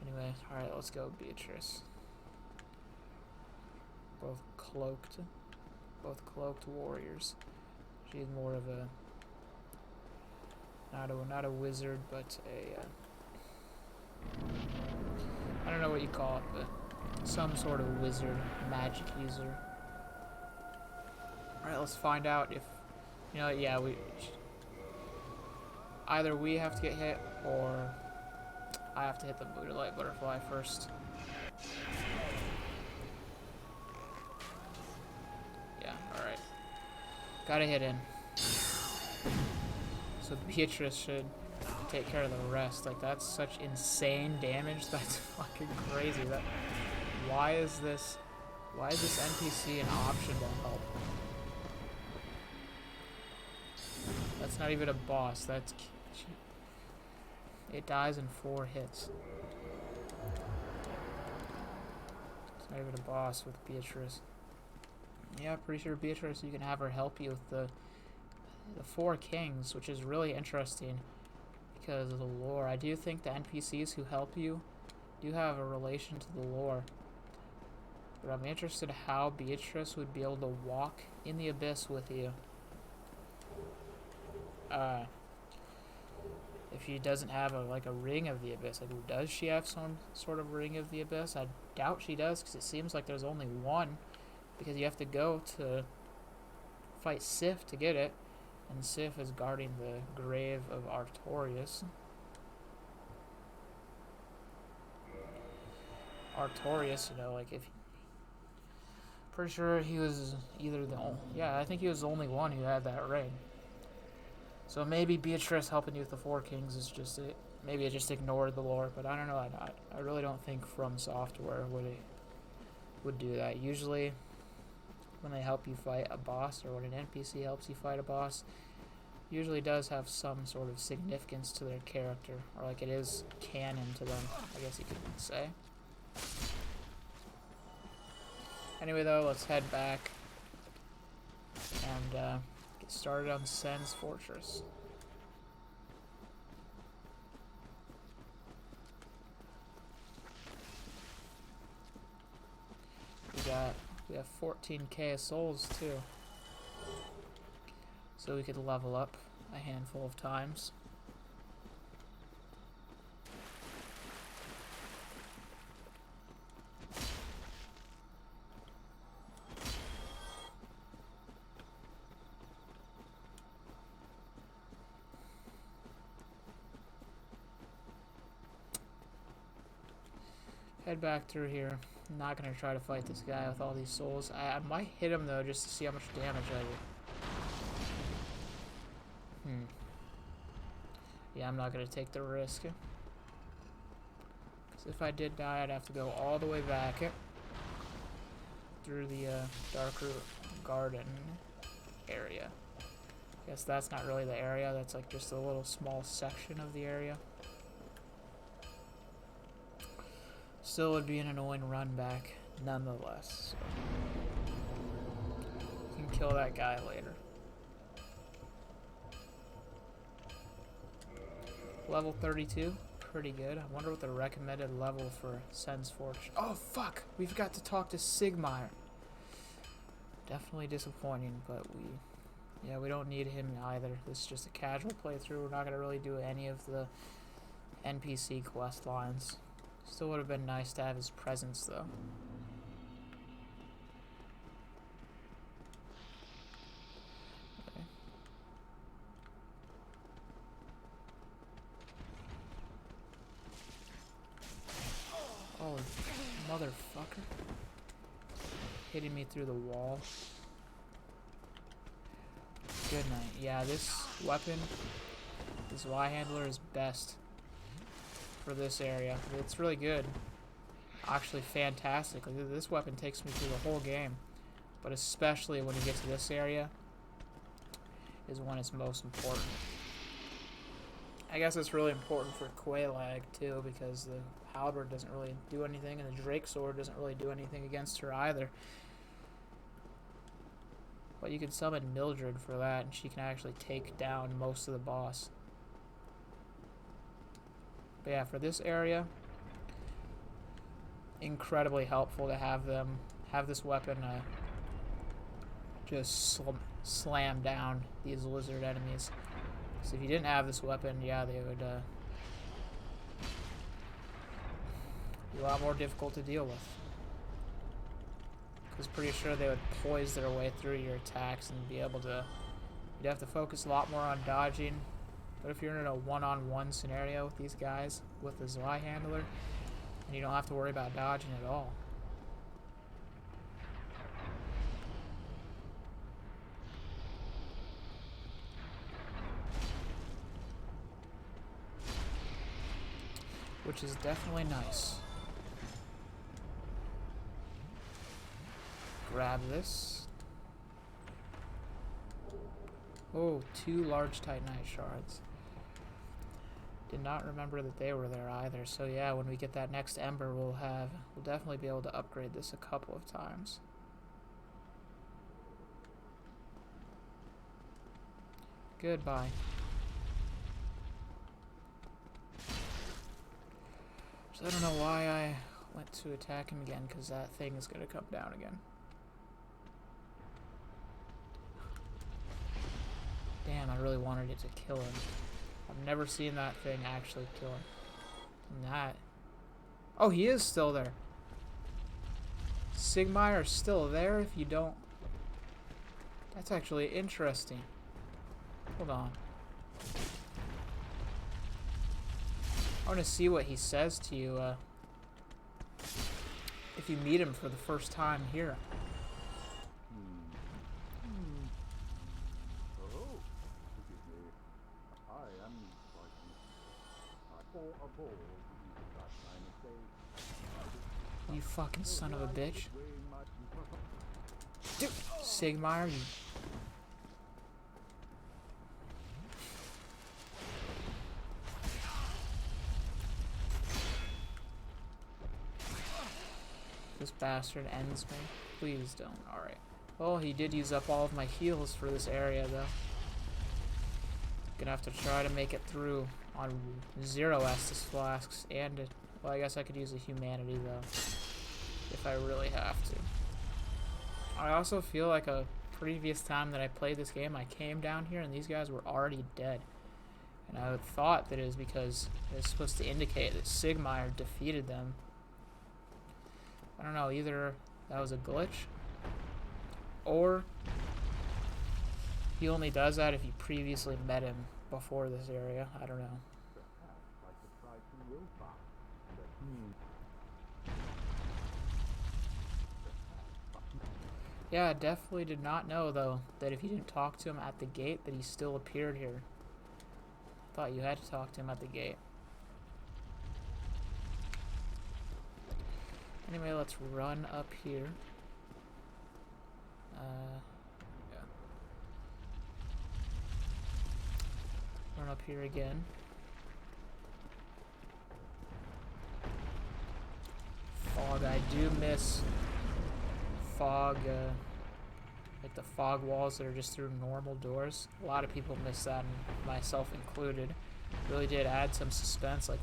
Anyway, alright, let's go Beatrice. Both cloaked warriors. She's more of a not a wizard, but a I don't know what you call it, but some sort of wizard, magic user. Alright, let's find out if yeah, either we have to get hit or I have to hit the Moonlight Butterfly first. Yeah, alright. Gotta hit in. So Beatrice should take care of the rest. Like, that's such insane damage. That's fucking crazy. Why is this NPC an option to help? That's not even a boss. It dies in 4 hits. It's not even a boss with Beatrice. Yeah, pretty sure Beatrice, you can have her help you with the 4 kings, which is really interesting because of the lore. I do think the NPCs who help you do have a relation to the lore. But I'm interested how Beatrice would be able to walk in the abyss with you. If she doesn't have a ring of the abyss. Like, does she have some sort of ring of the abyss? I doubt she does, because it seems like there's only one, because you have to go to fight Sif to get it, and Sif is guarding the grave of Artorias. Artorias, pretty sure he was either I think he was the only one who had that ring. So maybe Beatrice helping you with the 4 kings is just it. Maybe it just ignored the lore, but I don't know. I really don't think From Software would do that. Usually, when they help you fight a boss, or when an NPC helps you fight a boss, usually does have some sort of significance to their character, or like it is canon to them, I guess you could say. Anyway, though, let's head back and get started on Sen's Fortress. We have 14k of souls too, so we could level up a handful of times. Head back through here. I'm not gonna try to fight this guy with all these souls. I might hit him though, just to see how much damage I do. Yeah, I'm not gonna take the risk. Because if I did die, I'd have to go all the way back through the darker garden area. Guess that's not really the area. That's like just a little small section of the area. Still would be an annoying run back, nonetheless. So. You can kill that guy later. Level 32, pretty good. I wonder what the recommended level for Sen's Fortune. Oh fuck! We forgot to talk to Sigmire. Definitely disappointing, but we don't need him either. This is just a casual playthrough. We're not gonna really do any of the NPC quest lines. Still would have been nice to have his presence, though. Okay. Oh, motherfucker. Hitting me through the wall. Good night. Yeah, this weapon, this Y-handler is best for this area. It's really good. Actually fantastic. Like, this weapon takes me through the whole game. But especially when you get to this area is when it's most important. I guess it's really important for Quelaag too, because the halberd doesn't really do anything and the Drake sword doesn't really do anything against her either. But you can summon Mildred for that and she can actually take down most of the boss. But yeah, for this area, incredibly helpful to have this weapon just slam down these lizard enemies. So if you didn't have this weapon, yeah, they would be a lot more difficult to deal with. Because pretty sure they would poise their way through your attacks and be able to. You'd have to focus a lot more on dodging. But if you're in a one-on-one scenario with these guys, with the Zwei handler, and you don't have to worry about dodging at all. Which is definitely nice. Grab this. Oh, 2 large Titanite shards. Did not remember that they were there either. So yeah, when we get that next Ember, we'll definitely be able to upgrade this a couple of times. Goodbye. So I don't know why I went to attack him again, because that thing is going to come down again. Damn, I really wanted it to kill him. I've never seen that thing actually kill him. And that... Oh, he is still there. Sigmire is still there if you don't... That's actually interesting. Hold on. I want to see what he says to you if you meet him for the first time here. You fucking son of a bitch. Dude, Sigmire, you... This bastard ends me. Please don't. Alright. Well, he did use up all of my heals for this area, though. Gonna have to try to make it through on 0 Estus flasks, and, well, I guess I could use a humanity, though, if I really have to. I also feel like a previous time that I played this game, I came down here and these guys were already dead. And I thought that it was because it was supposed to indicate that Sigmire defeated them. I don't know, either that was a glitch, or he only does that if you previously met him before this area. I don't know. Yeah, I definitely did not know, though, that if you didn't talk to him at the gate, that he still appeared here. I thought you had to talk to him at the gate. Anyway, let's run up here. Yeah. Run up here again. Fog, I do miss fog, like the fog walls that are just through normal doors. A lot of people miss that, and myself included. Really did add some suspense, like,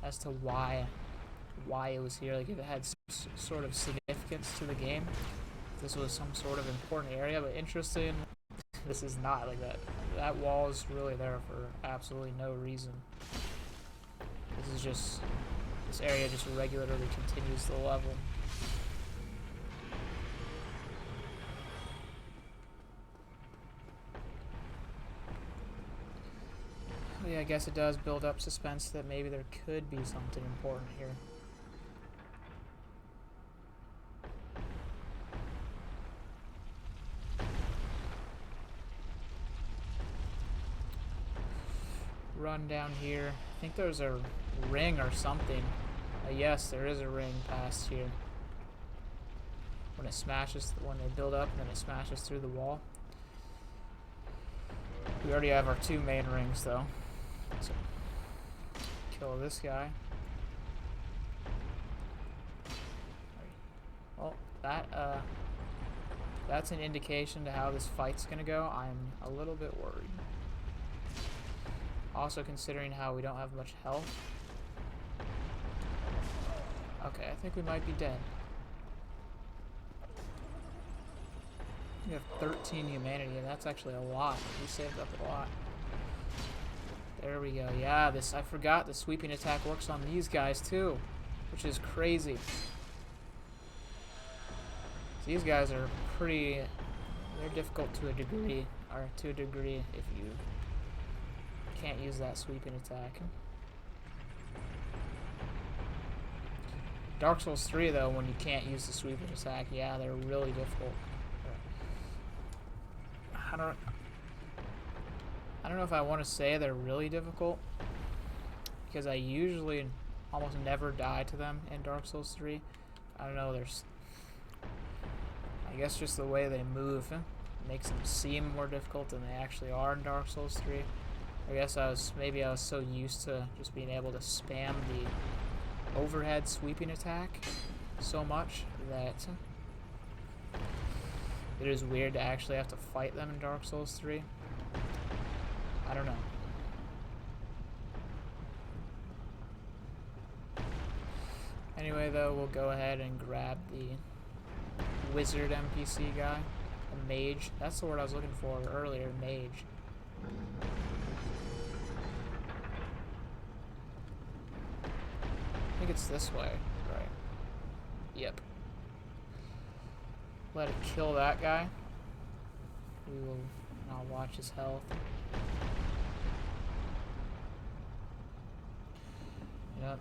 as to why it was here, like if it had some sort of significance to the game. If this was some sort of important area, but interesting, this is not like that. That wall is really there for absolutely no reason. This area just regularly continues the level. Yeah, I guess it does build up suspense that maybe there could be something important here. Run down here. I think there's a ring or something. Yes, there is a ring past here. When it smashes, when they build up, and then it smashes through the wall. We already have our 2 main rings, though. So, kill this guy. Well, that's an indication to how this fight's gonna go. I'm a little bit worried. Also considering how we don't have much health. Okay, I think we might be dead. We have 13 humanity, and that's actually a lot. We saved up a lot. There we go. Yeah, I forgot the sweeping attack works on these guys too, which is crazy. These guys are they're difficult to a degree, if you can't use that sweeping attack. Dark Souls 3, though, when you can't use the sweeping attack, yeah, they're really difficult. I don't know if I want to say they're really difficult, because I usually almost never die to them in Dark Souls 3. I don't know, I guess just the way they move makes them seem more difficult than they actually are in Dark Souls 3. I guess maybe I was so used to just being able to spam the overhead sweeping attack so much that it is weird to actually have to fight them in Dark Souls 3. I don't know. Anyway, though, we'll go ahead and grab the wizard NPC guy. A mage. That's the word I was looking for earlier, mage. I think it's this way, right? Yep. Let it kill that guy. I'll watch his health. Yep.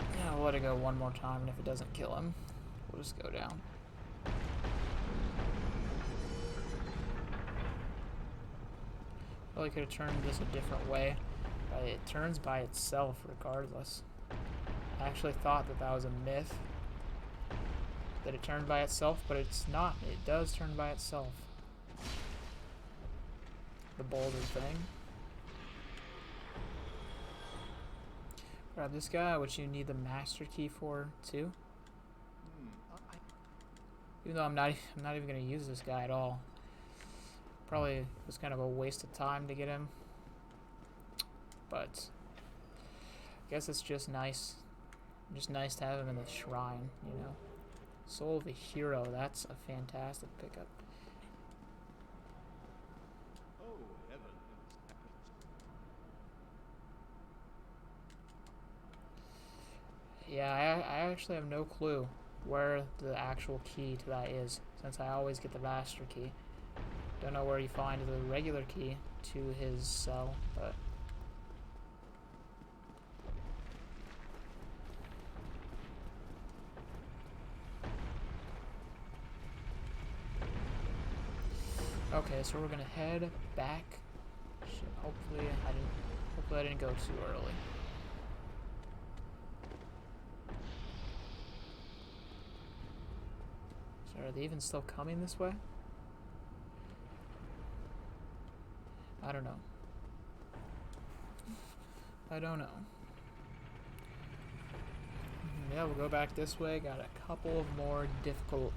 Yeah, we'll let it go one more time, and if it doesn't kill him, we'll just go down. Probably could have turned this a different way, but it turns by itself regardless. I actually thought that was a myth, that it turned by itself, but it's not. It does turn by itself. The boulder thing. Grab this guy, which you need the master key for too. Even though I'm not even gonna use this guy at all. Probably was kind of a waste of time to get him. But I guess it's just nice. Just nice to have him in the shrine, you know. Soul of a Hero, that's a fantastic pickup. Yeah, I actually have no clue where the actual key to that is, since I always get the master key. Don't know where you find the regular key to his cell, but Okay, so we're gonna head back. Hopefully I didn't go too early. So are they even still coming this way? I don't know. I don't know. Yeah, we'll go back this way. Got a couple of more difficult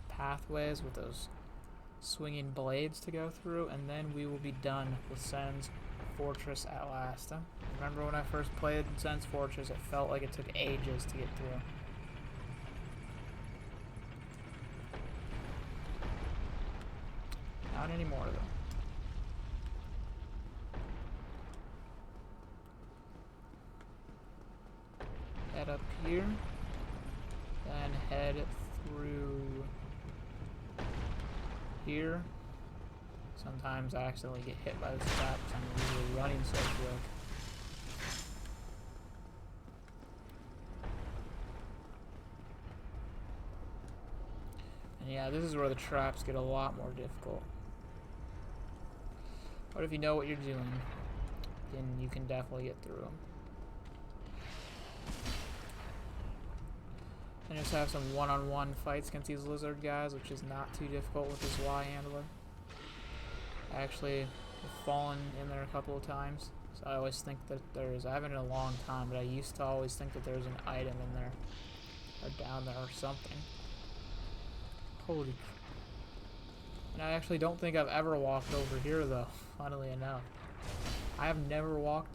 pathways with those swinging blades to go through, and then we will be done with Sen's Fortress at last. Remember when I first played Sen's Fortress, it felt like it took ages to get through. Not anymore, though. Head up here, then head through here. Sometimes I accidentally get hit by this trap because I'm usually running so quick. And yeah, this is where the traps get a lot more difficult. But if you know what you're doing, then you can definitely get through them. And just have some one-on-one fights against these lizard guys, which is not too difficult with this Y-handler. I actually have fallen in there a couple of times, so I always think that there's, I haven't in a long time, but I used to always think that there's an item in there, or down there, or something. Holy crap. And I actually don't think I've ever walked over here, though, funnily enough. I have never walked,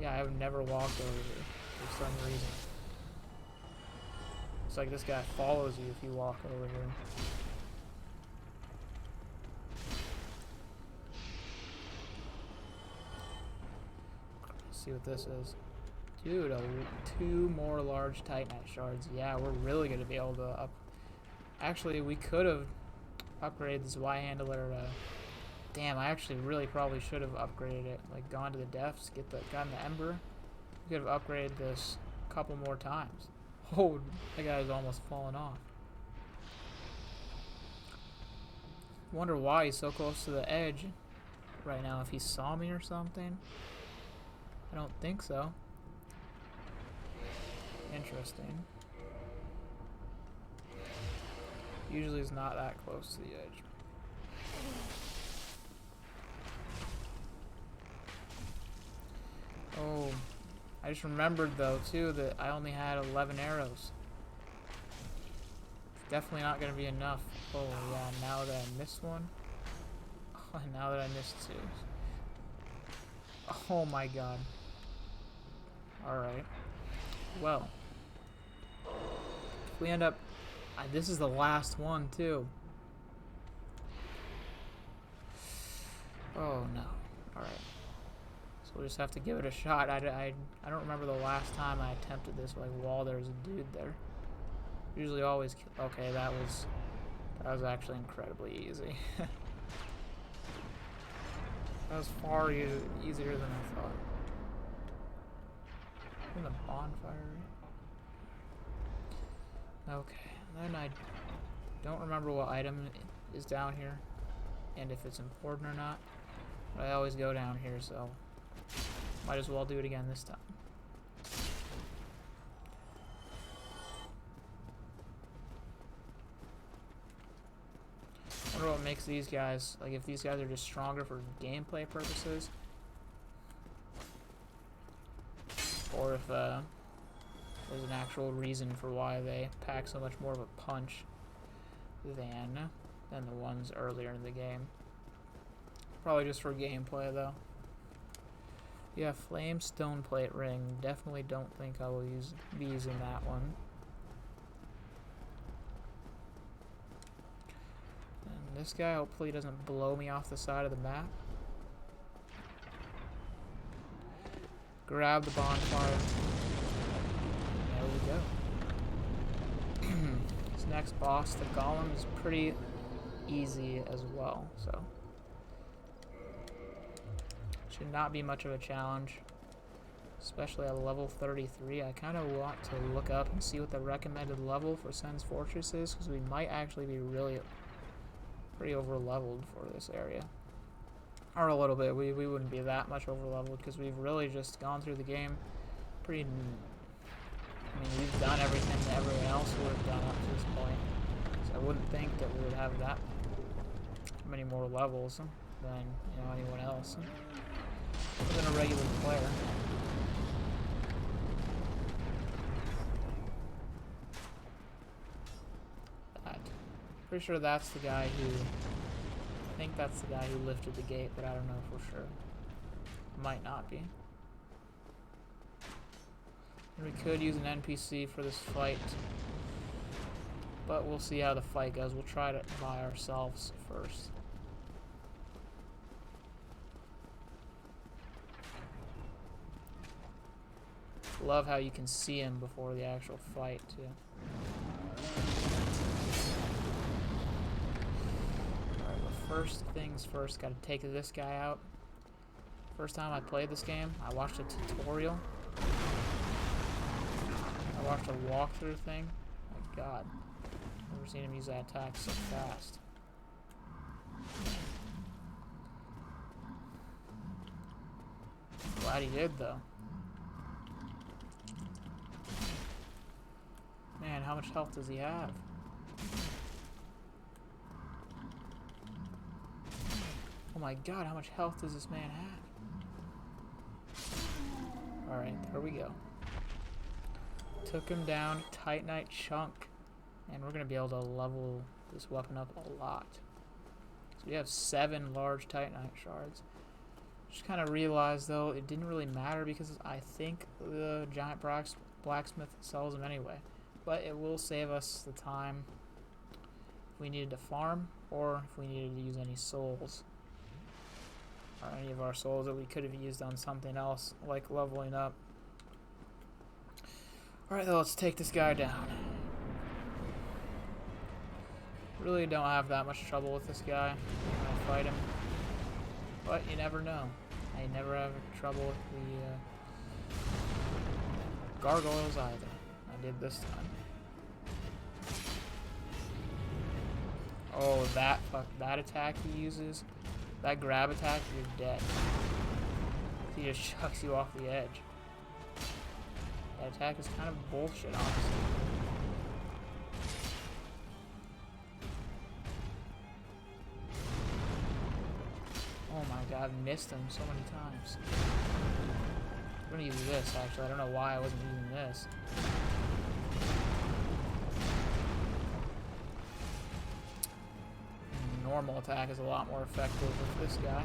yeah, I have never walked over here, for some reason. It's like this guy follows you if you walk over here. Let's see what this is. Dude, 2 more large Titanite shards. Yeah, we're really going to be able to up... Actually, we could have upgraded this Y-handler. Damn, I actually really probably should have upgraded it. Like, gone to the depths, gotten the Ember. We could have upgraded this a couple more times. Oh, that guy's almost fallen off. Wonder why he's so close to the edge right now. If he saw me or something? I don't think so. Interesting. Usually he's not that close to the edge. Oh. I just remembered, though, too, that I only had 11 arrows. It's definitely not going to be enough. Oh, yeah, now that I missed one. Oh, now that I missed 2. Oh, my God. Alright. Well. If we end up... this is the last one, too. Oh, no. Alright. So we'll just have to give it a shot. I don't remember the last time I attempted this, like, while there's a dude there. Usually always... Okay, that was actually incredibly easy. That was far easier than I thought. In the bonfire. Okay, and then I don't remember what item is down here, and if it's important or not. But I always go down here, so might as well do it again this time. I wonder what makes these guys, like if these guys are just stronger for gameplay purposes, or if there's an actual reason for why they pack so much more of a punch than the ones earlier in the game. Probably just for gameplay, though. Yeah, Flame Stone Plate Ring. Definitely don't think I will be using that one. And this guy hopefully doesn't blow me off the side of the map. Grab the bonfire. There we go. This next boss, the Golem, is pretty easy as well, so should not be much of a challenge, especially at level 33. I kind of want to look up and see what the recommended level for Sen's Fortress is, because we might actually be really pretty over leveled for this area. Or a little bit. We wouldn't be that much over leveled because we've really just gone through the game pretty. I mean, we've done everything that everyone else would have done up to this point. So I wouldn't think that we would have that many more levels than, you know, anyone else. Than a regular player. Pretty sure that's the guy who. I think that's the guy who lifted the gate, but I don't know for sure. Might not be. And we could use an NPC for this fight, but we'll see how the fight goes. We'll try it by ourselves first. Love how you can see him before the actual fight, too. Alright, well, first things first, gotta take this guy out. First time I played this game, I watched a tutorial. I watched a walkthrough thing. My god. Never seen him use that attack so fast. Glad he did, though. Man, how much health does he have? Oh my god, how much health does this man have? Alright, there we go. Took him down, Titanite chunk. And we're going to be able to level this weapon up a lot. So we have 7 large Titanite shards. Just kind of realized, though, it didn't really matter because I think the giant blacksmith sells them anyway. But it will save us the time if we needed to farm or if we needed to use any souls. Or any of our souls that we could have used on something else, like leveling up. Alright, let's take this guy down. Really don't have that much trouble with this guy when I fight him. But you never know. I never have trouble with the gargoyles either. I did this time. Oh, that attack he uses, that grab attack, you're dead. He just chucks you off the edge. That attack is kind of bullshit, honestly. Oh my god, I missed him so many times. I'm gonna use this, actually. I don't know why I wasn't using this. Normal attack is a lot more effective with this guy.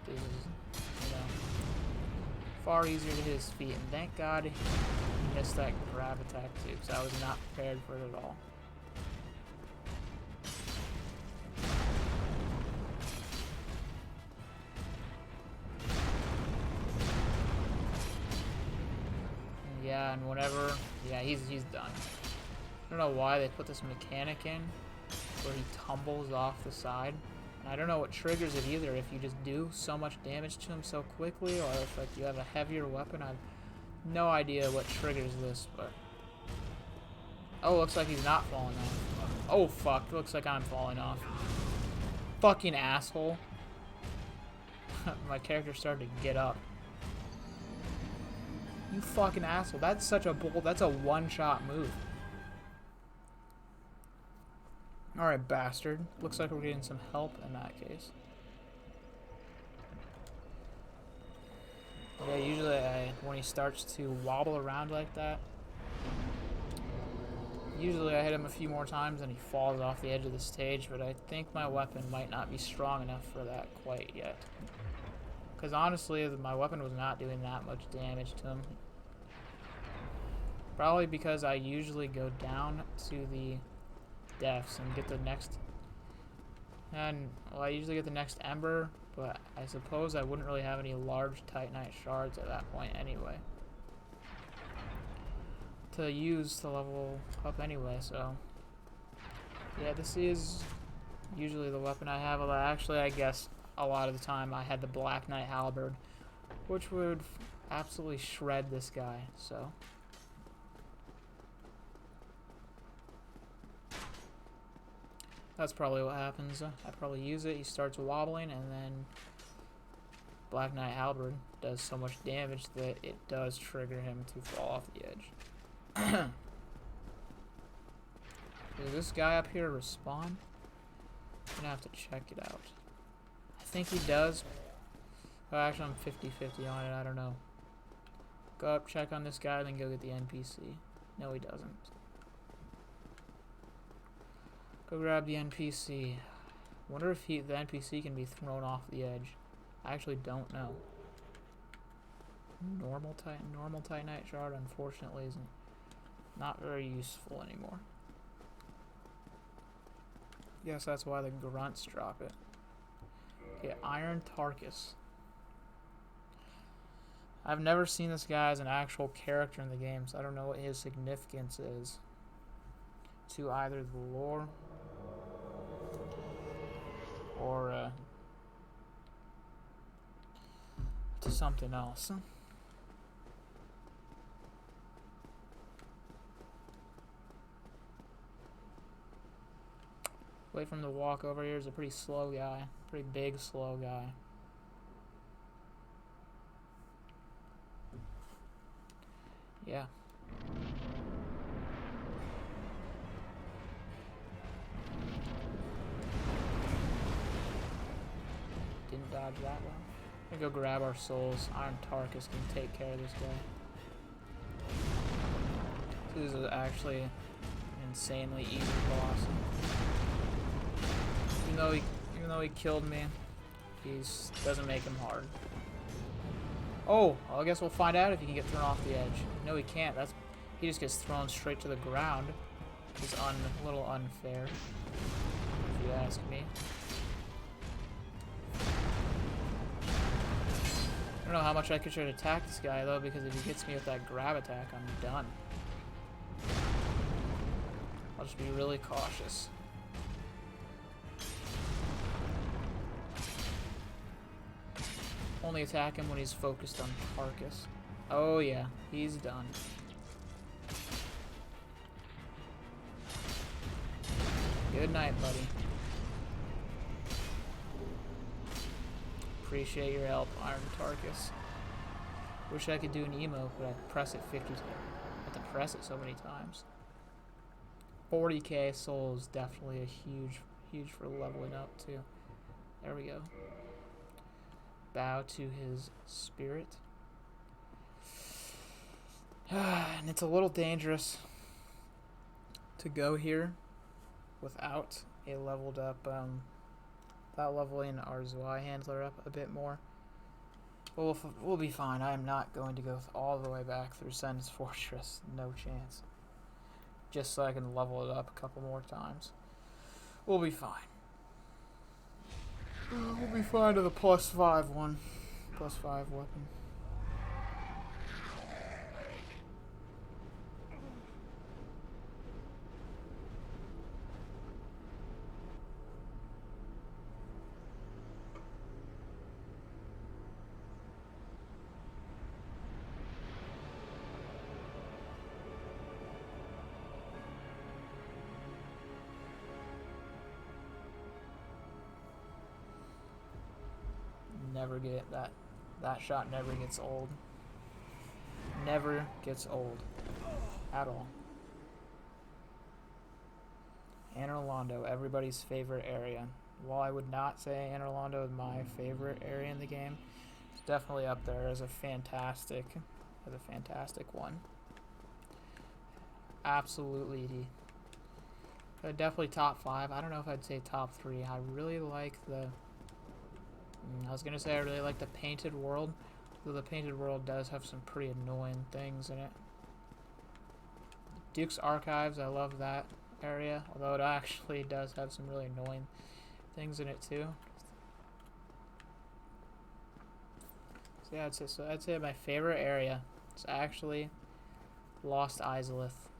This is, you know, far easier to hit his feet. And thank God he missed that grab attack too, because I was not prepared for it at all. Yeah, and whenever, yeah, he's done. I don't know why they put this mechanic in where he tumbles off the side. And I don't know what triggers it either, if you just do so much damage to him so quickly, or if like you have a heavier weapon. I have no idea what triggers this, but... Oh, looks like he's not falling off. Oh, fuck. Looks like I'm falling off. Fucking asshole. My character started to get up. You fucking asshole. That's such a bold... That's a one-shot move. Alright, bastard. Looks like we're getting some help in that case. Yeah, usually when he starts to wobble around like that, usually I hit him a few more times and he falls off the edge of the stage, but I think my weapon might not be strong enough for that quite yet. Because honestly, my weapon was not doing that much damage to him. Probably because I usually go down to the deaths and get the next, and well, I usually get the next ember, but I suppose I wouldn't really have any large Titanite shards at that point anyway to use to level up anyway. So yeah, this is usually the weapon I have. Although actually, I guess a lot of the time I had the Black Knight Halberd, which would absolutely shred this guy. So That's probably what happens. I probably use it, he starts wobbling, and then Black Knight Halberd does so much damage that it does trigger him to fall off the edge. Does this guy up here respawn? I'm gonna have to check it out. I think he does. Oh, actually, I'm 50-50 on it. I don't know. Go up, check on this guy, then go get the NPC. No, he doesn't. Go grab the NPC. Wonder if the NPC can be thrown off the edge. I actually don't know. Normal Titanite shard, unfortunately, isn't not very useful anymore. Guess that's why the grunts drop it. Okay, Iron Tarkus. I've never seen this guy as an actual character in the game, so I don't know what his significance is to either the lore or to something else. Wait for him to walk over here. He's a pretty slow guy. Pretty big, slow guy. Yeah. Didn't dodge that well. I'm gonna go grab our souls. Iron Tarkus can take care of this guy. This is actually an insanely easy boss. Even though he killed me, he doesn't make him hard. Oh, well, I guess we'll find out if he can get thrown off the edge. No, he can't. He just gets thrown straight to the ground. It's a little unfair, if you ask me. I don't know how much I should attack this guy though, because if he hits me with that grab attack, I'm done. I'll just be really cautious. Only attack him when he's focused on Tarkus. Oh yeah, he's done. Good night, buddy. Appreciate your help, Iron Tarkus. Wish I could do an emote, but I press it 50 times. I have to press it so many times. 40k soul is definitely a huge for leveling up too. There we go. Bow to his spirit. And it's a little dangerous to go here without a leveled up, without leveling our Zwei handler up a bit more. But we'll be fine. I am not going to go all the way back through Sen's Fortress. No chance. Just so I can level it up a couple more times. We'll be fine. We'll be fine to the +5 one. +5 weapon. Never get that shot never gets old. Never gets old at all. Anor Londo, everybody's favorite area. While I would not say Anor Londo is my favorite area in the game, it's definitely up there as a fantastic one. Absolutely. Definitely top 5. I don't know if I'd say top 3. I really like I was gonna say I really like the Painted World, though the Painted World does have some pretty annoying things in it. Duke's Archives, I love that area, although it actually does have some really annoying things in it too. So yeah, I'd say my favorite area is actually Lost Izalith.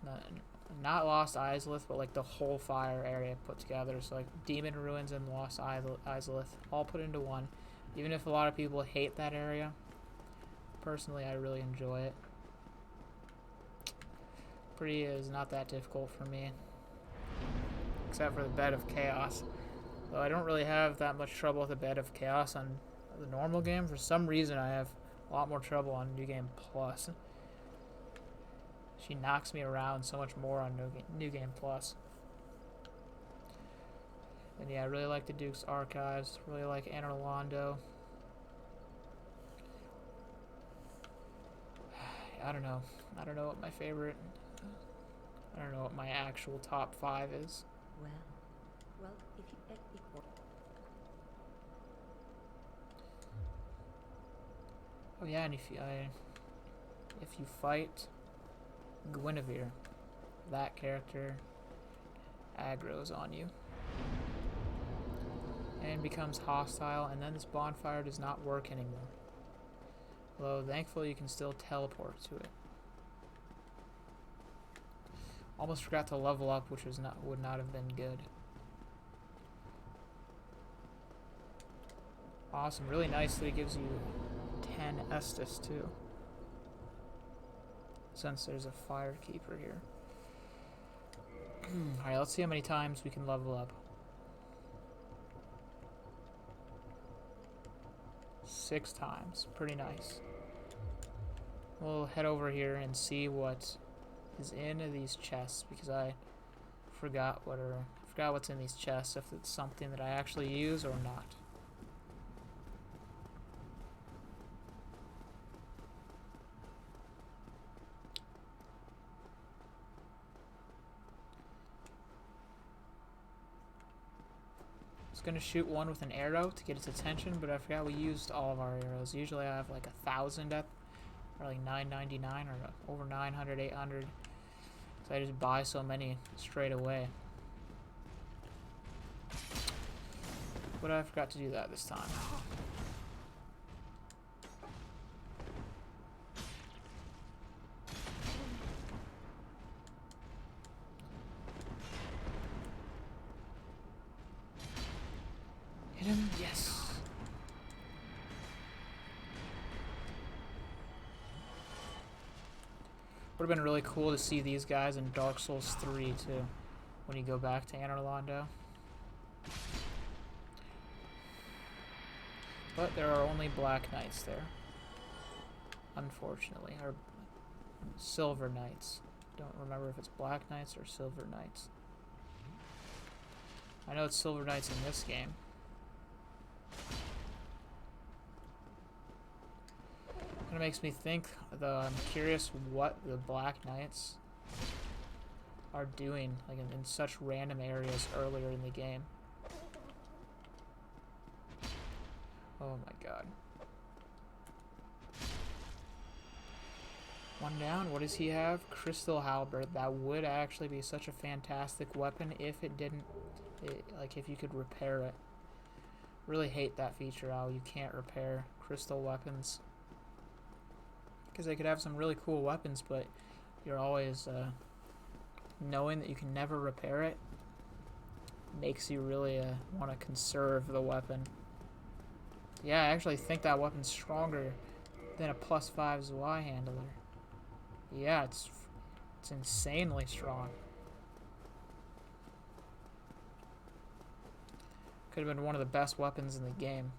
Not Lost Izalith, but like the whole fire area put together. So like Demon Ruins and Lost Izalith all put into one. Even if a lot of people hate that area, personally I really enjoy it. Pretty is not that difficult for me. except for the Bed of Chaos. Though I don't really have that much trouble with the Bed of Chaos on the normal game. For some reason, I have a lot more trouble on New Game Plus. She knocks me around so much more on New Game Plus. And yeah, I really like the Duke's Archives. Really like Anor Londo. I don't know. I don't know what my favorite... I don't know what my actual top 5 is. Well, if you get equal... Oh yeah, and if you fight Guinevere, that character aggroes on you and becomes hostile, and then this bonfire does not work anymore. Although thankfully you can still teleport to it. Almost forgot to level up, which would not have been good. Awesome, really nicely gives you 10 Estus too, since there's a fire keeper here. Alright, let's see how many times we can level up. 6 times, pretty nice. We'll head over here and see what is in these chests, because I forgot what's in these chests, if it's something that I actually use or not. I was gonna shoot one with an arrow to get its attention, but I forgot we used all of our arrows. Usually I have like 1,000 at, or like 999 or over 900, 800. So I just buy so many straight away. But I forgot to do that this time. Hit him, yes. Would have been really cool to see these guys in Dark Souls 3 too, when you go back to Anor Londo. But there are only Black Knights there, unfortunately, or Silver Knights. Don't remember if it's Black Knights or Silver Knights. I know it's Silver Knights in this game. Kind of makes me think, though. I'm curious what the Black Knights are doing, like in such random areas earlier in the game. Oh my god. One down. What does he have? Crystal Halberd. That would actually be such a fantastic weapon if it didn't, like if you could repair it. Really hate that feature how you can't repair crystal weapons. Because they could have some really cool weapons, but you're always knowing that you can never repair it makes you really want to conserve the weapon. Yeah, I actually think that weapon's stronger than a +5 Zweihandler. Yeah, it's insanely strong. Could have been one of the best weapons in the game.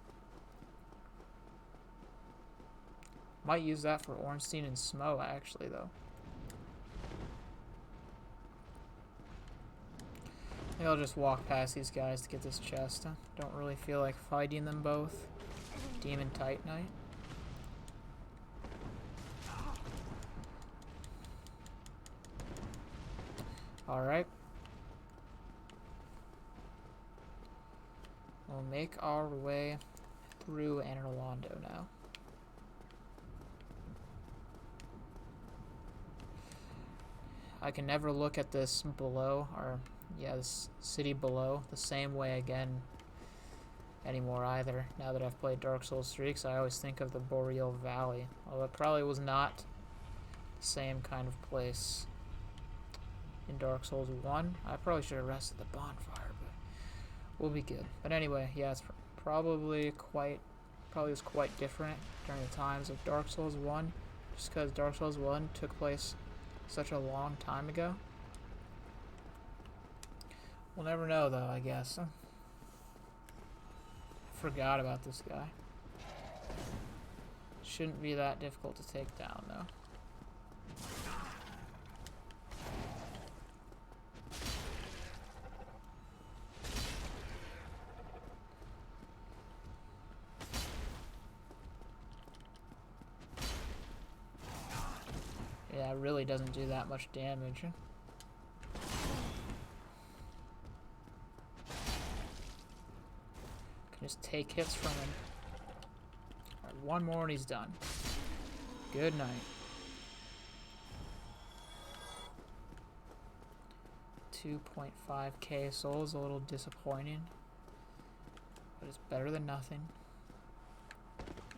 Might use that for Ornstein and Smo, actually, though. I think I'll just walk past these guys to get this chest. Don't really feel like fighting them both. Demon Titanite. Alright. We'll make our way through Anor Londo now. I can never look at this below, or yeah, this city below, the same way again anymore either, now that I've played Dark Souls 3, because I always think of the Boreal Valley, although it probably was not the same kind of place in Dark Souls 1. I probably should have rested the bonfire, but we'll be good. But anyway, yeah, it's probably was quite different during the times of Dark Souls 1, just because Dark Souls 1 took place such a long time ago. We'll never know, though, I guess. I forgot about this guy. Shouldn't be that difficult to take down, though. Yeah, it really doesn't do that much damage. Can just take hits from him. Alright, one more and he's done. Good night. 2.5k souls, a little disappointing. But it's better than nothing.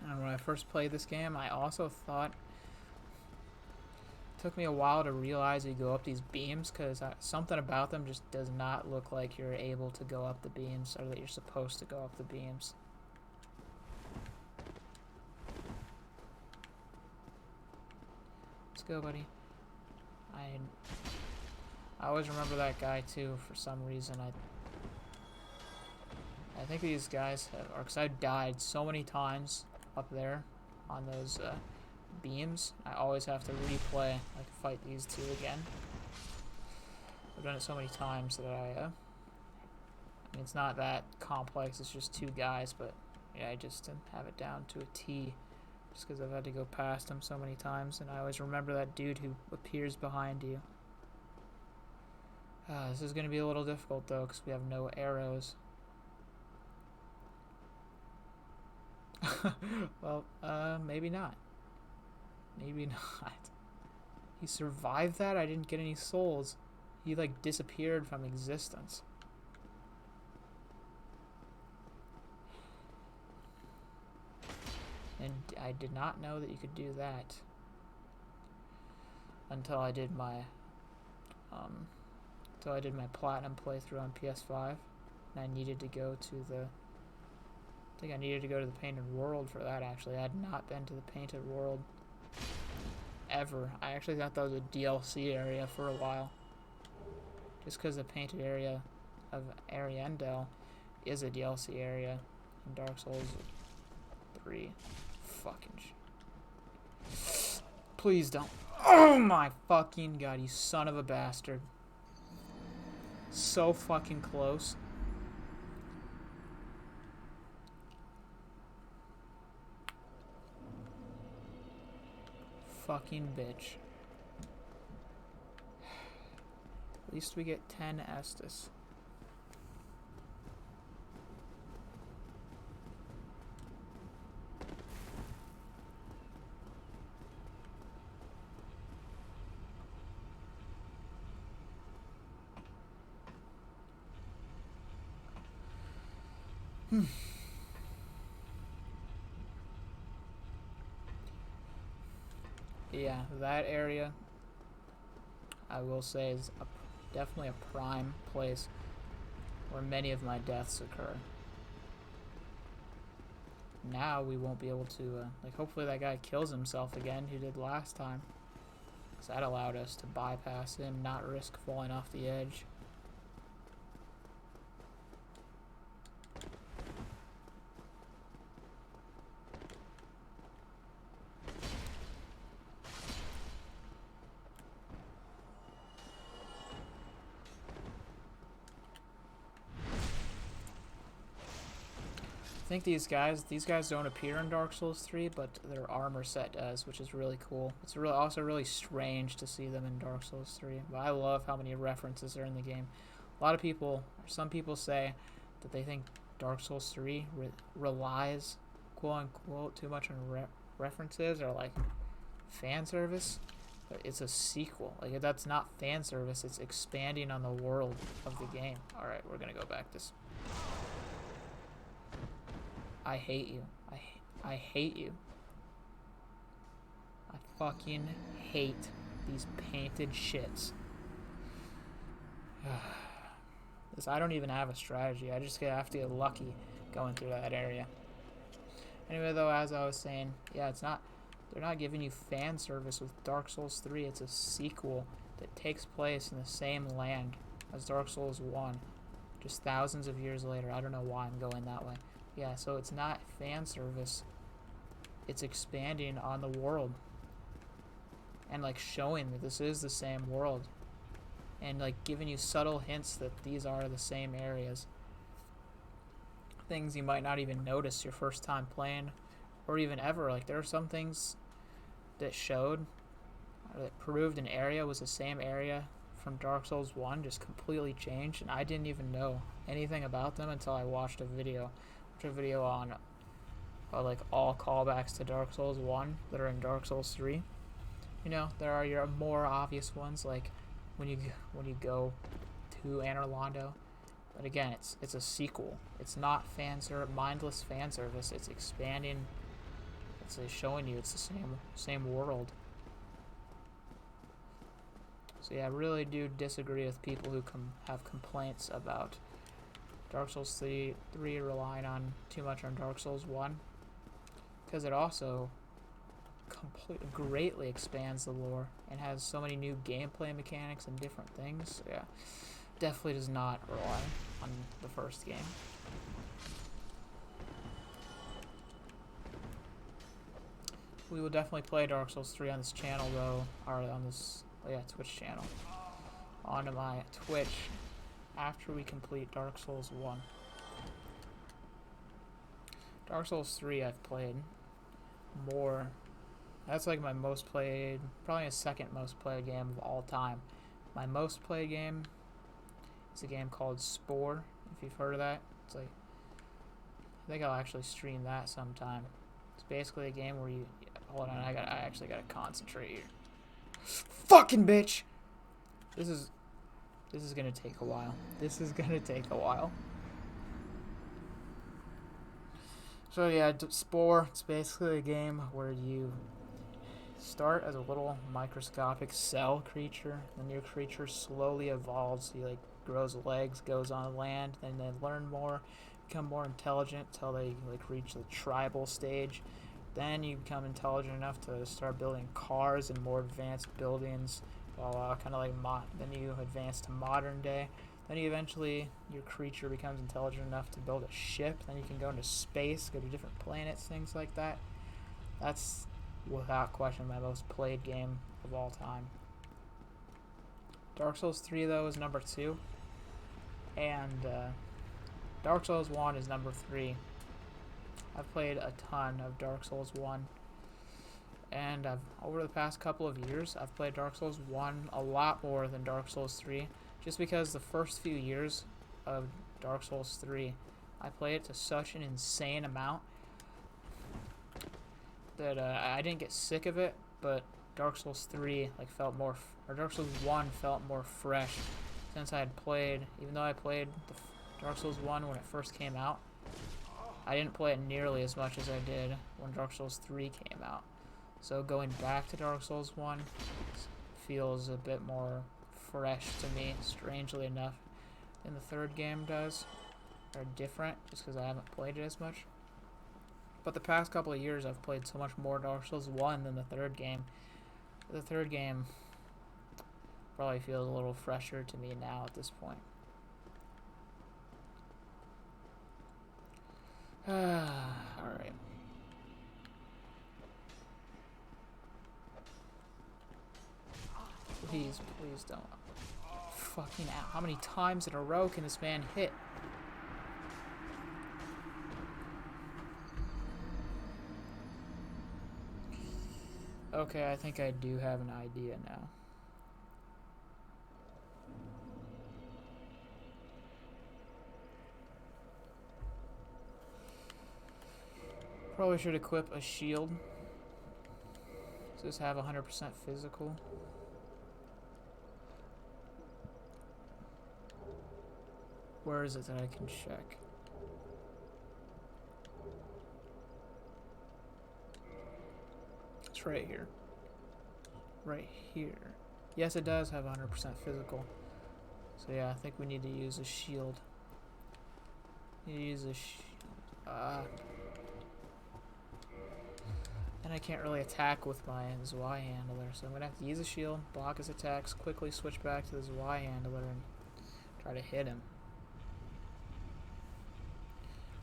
And when I first played this game, I also thought took me a while to realize you go up these beams because something about them just does not look like you're able to go up the beams or that you're supposed to go up the beams. Let's go, buddy. I always remember that guy too for some reason. I think these guys have, or because I've died so many times up there on those beams, I always have to replay, like, fight these two again. I've done it so many times that I mean, it's not that complex, it's just two guys, but yeah, I just have it down to a T, just because I've had to go past them so many times, and I always remember that dude who appears behind you. This is going to be a little difficult, though, because we have no arrows. Well, maybe not. Maybe not. He survived that? I didn't get any souls. He, like, disappeared from existence. And I did not know that you could do that. Until I did my platinum playthrough on PS5. And I needed to go to the... I think I needed to go to the Painted World for that, actually. I had not been to the Painted World ever. I actually thought that was a DLC area for a while. Just because the Painted area of Ariandel is a DLC area in Dark Souls 3. Fucking Please don't. Oh my fucking god, you son of a bastard. So fucking close. Fucking bitch. At least we get 10 Estus. Yeah, that area, I will say, is definitely a prime place where many of my deaths occur. Now we won't be able to, like, hopefully that guy kills himself again, who did last time. Because that allowed us to bypass him, not risk falling off the edge. I think these guys don't appear in Dark Souls 3, but their armor set does, which is really cool. It's also really strange to see them in Dark Souls 3, but I love how many references are in the game. A lot of people, or some people say that they think Dark Souls 3 relies, quote-unquote, too much on references or, like, fan service, but it's a sequel. Like, that's not fan service, it's expanding on the world of the game. Alright, we're gonna go back this. I hate you. I hate you. I fucking hate these painted shits. I don't even have a strategy. I just have to get lucky going through that area. Anyway, though, as I was saying, yeah, they're not giving you fan service with Dark Souls 3. It's a sequel that takes place in the same land as Dark Souls 1. just thousands of years later. I don't know why I'm going that way. Yeah, so it's not fan service. It's expanding on the world. And like showing that this is the same world. And like giving you subtle hints that these are the same areas. Things you might not even notice your first time playing. Or even ever. Like there are some things that showed, or that proved an area was the same area from Dark Souls 1, just completely changed, and I didn't even know anything about them until I watched a video. On like all callbacks to Dark Souls 1 that are in Dark Souls 3. You know, there are your more obvious ones, like when you go to Anor Londo. But again, it's a sequel. It's not mindless fan service. It's expanding. It's showing you it's the same world. So yeah, I really do disagree with people who have complaints about Dark Souls 3 relying on too much on Dark Souls 1, because it also greatly expands the lore and has so many new gameplay mechanics and different things. So yeah, definitely does not rely on the first game. We will definitely play Dark Souls 3 on this channel though, or on this Twitch channel. Onto my Twitch after we complete Dark Souls 1. Dark Souls 3 I've played more. That's like my most played, probably a second most played game of all time. My most played game is a game called Spore, if you've heard of that. It's like, I think I'll actually stream that sometime. It's basically a game where you, hold on, I actually gotta concentrate here. Fucking bitch! This is gonna take a while. So yeah, Spore, it's basically a game where you start as a little microscopic cell creature, then your creature slowly evolves. He like grows legs, goes on land, and then learn more, become more intelligent till they like reach the tribal stage. Then you become intelligent enough to start building cars and more advanced buildings, while kind of like then you advance to modern day. Then you eventually, your creature becomes intelligent enough to build a ship. Then you can go into space, go to different planets, things like that. That's, without question, my most played game of all time. Dark Souls 3, though, is number 2. And Dark Souls 1 is number 3. I've played a ton of Dark Souls 1. And over the past couple of years, I've played Dark Souls 1 a lot more than Dark Souls 3. Just because the first few years of Dark Souls 3, I played it to such an insane amount that I didn't get sick of it, but Dark Souls 3 felt more, or Dark Souls 1 felt more fresh since I had played, even though I played Dark Souls 1 when it first came out, I didn't play it nearly as much as I did when Dark Souls 3 came out. So going back to Dark Souls 1 feels a bit more fresh to me, strangely enough, than the third game does. Or different, just because I haven't played it as much. But the past couple of years, I've played so much more Dark Souls 1 than the third game. The third game probably feels a little fresher to me now at this point. Alright. Please don't. Fucking out. How many times in a row can this man hit? Okay, I think I do have an idea now. Probably should equip a shield. Does this have 100% physical? Where is it that I can check? It's right here. Right here. Yes, it does have 100% physical. So yeah, I think we need to use a shield. Use a shield. And I can't really attack with my Zwei handler, so I'm gonna have to use a shield, block his attacks, quickly switch back to the Zwei handler, and try to hit him.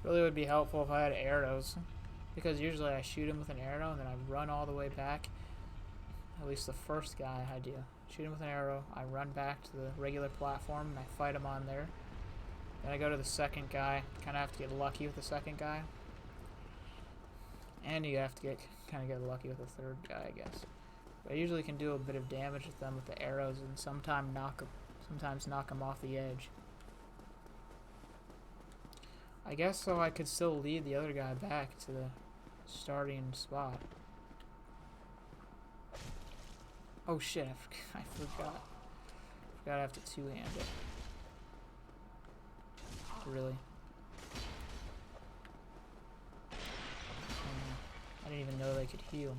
Really would be helpful if I had arrows, because usually I shoot him with an arrow and then I run all the way back. At least the first guy I do. Shoot him with an arrow, I run back to the regular platform and I fight him on there. Then I go to the second guy, kind of have to get lucky with the second guy. And you have to kind of get lucky with the third guy, I guess. But I usually can do a bit of damage with them with the arrows and sometimes knock them off the edge. I guess so I could still lead the other guy back to the starting spot. Oh shit, I forgot. I have to two-hand it. Really? I didn't even know they could heal.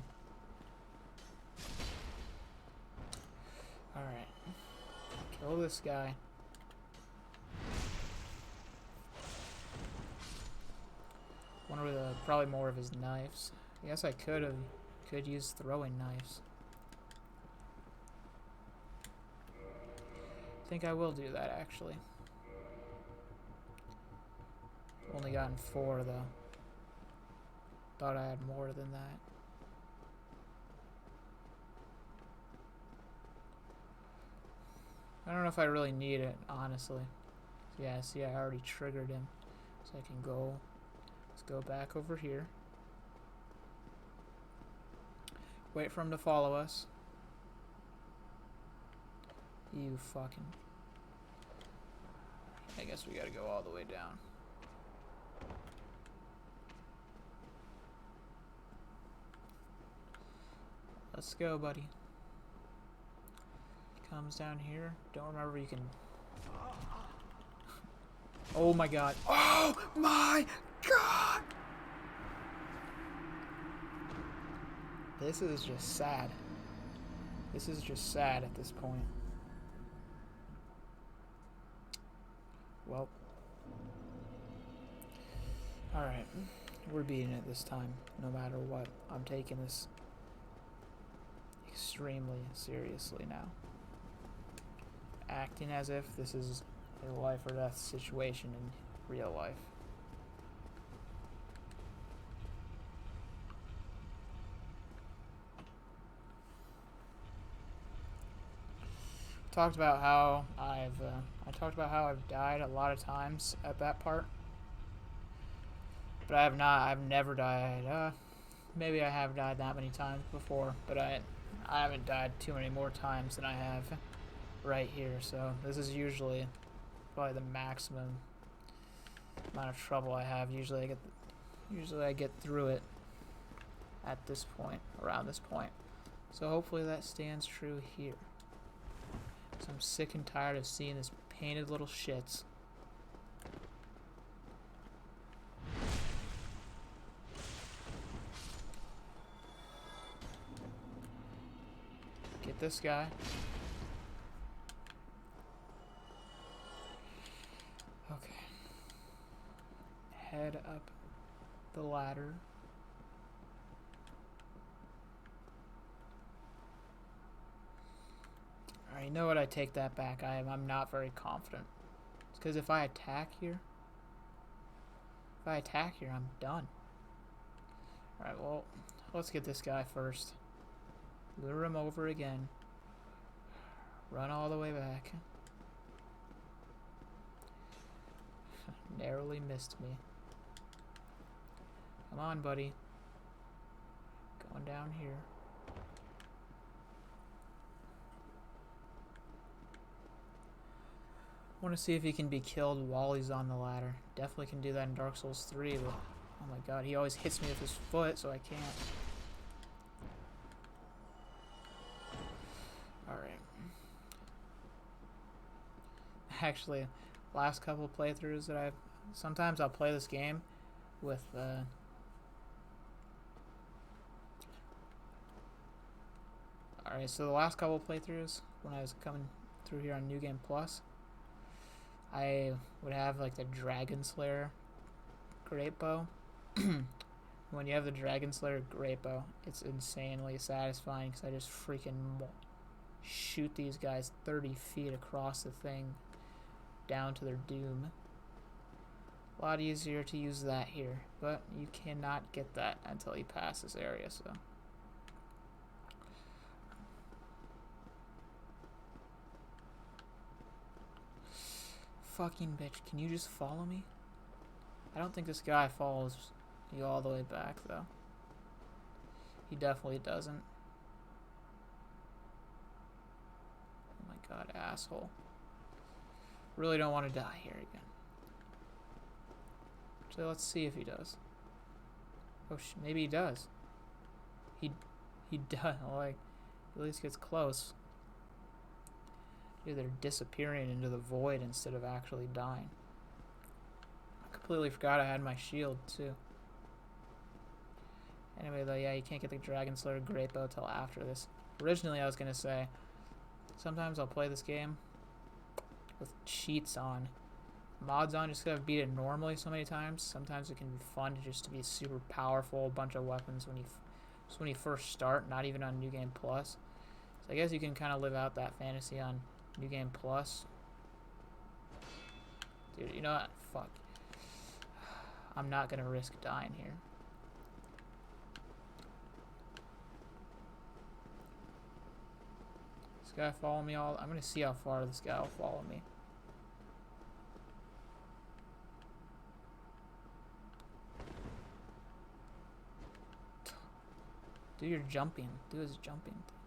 Alright. Kill this guy. One with probably more of his knives. I guess I could use throwing knives. I think I will do that actually. Only gotten 4 though. Thought I had more than that. I don't know if I really need it, honestly. Yeah, see, I already triggered him. So I can go. Let's go back over here. Wait for him to follow us. You fucking... I guess we gotta go all the way down. Let's go, buddy. Comes down here. Don't remember you can... Oh my god. Oh my god! This is just sad. This is just sad at this point. Well. Alright. We're beating it this time, no matter what. I'm taking this extremely seriously now. Acting as if this is a life or death situation in real life. Talked about how I've died a lot of times at that part, but I've never died. Maybe I have died that many times before, but I haven't died too many more times than I have right here. So this is usually probably the maximum amount of trouble I have. Usually I get through it at this point, around this point. So hopefully that stands true here. So I'm sick and tired of seeing this painted little shits. Get this guy. Okay. Head up the ladder. Alright, you know what? I take that back. I'm not very confident. It's because if I attack here, I'm done. Alright, well, let's get this guy first. Lure him over again. Run all the way back. Narrowly missed me. Come on, buddy. Going down here. Want to see if he can be killed while he's on the ladder. Definitely can do that in Dark Souls 3, but oh my god, he always hits me with his foot, so I can't. Alright. Actually, last couple of playthroughs that sometimes I'll play this game with Alright, so the last couple of playthroughs when I was coming through here on New Game Plus, I would have like the Dragon Slayer Great Bow. When you have the Dragon Slayer Great Bow, it's insanely satisfying because I just freaking shoot these guys 30 feet across the thing down to their doom. A lot easier to use that here, but you cannot get that until you pass this area, so. Fucking bitch, can you just follow me? I don't think this guy follows you all the way back, though. He definitely doesn't. Oh my god, asshole. Really don't want to die here again. So let's see if he does. Oh, maybe he does. He does. Like, at least gets close. Either disappearing into the void instead of actually dying. I completely forgot I had my shield too. Anyway, though, yeah, you can't get the Dragon Slayer Great Bow till after this. Originally, I was gonna say, sometimes I'll play this game with cheats on, mods on, just 'cause I've beat it normally so many times. Sometimes it can be fun just to be super powerful, a bunch of weapons when you first start, not even on New Game Plus. So I guess you can kind of live out that fantasy on New Game Plus. Dude, you know what? Fuck. I'm not gonna risk dying here. This guy follow me all. I'm gonna see how far this guy will follow me. Dude, you're jumping. Do his jumping thing.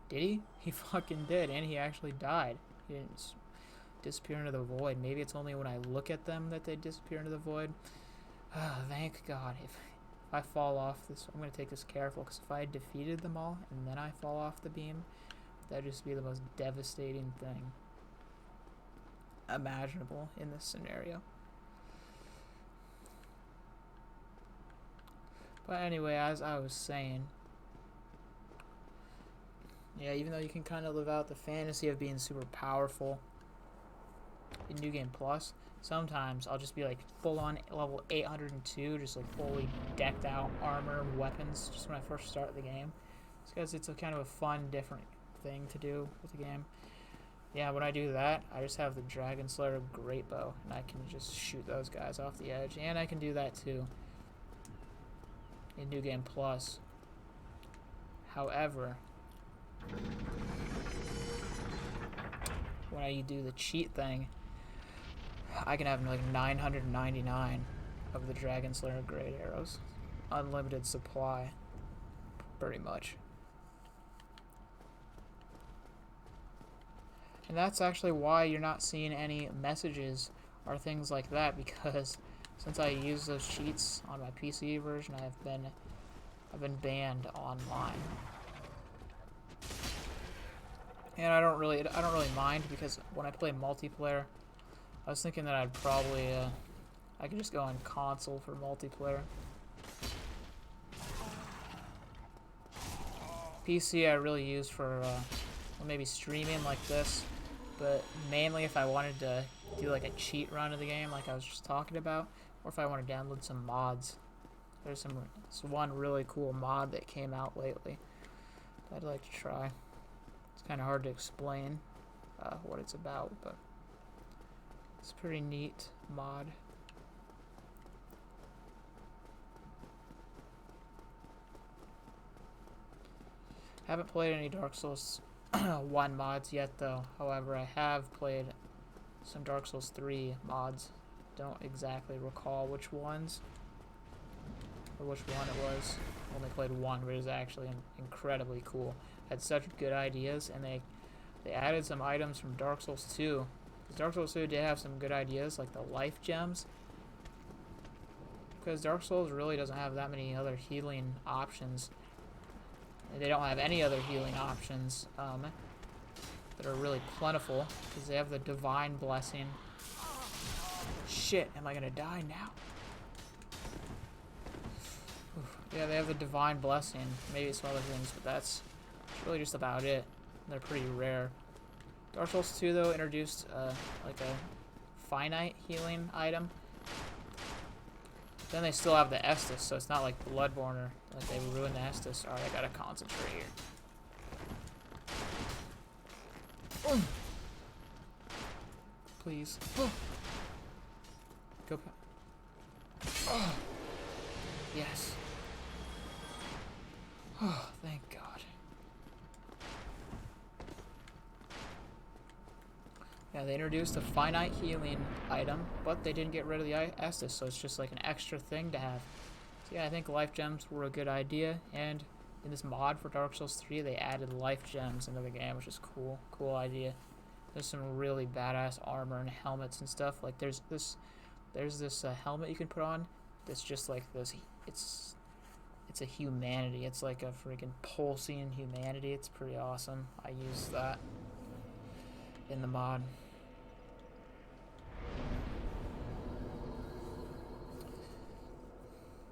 Did he? He fucking did, and he actually died. He didn't disappear into the void. Maybe it's only when I look at them that they disappear into the void. Thank God. If I fall off this, I'm going to take this careful, because if I had defeated them all and then I fall off the beam, that'd just be the most devastating thing imaginable in this scenario. But anyway, as I was saying, yeah, even though you can kind of live out the fantasy of being super powerful in New Game Plus, sometimes I'll just be like full on level 802, just like fully decked out armor and weapons just when I first start the game. It's because it's a kind of a fun, different thing to do with the game. Yeah, when I do that, I just have the Dragon Slayer Great Bow, and I can just shoot those guys off the edge, and I can do that too in New Game Plus. However, when I do the cheat thing, I can have like 999 of the Dragon Slayer Great Arrows. Unlimited supply, pretty much. And that's actually why you're not seeing any messages or things like that, because since I use those cheats on my PC version, I've been banned online. And I don't really mind, because when I play multiplayer, I was thinking that I'd probably I could just go on console for multiplayer. PC I really use for well, maybe streaming like this, but mainly if I wanted to do like a cheat run of the game like I was just talking about, or if I want to download some mods. There's one really cool mod that came out lately that I'd like to try. It's kind of hard to explain what it's about, but it's a pretty neat mod. Haven't played any Dark Souls 1 mods yet, though. However, I have played some Dark Souls 3 mods. Don't exactly recall which ones or which one it was. Only played one, but it was actually incredibly cool. Had such good ideas, and they added some items from Dark Souls 2. Because Dark Souls 2 did have some good ideas, like the life gems. Because Dark Souls really doesn't have that many other healing options. They don't have any other healing options that are really plentiful, because they have the Divine Blessing. Shit, am I gonna die now? Oof. Yeah, they have the Divine Blessing, maybe some other things, but that's really just about it. They're pretty rare. Dark Souls 2, though, introduced like a finite healing item. Then they still have the Estus, so it's not like Bloodborne or like they ruined the Estus. Alright, I gotta concentrate here. Please. Go. Oh, yes. Oh, thank God. Yeah, they introduced a finite healing item, but they didn't get rid of the Estus, so it's just like an extra thing to have. So yeah, I think life gems were a good idea, and in this mod for Dark Souls 3, they added life gems into the game, which is cool. Cool idea. There's some really badass armor and helmets and stuff. Like there's this helmet you can put on that's just like this. It's a humanity. It's like a freaking pulsing humanity. It's pretty awesome. I used that in the mod.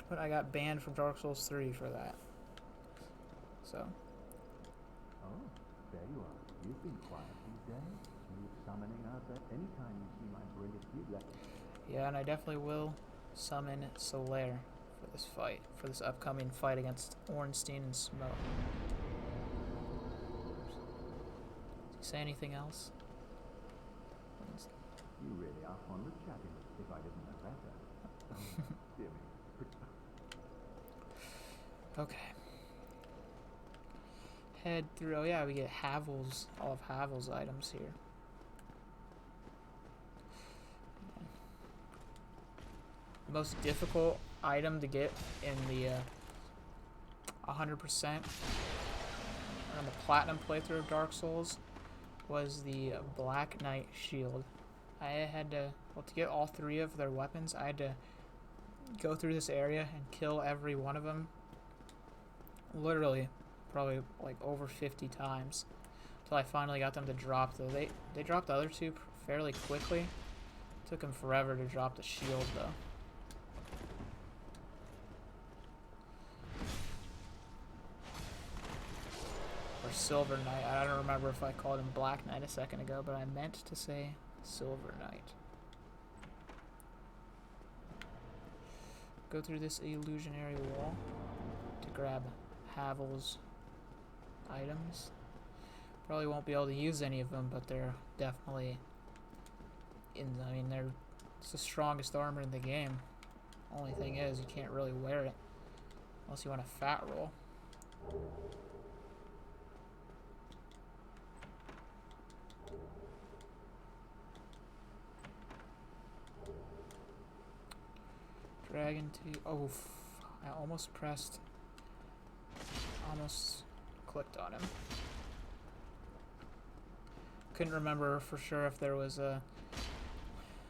But I got banned from Dark Souls 3 for that. So. Oh, there you are. You've been quiet these days. Smooth summoning out there. Anytime you see my brilliant cube, Yeah, and I definitely will summon Solaire for this fight, for this upcoming fight against Ornstein and Smoke. Did you say anything else? you really are fond of chatting. If I didn't know better. Oh, dear me. Okay. Head through. Oh yeah, we get Havel's, all of Havel's items here. The most difficult item to get in the 100% on the platinum playthrough of Dark Souls was the Black Knight shield. I had to, well, to get all 3 of their weapons, I had to go through this area and kill every one of them. Literally, probably like over 50 times, until I finally got them to drop. Though they dropped the other 2 fairly quickly. Took them forever to drop the shield though. Or Silver Knight. I don't remember if I called him Black Knight a second ago, but I meant to say Silver Knight. Go through this illusionary wall to grab Havel's items. Probably won't be able to use any of them, but they're definitely I mean, it's the strongest armor in the game. Only thing is, you can't really wear it unless you want a fat roll. Dragon Tea. Oh, I almost clicked on him. Couldn't remember for sure if there was a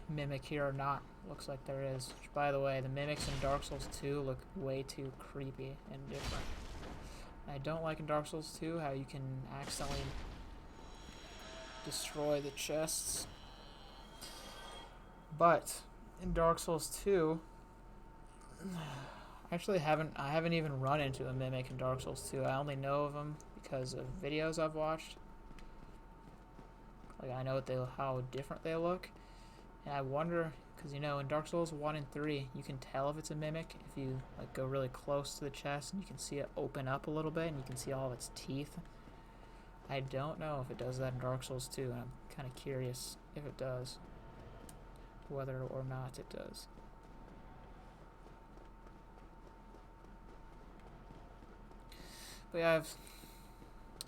mimic here or not. Looks like there is. Which, by the way, the mimics in Dark Souls 2 look way too creepy and different. I don't like in Dark Souls 2 how you can accidentally destroy the chests. But in Dark Souls 2, I haven't even run into a mimic in Dark Souls 2. I only know of them because of videos I've watched. Like, I know how different they look. And I wonder, because, you know, in Dark Souls 1 and 3, you can tell if it's a mimic if you, like, go really close to the chest and you can see it open up a little bit and you can see all of its teeth. I don't know if it does that in Dark Souls 2, and I'm kind of curious if it does. Whether or not it does. But yeah,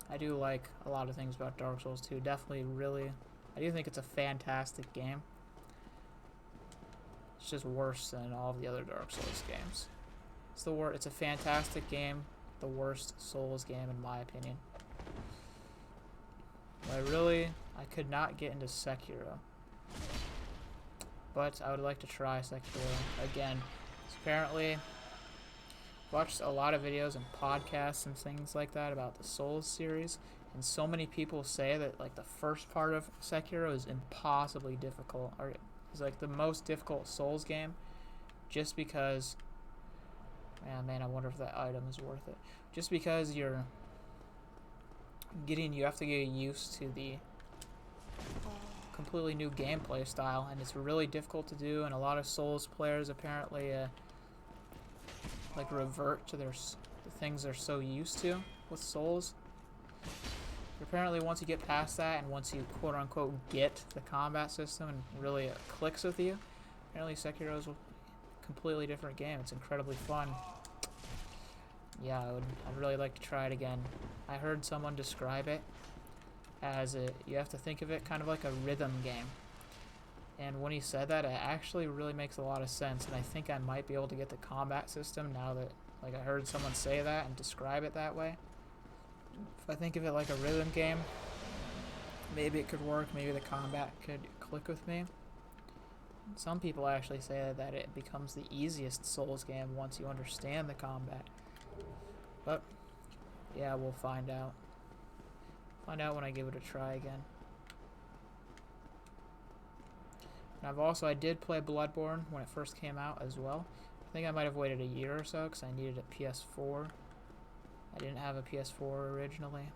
I do like a lot of things about Dark Souls 2. Definitely, really, I do think it's a fantastic game. It's just worse than all of the other Dark Souls games. It's a fantastic game, the worst Souls game in my opinion. I could not get into Sekiro. But I would like to try Sekiro again. So apparently, watched a lot of videos and podcasts and things like that about the Souls series, and so many people say that like the first part of Sekiro is impossibly difficult, or is like the most difficult Souls game, just because, man, I wonder if that item is worth it. Just because you have to get used to the completely new gameplay style, and it's really difficult to do, and a lot of Souls players apparently like revert to the things they're so used to with Souls. But apparently once you get past that, and once you quote unquote get the combat system and really it clicks with you, Apparently Sekiro's a completely different game. It's incredibly fun. Yeah, I'd really like to try it again. I heard someone describe it as you have to think of it kind of like a rhythm game. And when he said that, it actually really makes a lot of sense. And I think I might be able to get the combat system now that, like, I heard someone say that and describe it that way. If I think of it like a rhythm game, maybe it could work. Maybe the combat could click with me. Some people actually say that it becomes the easiest Souls game once you understand the combat. But, yeah, we'll find out. Find out when I give it a try again. And I did play Bloodborne when it first came out as well. I think I might have waited a year or so because I needed a PS4. I didn't have a PS4 originally.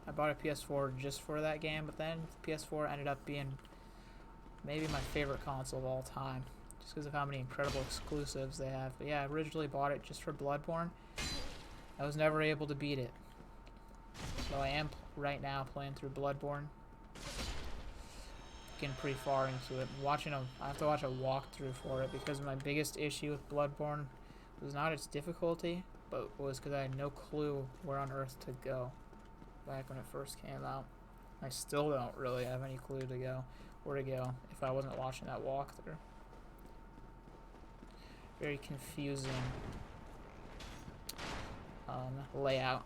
I bought a PS4 just for that game, but then the PS4 ended up being maybe my favorite console of all time, just because of how many incredible exclusives they have. But yeah, I originally bought it just for Bloodborne. I was never able to beat it. So I am right now playing through Bloodborne. Getting pretty far into it. I have to watch a walkthrough for it because my biggest issue with Bloodborne was not its difficulty, but was because I had no clue where on earth to go back when it first came out. I still don't really have any clue where to go if I wasn't watching that walkthrough. Very confusing layout.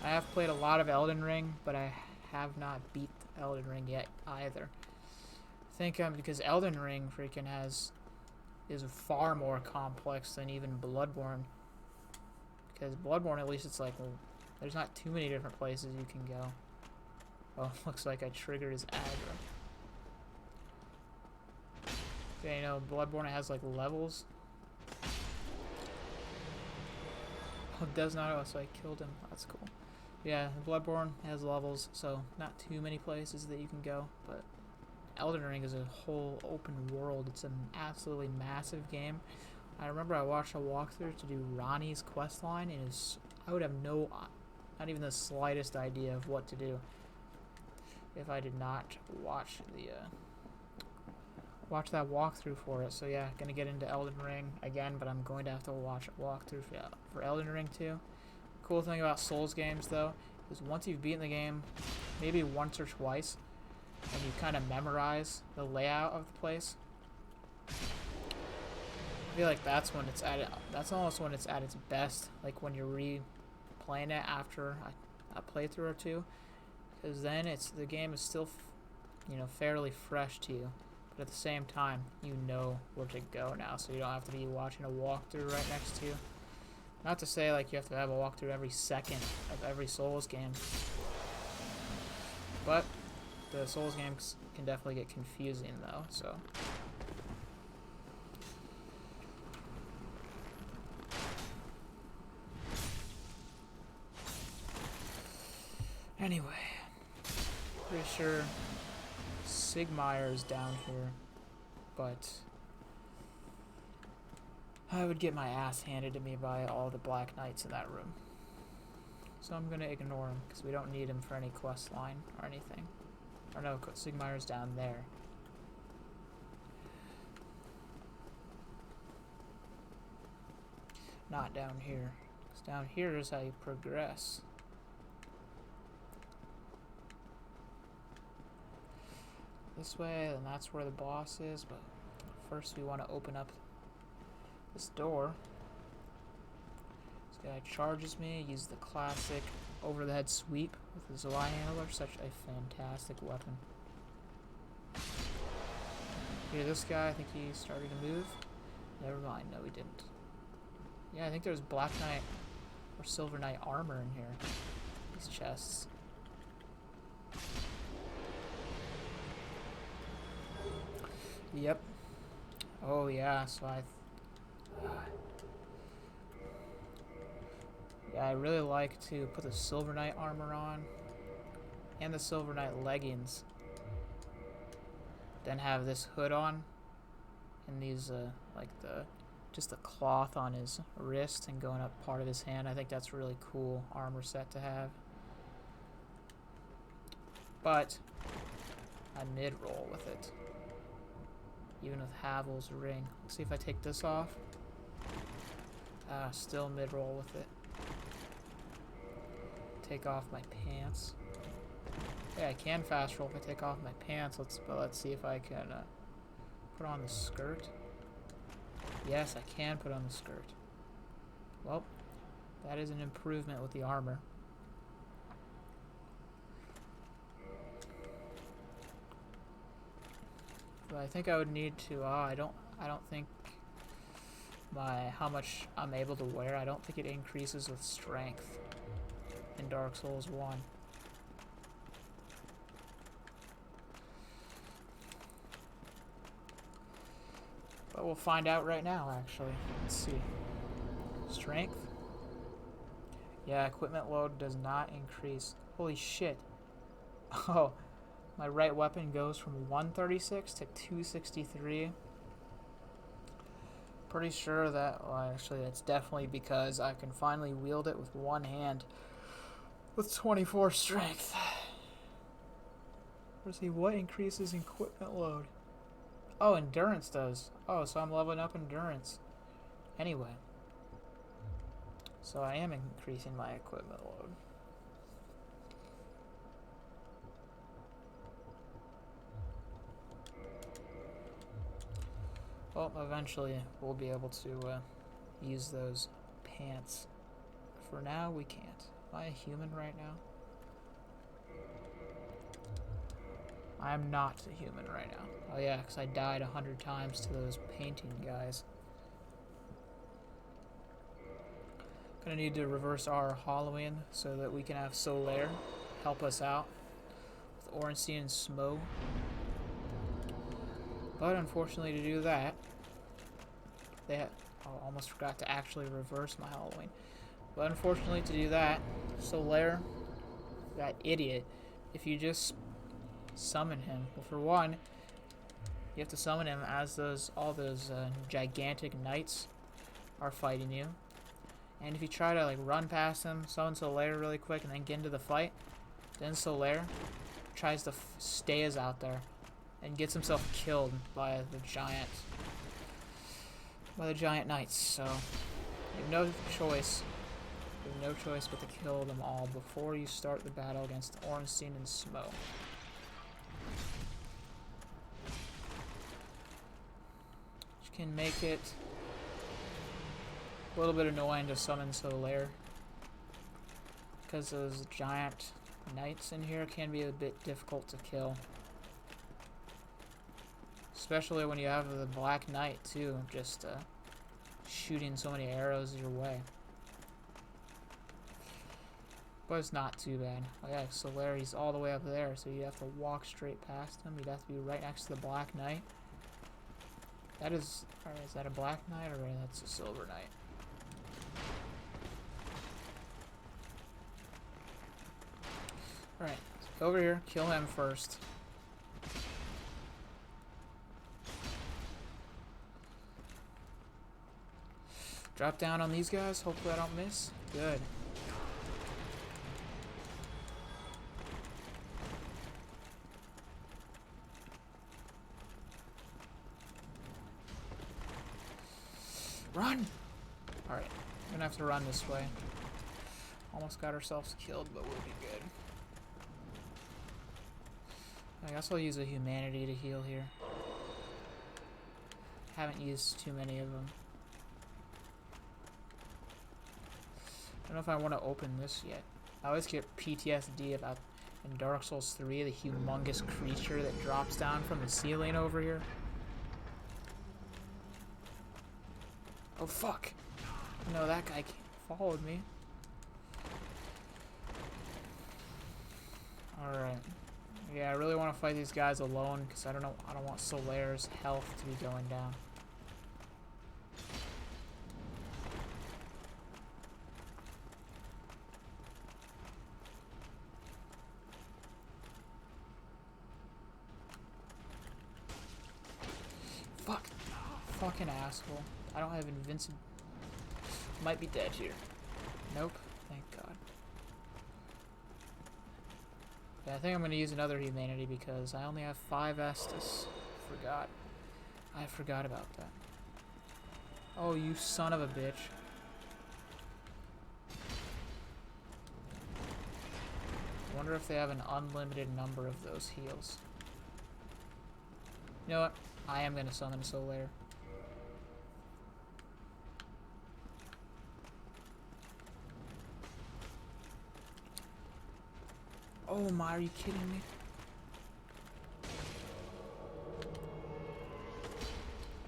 I have played a lot of Elden Ring, but I have not beat Elden Ring yet either. I think because Elden Ring freaking is far more complex than even Bloodborne. Because Bloodborne, at least it's like, well, there's not too many different places you can go. Oh, looks like I triggered his aggro. Okay, Bloodborne has like levels. Oh, it does not. Oh, so I killed him. That's cool. Yeah, Bloodborne has levels, so not too many places that you can go, but Elden Ring is a whole open world. It's an absolutely massive game. I remember I watched a walkthrough to do Ronnie's questline, and I would have not even the slightest idea of what to do if I did not watch that walkthrough for it. So yeah, gonna get into Elden Ring again, but I'm going to have to watch a walkthrough for Elden Ring too. Cool thing about Souls games though is once you've beaten the game, maybe once or twice, and you kind of memorize the layout of the place, I feel like that's almost when it's at its best, like when you're replaying it after a playthrough or two, because then the game is still fairly fresh to you, but at the same time you know where to go now, so you don't have to be watching a walkthrough right next to you. Not to say like you have to have a walkthrough every second of every Souls game, but the Souls games can definitely get confusing though, so. Anyway, pretty sure Sigmaier's down here, but I would get my ass handed to me by all the Black Knights in that room. So I'm gonna ignore him, because we don't need him for any quest line or anything. Or no, Sigmaier's down there. Not down here. Because down here is how you progress. This way, and that's where the boss is, but first we want to open up this door. This guy charges me, use the classic over the head sweep with the Zwei handler, such a fantastic weapon. Here, this guy, I think he started to move. Never mind, no he didn't. Yeah, I think there's Black Knight or Silver Knight armor in here. These chests. Yep. Oh yeah, so I really like to put the Silver Knight armor on and the Silver Knight leggings, then have this hood on and these just a cloth on his wrist and going up part of his hand. I think that's a really cool armor set to have. But I mid-roll with it. Even with Havel's ring. Let's see if I take this off. Still mid-roll with it. Take off my pants. Yeah, I can fast roll if I take off my pants. Let's see if I can put on the skirt. Yes, I can put on the skirt. Well, that is an improvement with the armor. But I think I would need to. I don't think how much I'm able to wear. I don't think it increases with strength in Dark Souls 1. But we'll find out right now, actually. Let's see. Strength. Yeah, equipment load does not increase. Holy shit. Oh, my right weapon goes from 136 to 263. Pretty sure that, well, actually, that's definitely because I can finally wield it with one hand with 24 strength. Let's see, what increases equipment load? Oh, endurance does. Oh, so I'm leveling up endurance. Anyway. So I am increasing my equipment load. Well, eventually we'll be able to use those pants. For now, we can't. Am I a human right now? I am not a human right now. Oh yeah, because I died 100 times to those painting guys. Gonna need to reverse our Halloween so that we can have Solaire help us out with Ornstein and Smough. But unfortunately, to do that, I almost forgot to actually reverse my Halloween. But unfortunately, to do that, Solaire, that idiot, if you just summon him, well, for one, you have to summon him as all those gigantic knights are fighting you. And if you try to like run past him, summon Solaire really quick, and then get into the fight, then Solaire tries to stays out there and gets himself killed by the giant knights. So you have no choice. You have no choice but to kill them all before you start the battle against Ornstein and Smough. Which can make it a little bit annoying to summon Solaire, because those giant knights in here can be a bit difficult to kill. Especially when you have the Black Knight too, just shooting so many arrows your way. But it's not too bad. Oh yeah, Solaire, he's all the way up there, so you have to walk straight past him. You'd have to be right next to the Black Knight. That is, alright, is that a Black Knight or that's a Silver Knight? Alright, so go over here, kill him first. Drop down on these guys, hopefully I don't miss. Good. Run! Alright, we're gonna have to run this way. Almost got ourselves killed, but we'll be good. I guess I'll use a humanity to heal here. Haven't used too many of them. I don't know if I want to open this yet. I always get PTSD about in Dark Souls 3, the humongous creature that drops down from the ceiling over here. Oh fuck! No, that guy followed me. Alright. Yeah, I really want to fight these guys alone because I don't want Solaire's health to be going down. Fuck. Fucking asshole. I don't have invincible. Might be dead here. Nope. Thank God. Yeah, I think I'm going to use another humanity because I only have 5 Estus. I forgot about that. Oh, you son of a bitch. I wonder if they have an unlimited number of those heals. You know what? I am going to summon Solaire. Oh my, are you kidding me?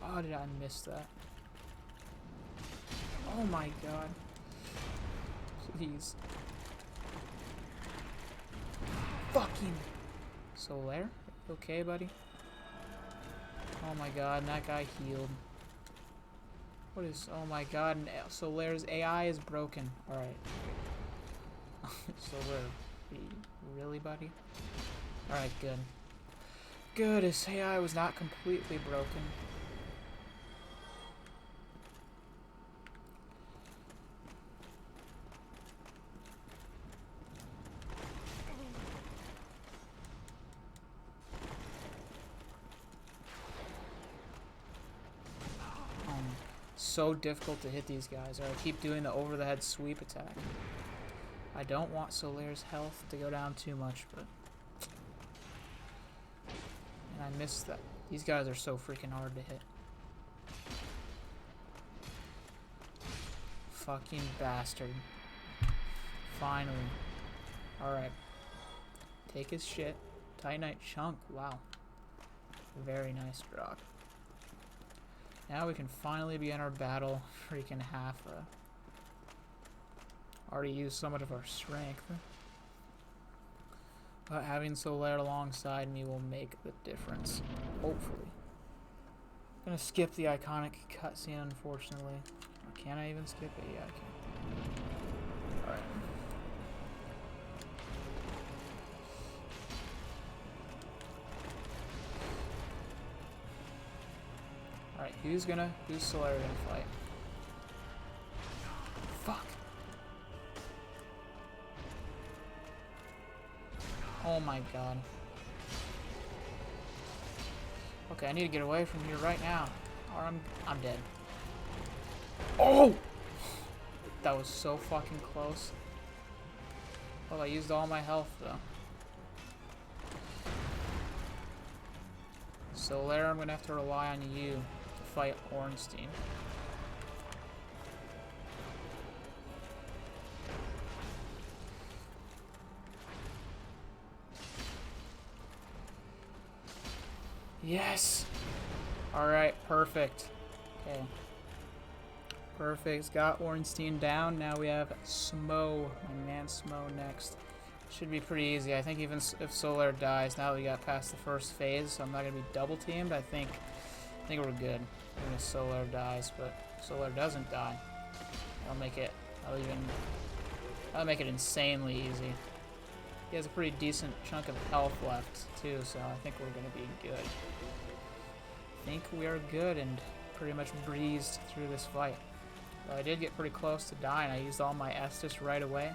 Oh, did I miss that? Oh my god. Please. Fucking Solaire? Okay, buddy? Oh my god, and that guy healed. What is... Oh my god, and Solaire's AI is broken. Alright. Solaire. Really, buddy? Alright, good. Good, his AI was not completely broken. So difficult to hit these guys. Alright, keep doing the over the head sweep attack. I don't want Solaire's health to go down too much, but... And I missed that. These guys are so freaking hard to hit. Fucking bastard. Finally. Alright. Take his shit. Titanite chunk. Wow. Very nice drop. Now we can finally begin our battle. Freaking half. Already used so much of our strength. But having Solaire alongside me will make the difference. Hopefully. Gonna skip the iconic cutscene, unfortunately. Can I even skip it? Yeah, I can. Alright. Alright, who's Solaire gonna fight? Fuck! Oh my god. Okay, I need to get away from here right now, or I'm dead. Oh! That was so fucking close. Well, I used all my health though. Solaire, I'm gonna have to rely on you to fight Ornstein. Yes! Alright, perfect. Okay. Perfect. Got Ornstein down. Now we have Smo. My man Smo next. Should be pretty easy. I think even if Solaire dies, now we got past the first phase, so I'm not going to be double teamed. I think we're good. Even if Solaire dies, but if Solaire doesn't die, I'll make it insanely easy. He has a pretty decent chunk of health left too, so I think we're going to be good. I think we are good and pretty much breezed through this fight. But I did get pretty close to dying. I used all my Estus right away.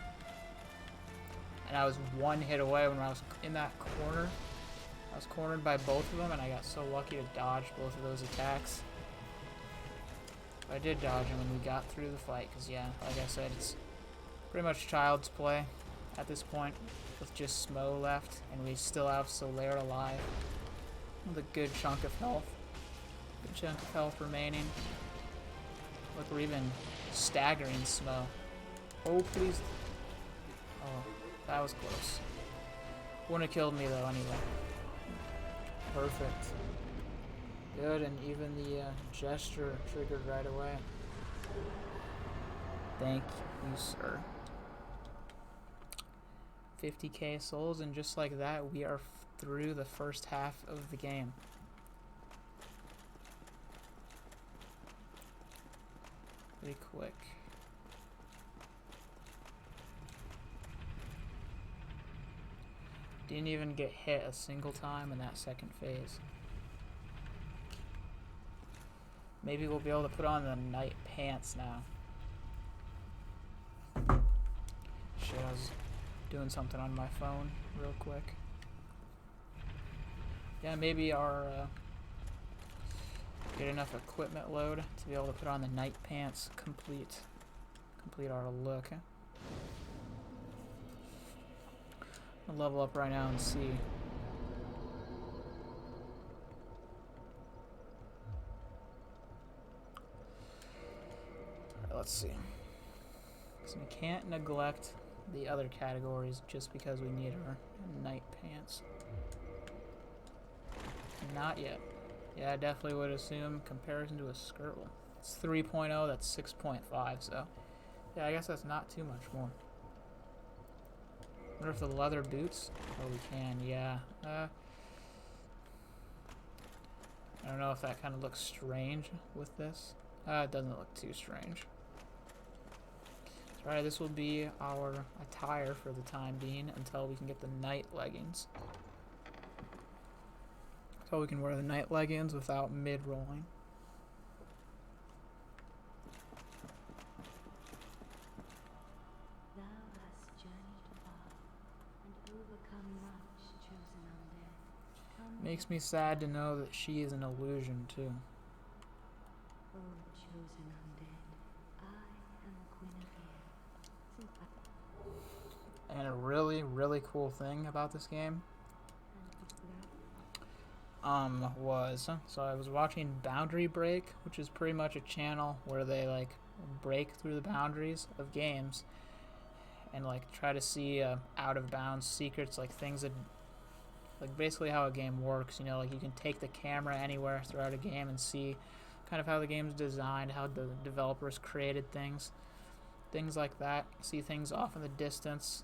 And I was one hit away when I was in that corner. I was cornered by both of them, and I got so lucky to dodge both of those attacks. But I did dodge them when we got through the fight, because yeah, like I said, it's pretty much child's play at this point, with just Smo left, and we still have Solaire alive with a good chunk of health. Good chunk of health remaining. Look, we're even staggering Smo. Oh, please. Oh, that was close. Wouldn't have killed me, though, anyway. Perfect. Good, and even the gesture triggered right away. Thank you, sir. 50k souls, and just like that, we are through the first half of the game. Pretty quick. Didn't even get hit a single time in that second phase. Maybe we'll be able to put on the night pants now. Shit, I was doing something on my phone real quick. Yeah, maybe our get enough equipment load to be able to put on the night pants. Complete our look. I'll level up right now and see. Alright, let's see. So we can't neglect the other categories just because we need our night pants. Not yet. Yeah, I definitely would assume comparison to a skirt. Well, it's 3.0, that's 6.5, so yeah, I guess that's not too much more. Wonder if the leather boots? Oh, we can, yeah. I don't know if that kind of looks strange with this. It doesn't look too strange. So, alright, this will be our attire for the time being until we can get the night leggings. So we can wear the night leggings without mid-rolling. Thou hast journeyed far and overcome much, chosen undead. Come, Makes me sad to know that she is an illusion too. O chosen undead, I am Guinevere. Since I And a really, really cool thing about this game and if thou was, so I was watching Boundary Break, which is pretty much a channel where they like break through the boundaries of games and like try to see out of bounds secrets, like things that, like basically how a game works, you know, like you can take the camera anywhere throughout a game and see kind of how the game's designed, how the developers created things like that. See things off in the distance,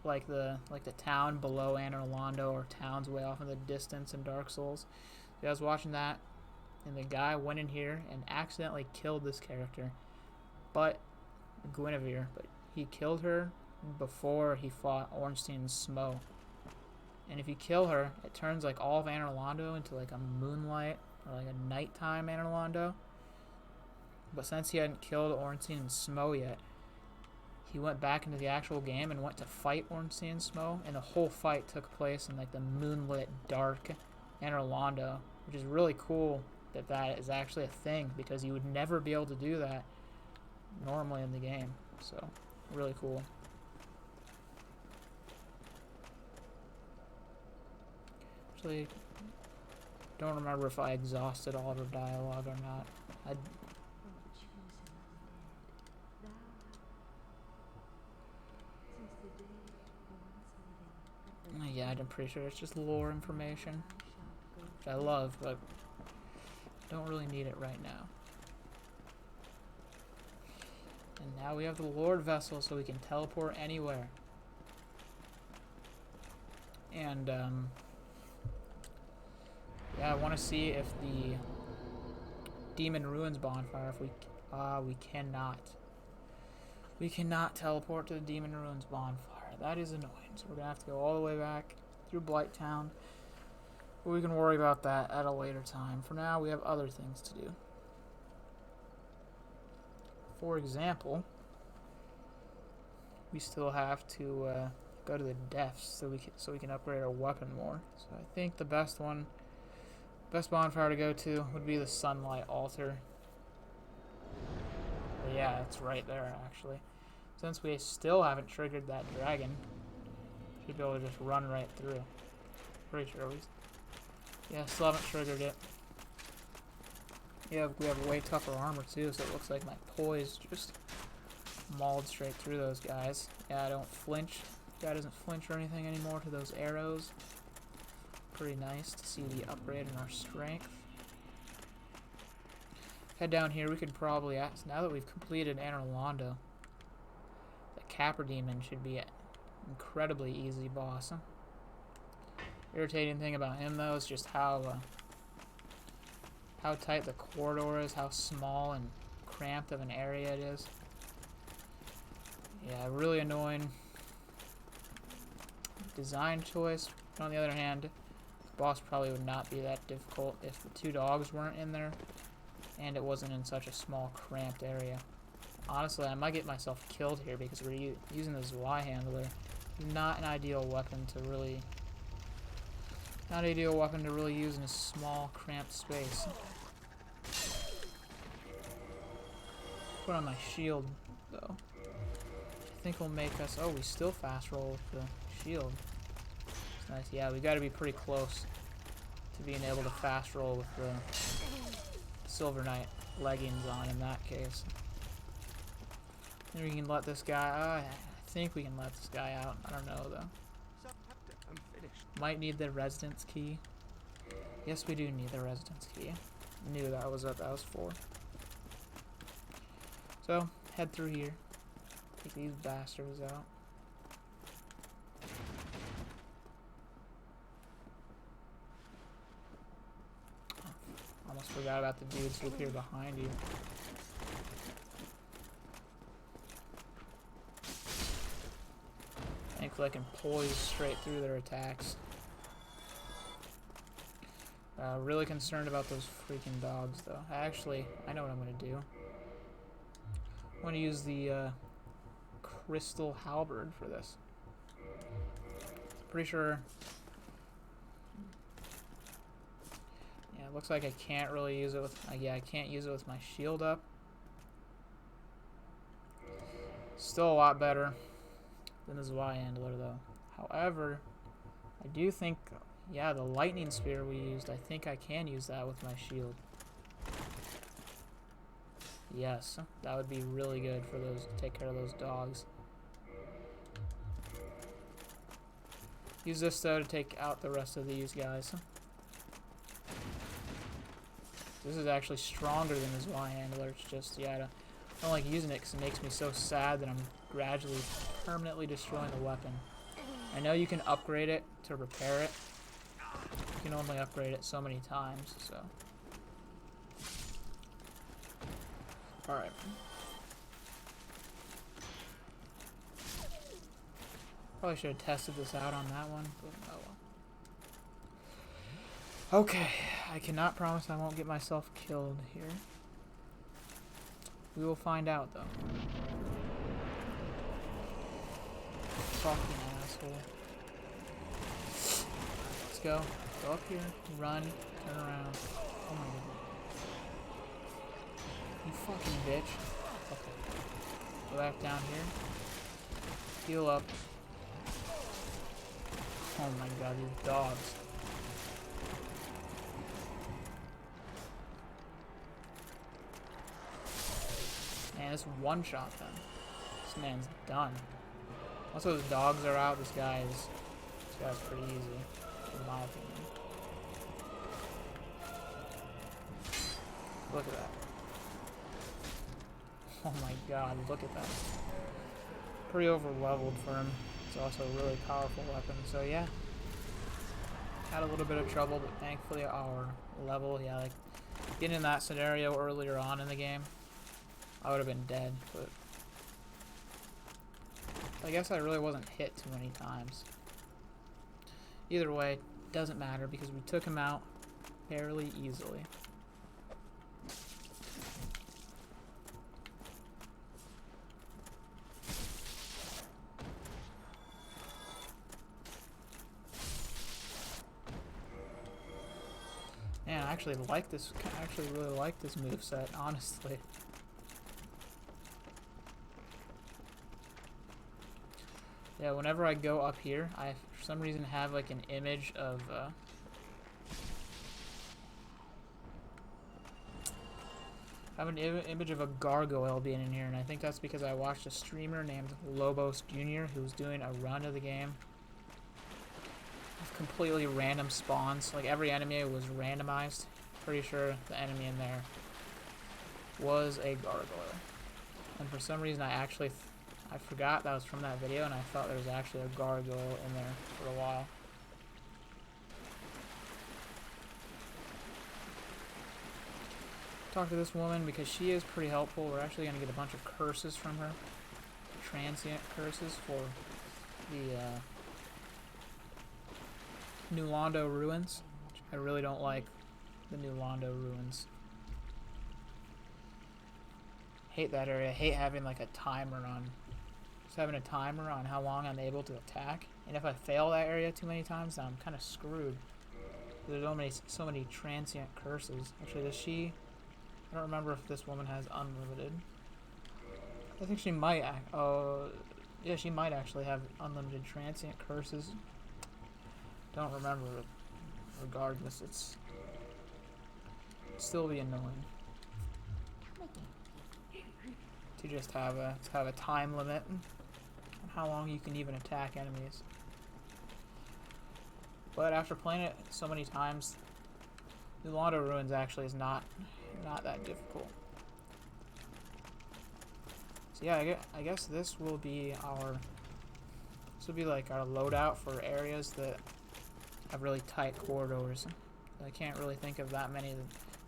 like the town below Anor Londo, or towns way off in the distance in Dark Souls. So I was watching that, and the guy went in here and accidentally killed this character, but Guinevere, but he killed her before he fought Ornstein and Smough. And if you kill her, it turns like all of Anor Londo into like a moonlight or like a nighttime Anor Londo. But since he hadn't killed Ornstein and Smough yet, he went back into the actual game and went to fight Ornstein and Smough, and the whole fight took place in like the moonlit, dark Anor Londo, which is really cool that that is actually a thing, because you would never be able to do that normally in the game. So, really cool. Actually, don't remember if I exhausted all of her dialogue or not. O chosen undead, thou since the day once living, Yeah, I'm pretty sure it's just lore information, thou shalt go which I love, but don't really need it right now. And now we have the Lord Vessel, so we can teleport anywhere. And, yeah, I want to see if the Demon Ruins bonfire, if we cannot. We cannot teleport to the Demon Ruins bonfire. That is annoying. So we're going to have to go all the way back through Blighttown. But we can worry about that at a later time. For now, we have other things to do. For example, we still have to go to the Depths so we can upgrade our weapon more. So I think the best bonfire to go to would be the Sunlight Altar. But yeah, it's right there actually. Since we still haven't triggered that dragon, should be able to just run right through. Pretty sure yeah, still haven't triggered it. Yeah, we have way tougher armor too, so it looks like my poise just mauled straight through those guys. Yeah, I don't flinch. Guy doesn't flinch or anything anymore to those arrows. Pretty nice to see the upgrade in our strength. Head down here, we could probably ask, now that we've completed Anor Londo, the Capra Demon should be an incredibly easy boss. Irritating thing about him though is just how tight the corridor is, how small and cramped of an area it is. Yeah, really annoying design choice. But on the other hand, the boss probably would not be that difficult if the two dogs weren't in there. and it wasn't in such a small, cramped area. Honestly, I might get myself killed here because we're using this Y-handler. Not an ideal weapon to really... Not an ideal weapon to really use in a small, cramped space. Put on my shield, though. I think will make us... Oh, we still fast roll with the shield. It's nice. Yeah, we got to be pretty close to being able to fast roll with the Silver Knight leggings on in that case. Maybe we can let this guy... I think we can let this guy out. I don't know, though. So, Captain, I'm finished. Might need the residence key. Yes, we do need the residence key. Knew that was what that was for. So, head through here. Take these bastards out. Almost forgot about the dudes who appear behind you. Thankfully I can poise straight through their attacks. Really concerned about those freaking dogs though. Actually, I know what I'm going to do. I'm going to use the crystal halberd for this. Pretty sure... Yeah, it looks like I can't really use it with... yeah, I can't use it with my shield up. Still a lot better than this Y-handler though. However, I do think... Yeah, the lightning spear we used, I think I can use that with my shield. Yes, that would be really good for those to take care of those dogs. Use this though to take out the rest of these guys. This is actually stronger than his Y-handler. It's just, yeah, I don't like using it because it makes me so sad that I'm gradually, permanently destroying the weapon. I know you can upgrade it to repair it. You can only upgrade it so many times, so. Alright. Probably should have tested this out on that one, but oh well. Okay, I cannot promise I won't get myself killed here. We will find out, though. Fucking asshole. Let's go. Go up here, run, turn around. Oh my god. You fucking bitch. Okay. Go back down here. Heal up. Oh my god, these dogs. Man, it's one shot then. This man's done. Once those dogs are out, this guy's pretty easy, in my opinion. Look at that. Oh my god, look at that. Pretty over leveled for him. It's also a really powerful weapon, so yeah. Had a little bit of trouble, but thankfully our level, yeah, like getting in that scenario earlier on in the game, I would have been dead, but I guess I really wasn't hit too many times. Either way, doesn't matter because we took him out fairly easily. Man, I actually like this. I actually really like this moveset, honestly. Yeah, whenever I go up here, I for some reason have like an image of image of a gargoyle being in here, and I think that's because I watched a streamer named Lobos Jr. who was doing a run of the game with completely random spawns. Like every enemy was randomized. Pretty sure the enemy in there was a gargoyle, and for some reason I forgot that was from that video, and I thought there was actually a gargoyle in there for a while. Talk to this woman because she is pretty helpful. We're actually going to get a bunch of curses from her. Transient curses for the New Londo ruins. I really don't like the New Londo ruins. hate that area. I hate having like a timer on, just having a timer on how long I'm able to attack. And if I fail that area too many times, then I'm kind of screwed. There's so many transient curses. Actually, does she? I don't remember if this woman has unlimited. I think she might. Oh, yeah, she might actually have unlimited transient curses. Don't remember. Regardless, it's still be annoying to just have a time limit on how long you can even attack enemies. But after playing it so many times, the Londo Ruins actually is not that difficult. So yeah, I guess this will be like our loadout for areas that have really tight corridors. I can't really think of that many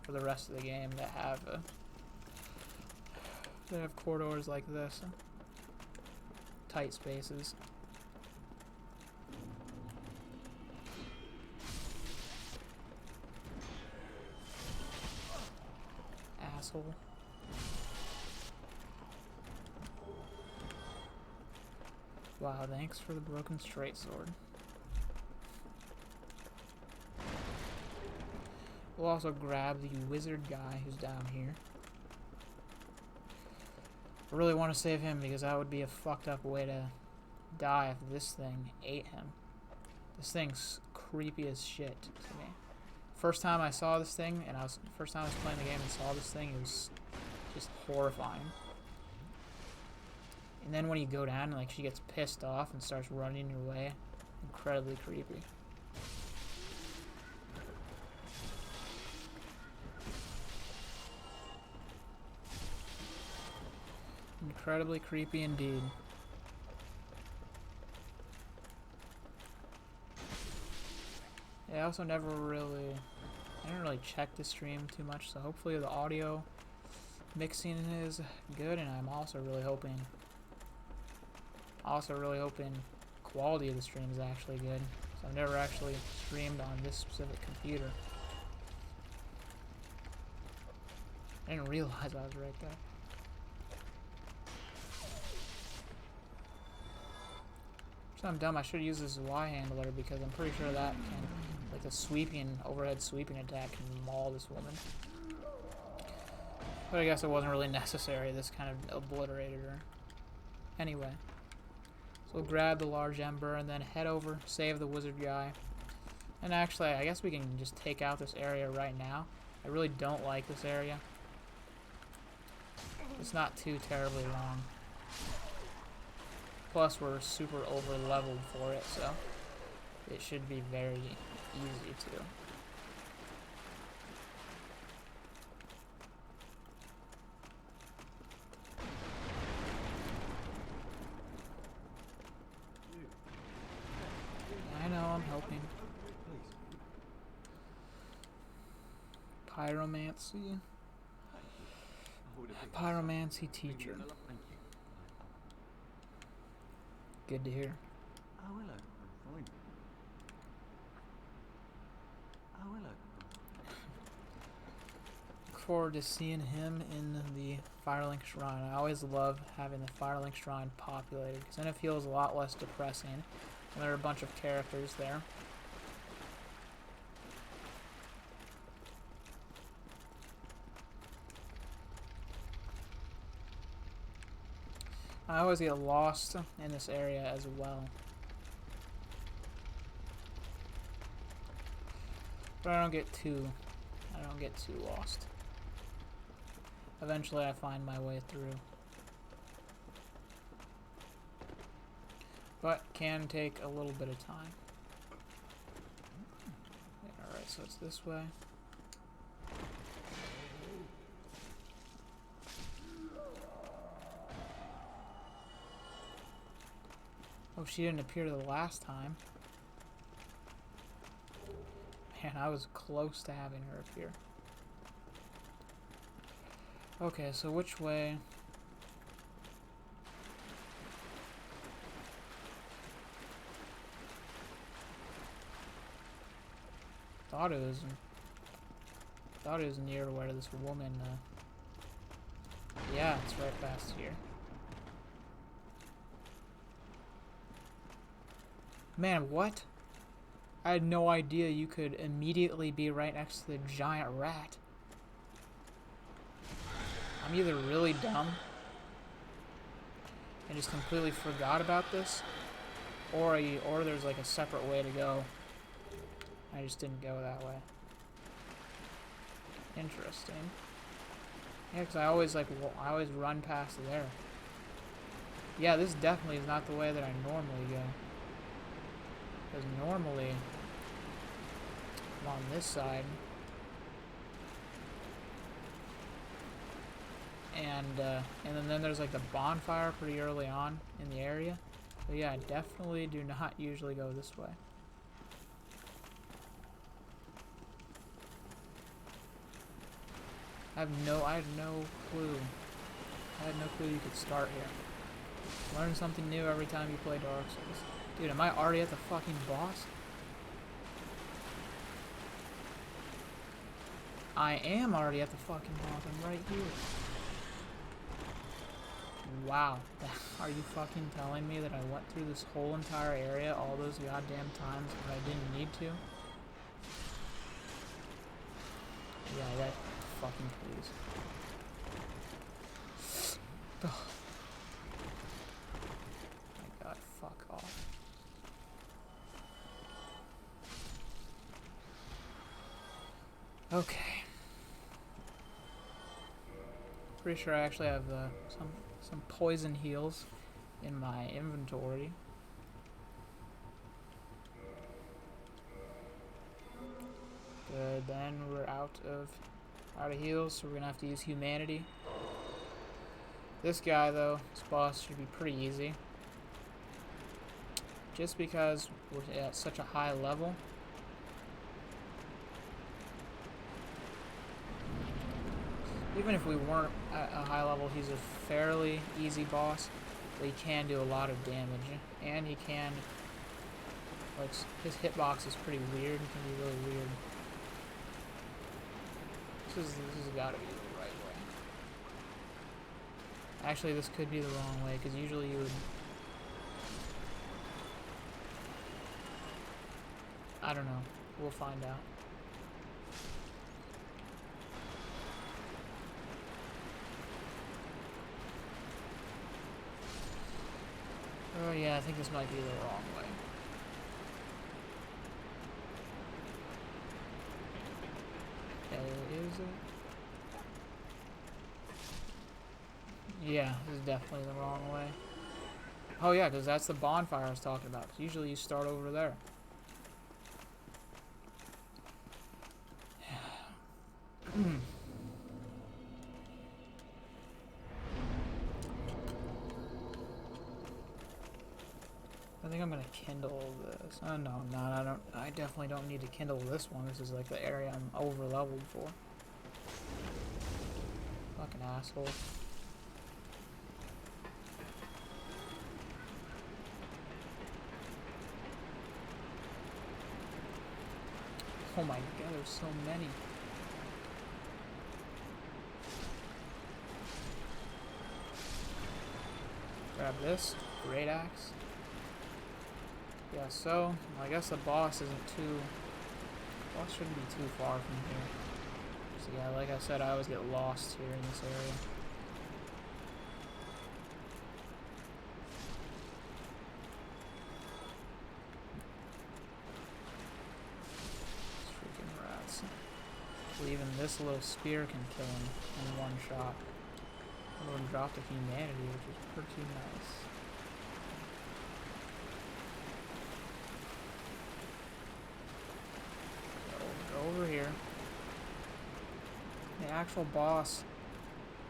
for the rest of the game that have corridors like this, tight spaces. Asshole. Wow, thanks for the broken straight sword. We'll also grab the wizard guy who's down here. I really want to save him because that would be a fucked up way to die if this thing ate him. This thing's creepy as shit to me. First time I saw this thing, first time I was playing the game and saw this thing, it was just horrifying. And then when you go down and like she gets pissed off and starts running your way, incredibly creepy. Incredibly creepy indeed. Yeah, I also I didn't really check the stream too much, so hopefully the audio mixing is good, and I'm also really hoping quality of the stream is actually good. So I've never actually streamed on this specific computer. I didn't realize I was right there. So I'm dumb. I should use this Y handler because I'm pretty sure that can, like the overhead sweeping attack can maul this woman. But I guess it wasn't really necessary. This kind of obliterated her. Anyway, so we'll grab the large ember and then head over, save the wizard guy. And actually, I guess we can just take out this area right now. I really don't like this area. It's not too terribly long. Plus, we're super over leveled for it, so it should be very easy to. I know, I'm helping. Pyromancy. Pyromancy teacher. Good to hear. Oh, hello. I'm fine. Oh, hello. Look forward to seeing him in the Firelink Shrine. I always love having the Firelink Shrine populated because then it feels a lot less depressing. And there are a bunch of characters there. I always get lost in this area as well. But I don't get too lost. Eventually I find my way through. But can take a little bit of time. Yeah, alright, so it's this way. Oh, she didn't appear the last time. Man, I was close to having her appear. Okay, so which way? Thought it was near where this woman Yeah, it's right past here. Man, what? I had no idea you could immediately be right next to the giant rat. I'm either really dumb and just completely forgot about this, or there's like a separate way to go. I just didn't go that way. Interesting. Yeah, because I always run past there. Yeah, this definitely is not the way that I normally go. Because normally, I'm on this side. And then there's like the bonfire pretty early on in the area. So yeah, I definitely do not usually go this way. I had no clue. I had no clue you could start here. Learn something new every time you play Dark Souls. Dude, am I already at the fucking boss? I am already at the fucking boss. I'm right here. Wow. Are you fucking telling me that I went through this whole entire area all those goddamn times when I didn't need to? Yeah, that fucking please. Oh my god, fuck off. Okay. Pretty sure I actually have some poison heals in my inventory. Good, then we're out of heals, so we're gonna have to use humanity. This guy though, this boss should be pretty easy. Just because we're at such a high level. Even if we weren't at a high level, he's a fairly easy boss, but he can do a lot of damage, and he can, like, his hitbox is pretty weird. It can be really weird. This has got to be the right way. Actually, this could be the wrong way, because usually you would... I don't know. We'll find out. Oh yeah, I think this might be the wrong way. Okay, is it? Yeah, this is definitely the wrong way. Oh yeah, because that's the bonfire I was talking about. Usually you start over there. I think I'm gonna kindle this. Oh no, I don't. I definitely don't need to kindle this one. This is like the area I'm over leveled for. Fucking asshole. Oh my god, there's so many. Grab this. Great axe. Yeah, so I guess the boss isn't too... boss shouldn't be too far from here. So yeah, like I said, I always get lost here in this area. These freaking rats. Even this little spear can kill him in one shot. Everyone dropped a humanity, which is pretty nice. Over here. The actual boss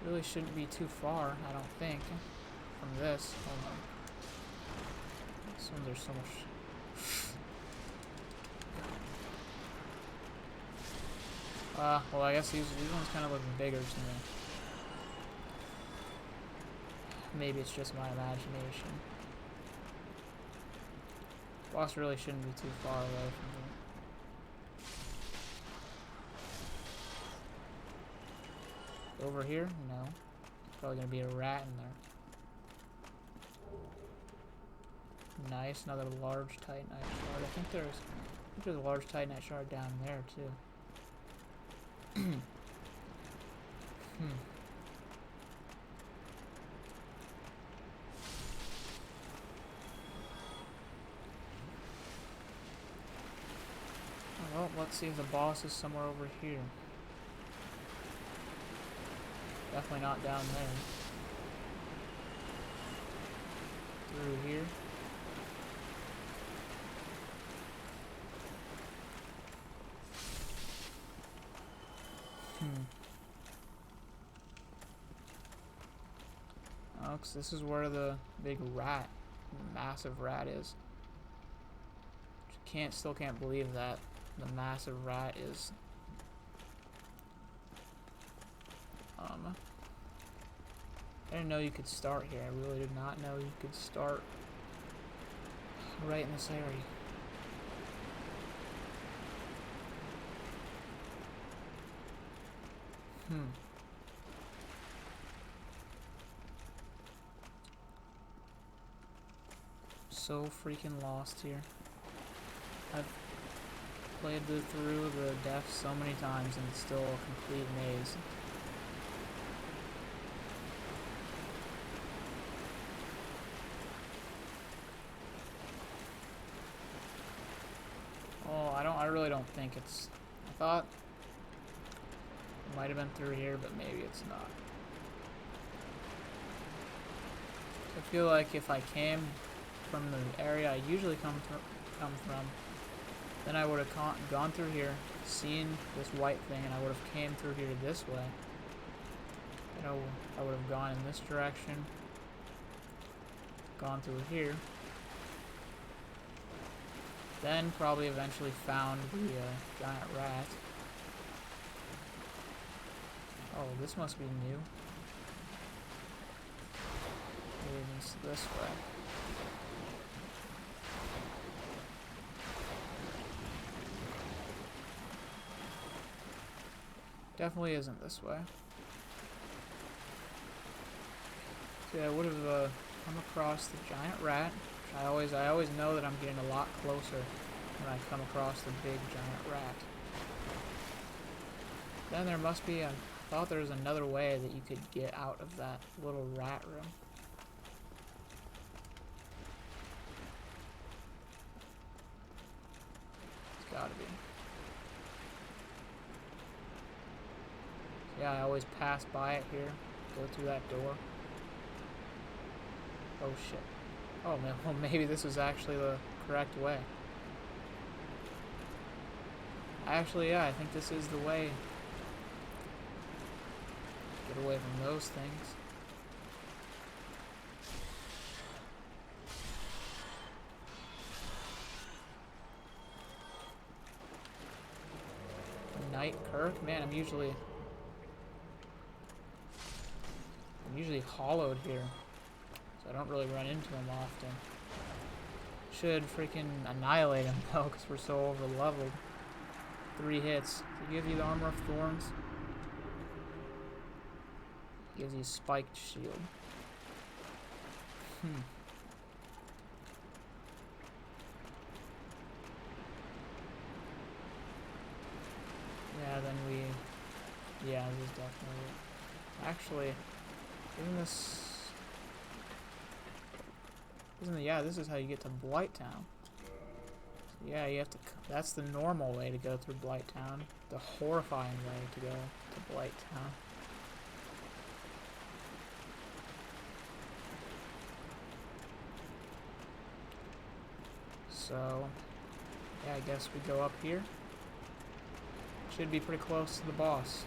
really shouldn't be too far, I don't think, from this. Hold on. This one, there's so much. Well, I guess these ones kind of look bigger to me. Maybe it's just my imagination. Boss really shouldn't be too far away from here. Over here? No. Probably gonna be a rat in there. Nice, another large titanite shard. I think there's a large titanite shard down there too. Well, let's see if the boss is somewhere over here. Definitely not down there. Through here. Oh, 'cause this is where the big rat, massive rat is. Still can't believe that the massive rat is. I didn't know you could start here. I really did not know you could start right in this area. So freaking lost here. I've played through the depths so many times and it's still a complete maze. Oh, I really don't think it's. I thought it might have been through here, but maybe it's not. I feel like if I came from the area I usually come from, then I would have gone through here, seen this white thing, and I would have came through here this way. You know, I would have gone in this direction, gone through here, then probably eventually found the giant rat. Oh, this must be new. Maybe it's this way. Definitely isn't this way. So yeah, I would have come across the giant rat. I always know that I'm getting a lot closer when I come across the big giant rat. Then there must be I thought there was another way that you could get out of that little rat room. It's gotta be. Yeah, I always pass by it here. Go through that door. Oh shit. Oh man, well maybe this is actually the correct way. Actually, yeah, I think this is the way. Get away from those things. Knight Kirk? Man, I'm usually hollowed here. So I don't really run into him often. Should freaking annihilate him though, because we're so over leveled. 3 hits. Does he give you the Armor of Thorns? Gives you spiked shield. Yeah, then we. Yeah, this is definitely it. Actually, isn't this. Yeah, this is how you get to Blighttown. Yeah, you have to. That's the normal way to go through Blighttown. The horrifying way to go to Blighttown. So, yeah, I guess we go up here. Should be pretty close to the boss.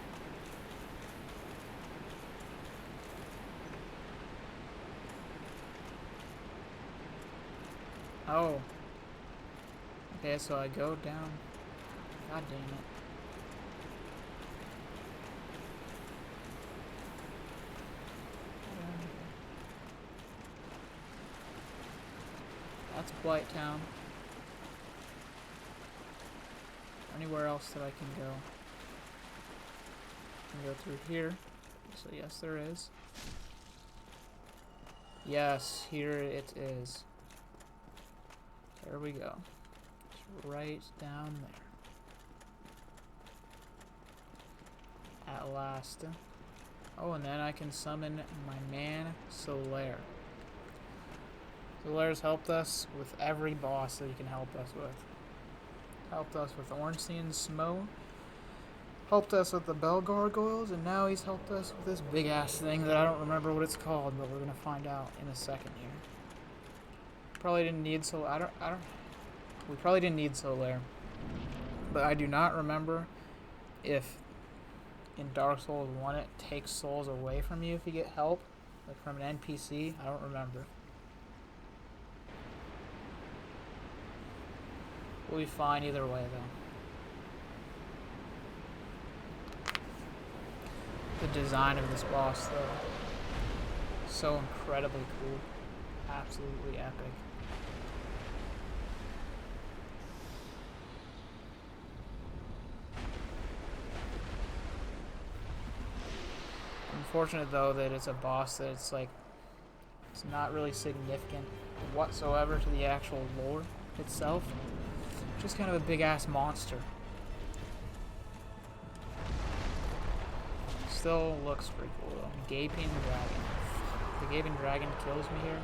Oh. Okay, so I go down. God damn it. That's Blighttown. Anywhere else that I can go? I can go through here. So yes, there is. Yes, here it is. There we go. It's right down there. At last. Oh, and then I can summon my man, Solaire. Solaire's helped us with every boss that he can help us with. Helped us with Ornstein Smo. Helped us with the Bell Gargoyles, and now he's helped us with this big ass thing that I don't remember what it's called, but we're gonna find out in a second here. Probably didn't need we probably didn't need Solaire. But I do not remember if in Dark Souls 1 it takes souls away from you if you get help, like from an NPC. I don't remember. We'll be fine either way though. The design of this boss though, so incredibly cool. Absolutely epic. Unfortunate though that it's a boss that it's not really significant whatsoever to the actual lore itself. Just kind of a big ass monster. Still looks pretty cool though. Gaping Dragon. If the Gaping Dragon kills me here,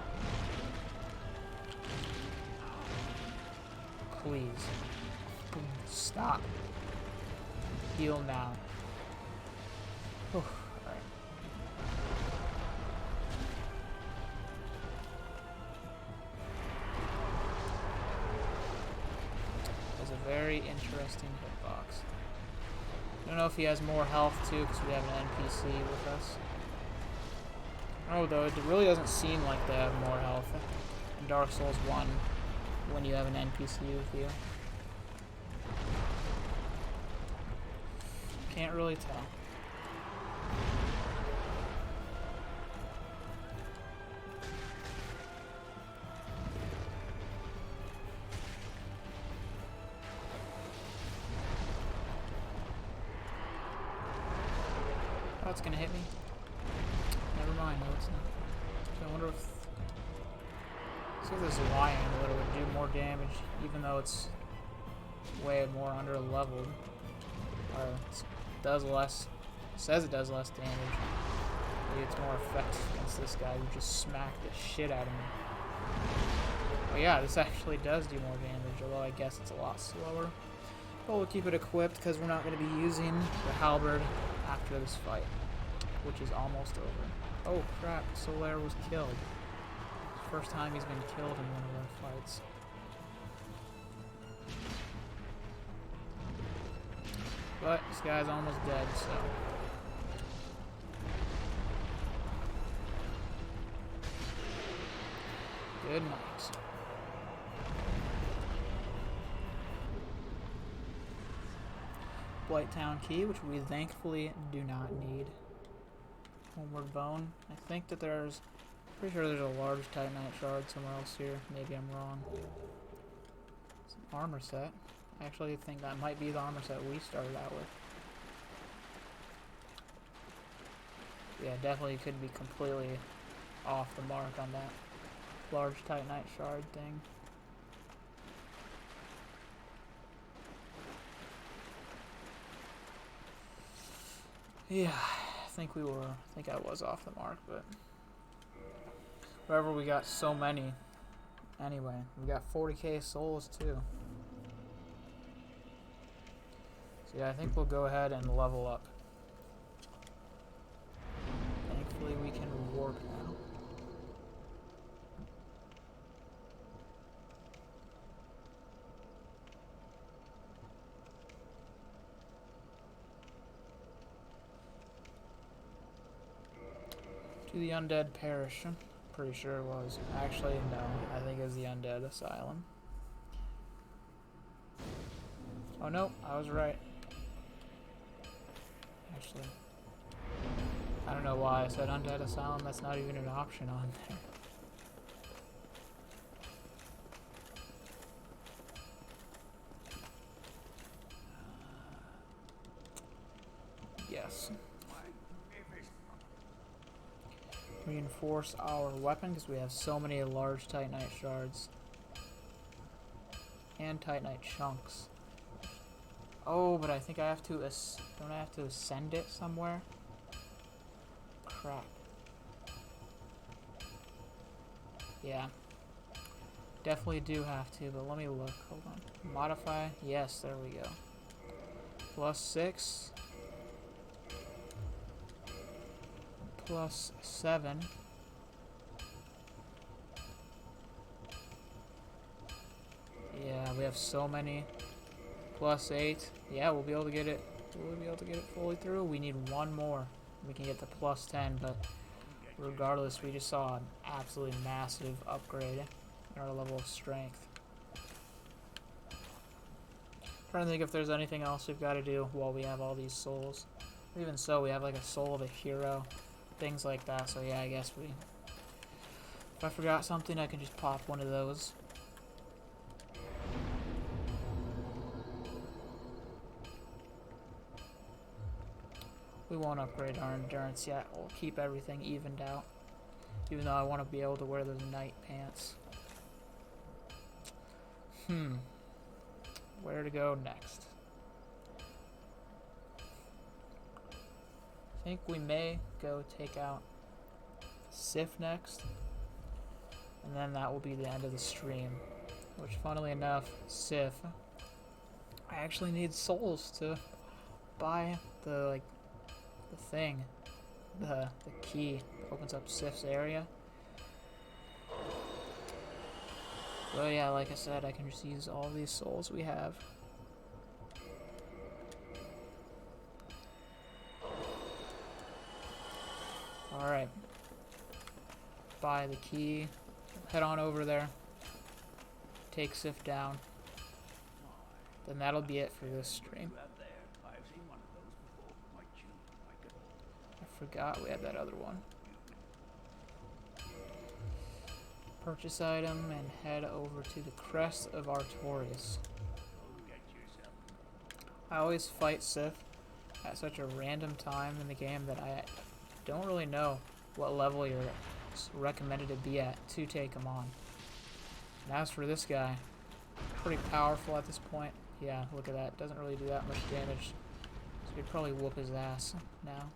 please stop. Heal now. Whew. Alright. That's a very interesting hitbox. I don't know if he has more health too, because we have an NPC with us. Oh, though, it really doesn't seem like they have more health in Dark Souls 1 when you have an NPC with you. Can't really tell. Oh, it's gonna hit me. Never mind, no it's not. So I wonder if... see if this lion amulet would do more damage, even though it's way more under leveled. Or it does less, says it does less damage. Maybe it's more effective against this guy who just smacked the shit out of me. Oh yeah, this actually does do more damage, although I guess it's a lot slower. But we'll keep it equipped because we're not going to be using the halberd after this fight, which is almost over. Oh crap, Solaire was killed. First time he's been killed in one of our fights. But this guy's almost dead, so... good night. Blighttown Key, which we thankfully do not need. Homeward Bone. I think that there's... pretty sure there's a large Titanite shard somewhere else here. Maybe I'm wrong. It's an armor set. I actually think that might be the armor set we started out with. Yeah, definitely could be completely off the mark on that large Titanite shard thing. Yeah, I think I was off the mark, but whatever, we got so many. Anyway, we got 40k souls too. So yeah, I think we'll go ahead and level up. Thankfully we can warp now. To the Undead Parish. I'm pretty sure it was. Actually, no. I think it was the Undead Asylum. Oh no, I was right. Actually, I don't know why I said Undead Asylum. That's not even an option on there. Yes. reinforce our weapon because we have so many large Titanite shards. And Titanite chunks. Oh, but I think I have to, don't I have to ascend it somewhere? Crap. Yeah. Definitely do have to, but let me look. Hold on. Modify. Yes, there we go. +6. +7. Yeah, we have so many. +8. Yeah, we'll be able to get it. We'll be able to get it fully through. We need one more. We can get to +10, but regardless, we just saw an absolutely massive upgrade in our level of strength. Trying to think if there's anything else we've got to do while we have all these souls. Even so, we have like a soul of a hero, things like that. So yeah, I guess if I forgot something, I can just pop one of those. We won't upgrade our endurance yet. We'll keep everything evened out. Even though I want to be able to wear those night pants. Where to go next? I think we may go take out Sif next. And then that will be the end of the stream. Which, funnily enough, Sif, I actually need souls to buy the thing, the key that opens up Sif's area. But yeah, like I said, I can just use all these souls we have. Alright. Buy the key. Head on over there. Take Sif down. Then that'll be it for this stream. I forgot we had that other one. Purchase item and head over to the crest of Artorias. I always fight Sif at such a random time in the game that I don't really know what level you're recommended to be at to take him on. And as for this guy, pretty powerful at this point. Yeah, look at that. Doesn't really do that much damage. So we'd probably whoop his ass now.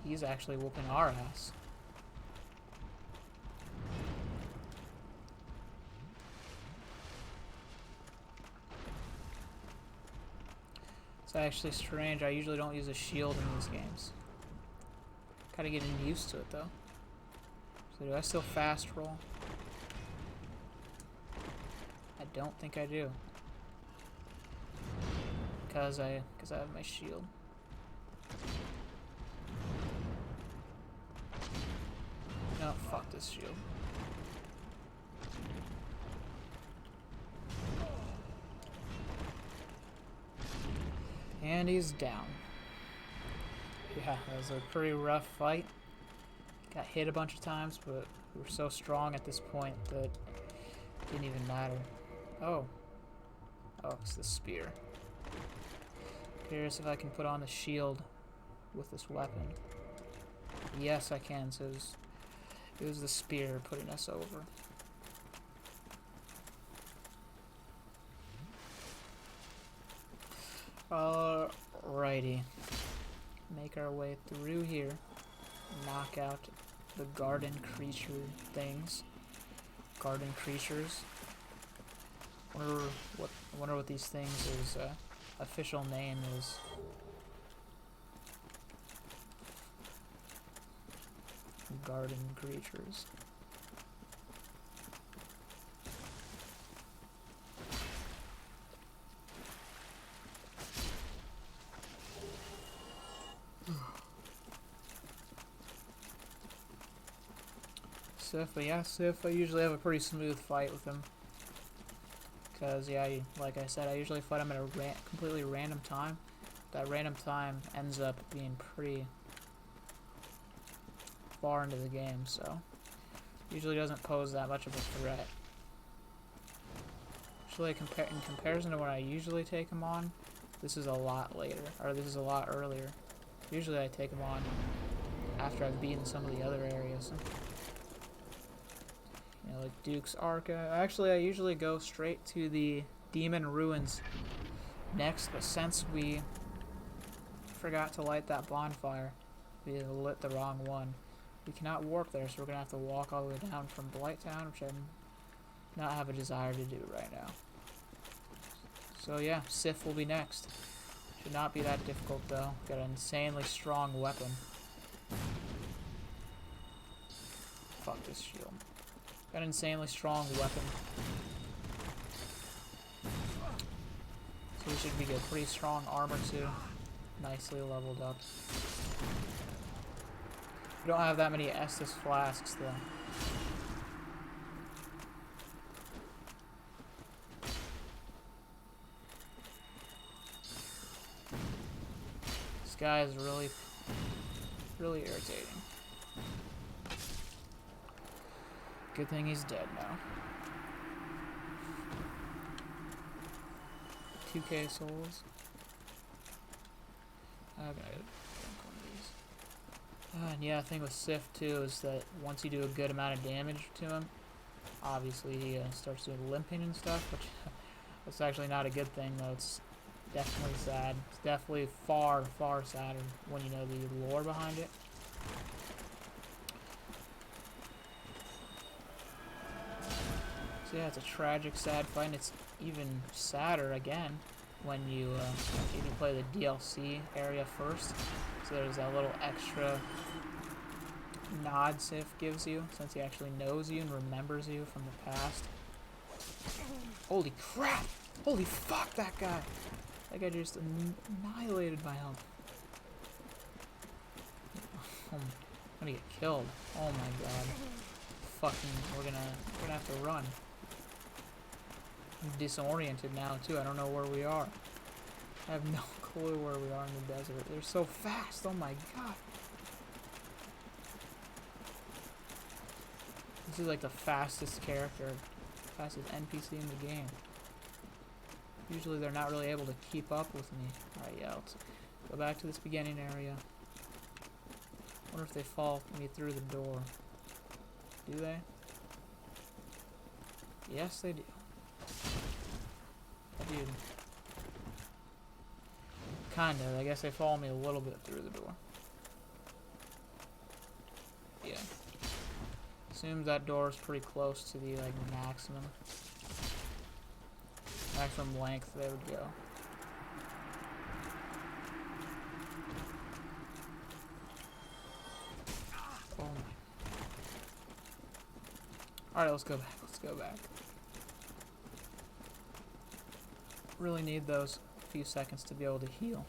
He's actually whooping our ass. It's actually strange. I usually don't use a shield in these games. Gotta get used to it though. So do I still fast roll? I don't think I do. Because I have my shield. No, fuck this shield. And he's down. Yeah, that was a pretty rough fight. Got hit a bunch of times, but we were so strong at this point that it didn't even matter. Oh. Oh, it's the spear. Curious if I can put on the shield with this weapon. Yes, I can, so it was the spear putting us over. Alrighty. Make our way through here. Knock out the garden creature things. Garden creatures. Wonder what these things' official name is. Garden creatures. Sif, but yeah, Sif, I usually have a pretty smooth fight with him. Because, yeah, like I said, I usually fight him at a completely random time. That random time ends up being pretty far into the game, so usually doesn't pose that much of a threat. Actually, in comparison to when I usually take him on, this is a lot later, or this is a lot earlier. Usually I take him on after I've beaten some of the other areas. You know, like Duke's Arca. Actually, I usually go straight to the Demon Ruins next, but since we forgot to light that bonfire, we lit the wrong one. We cannot warp there, so we're going to have to walk all the way down from Blighttown, which I not have a desire to do right now. So yeah, Sif will be next. Should not be that difficult though. Got an insanely strong weapon. Fuck this shield. Got an insanely strong weapon. So we should be good. Pretty strong armor too. Nicely leveled up. We don't have that many Estus flasks though. This guy is really irritating. Good thing he's dead now. 2k souls. Okay. And yeah, the thing with Sif too is that once you do a good amount of damage to him, obviously he starts doing limping and stuff, which that's actually not a good thing though. It's definitely sad. It's definitely far, far sadder when you know the lore behind it. So yeah, it's a tragic, sad fight, and it's even sadder again when you play the DLC area first. So there's that little extra nod Sif gives you, since he actually knows you and remembers you from the past. Holy crap! Holy fuck, that guy! That guy just annihilated my health. I'm gonna get killed. Oh my god. Fucking, we're gonna have to run. I'm disoriented now too. I don't know where we are. I have no clue where we are in the desert. They're so fast. Oh my god. This is like the fastest character, fastest NPC in the game. Usually they're not really able to keep up with me. Alright, yeah, let's go back to this beginning area. Wonder if they follow me through the door. Do they? Yes, they do. Dude. Kinda. I guess they follow me a little bit through the door. Yeah. Assumes that door is pretty close to the like maximum length they would go. Oh my. Alright, let's go back. Let's go back. Really need those few seconds to be able to heal.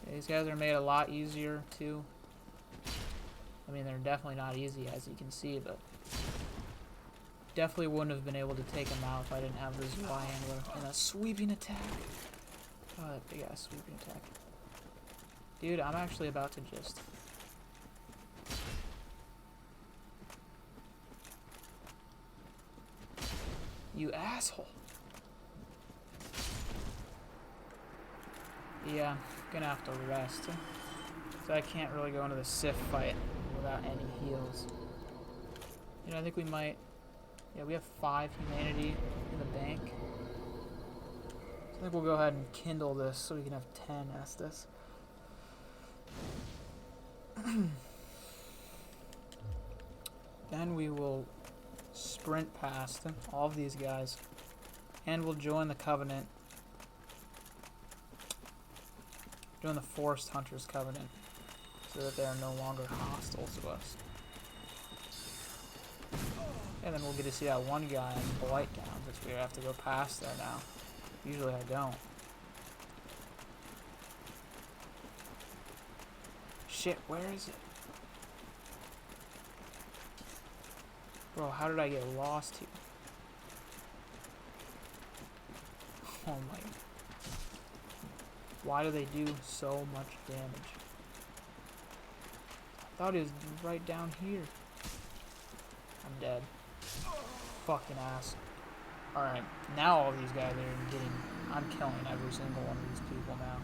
Yeah, these guys are made a lot easier too. I mean, they're definitely not easy as you can see, but definitely wouldn't have been able to take them out if I didn't have this Y-angler and a sweeping attack. Oh, that big ass sweeping attack. Dude, I'm actually about to just... You asshole. Yeah, I'm gonna have to rest. So I can't really go into the Sif fight without any heals. You know, I think we might... Yeah, we have 5 humanity in the bank. So I think we'll go ahead and kindle this so we can have 10 Estus. Then we will sprint past all of these guys. And we'll join the Covenant. Join the Forest Hunters Covenant. So that they are no longer hostile to us. And then we'll get to see that one guy in Blighttown, which we have to go past there now. Usually I don't. Shit, where is it? Bro, how did I get lost here? Oh my... Why do they do so much damage? I thought he was right down here. I'm dead. Fucking ass. Alright, now all these guys are getting... I'm killing every single one of these people now.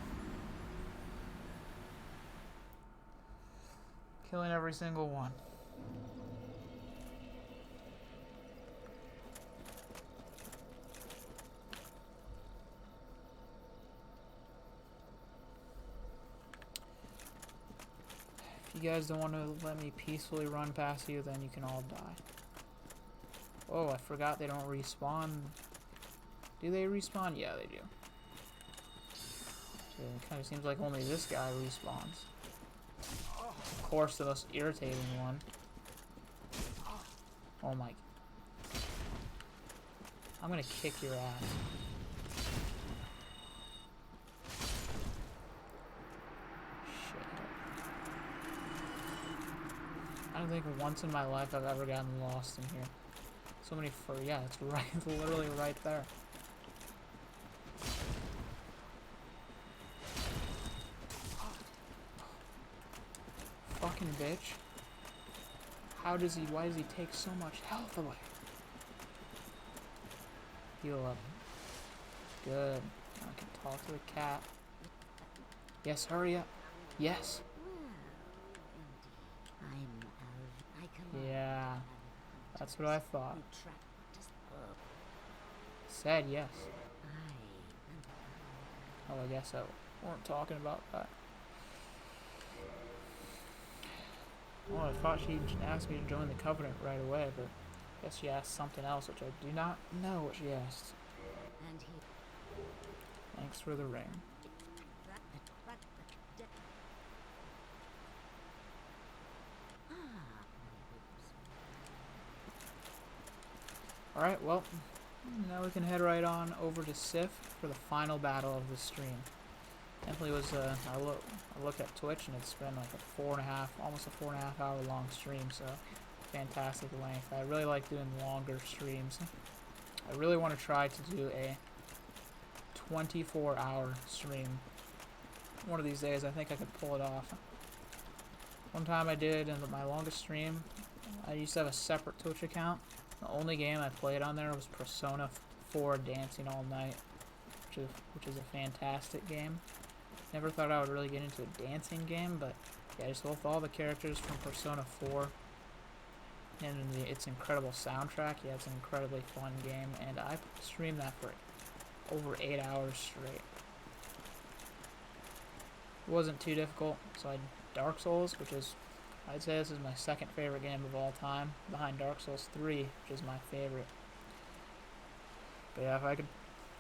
Killing every single one. If you guys don't want to let me peacefully run past you, then you can all die. Oh, I forgot they don't respawn. Do they respawn? Yeah, they do. So it kind of seems like only this guy respawns. Of course, the most irritating one. Oh my. I'm gonna kick your ass. Shit. I don't think once in my life I've ever gotten lost in here. So many fur. Yeah, it's right. It's literally right there. Fucking bitch. How does he, why does he take so much health away? Heal up. Good. Now I can talk to the cat. Yes, hurry up. Yes. Yeah. That's what I thought. Said yes. Oh, I guess I weren't talking about that. Well, I thought she asked me to join the Covenant right away, but I guess she asked something else, which I do not know what she asked. Thanks for the ring. Alright, well, now we can head right on over to Sif for the final battle of the stream. Definitely was, I looked at Twitch and it's been like almost a 4.5 hour long stream, so fantastic length. I really like doing longer streams. I really want to try to do a 24-hour stream. One of these days I think I could pull it off. One time I did, and my longest stream, I used to have a separate Twitch account. The only game I played on there was Persona 4 Dancing All Night, which is a fantastic game. Never thought I would really get into a dancing game, but yeah, just with all the characters from Persona 4 and its incredible soundtrack, yeah, it's an incredibly fun game, and I streamed that for over 8 hours straight. It wasn't too difficult, so I had Dark Souls, which is, I'd say this is my second favorite game of all time, behind Dark Souls 3, which is my favorite. But yeah, if I could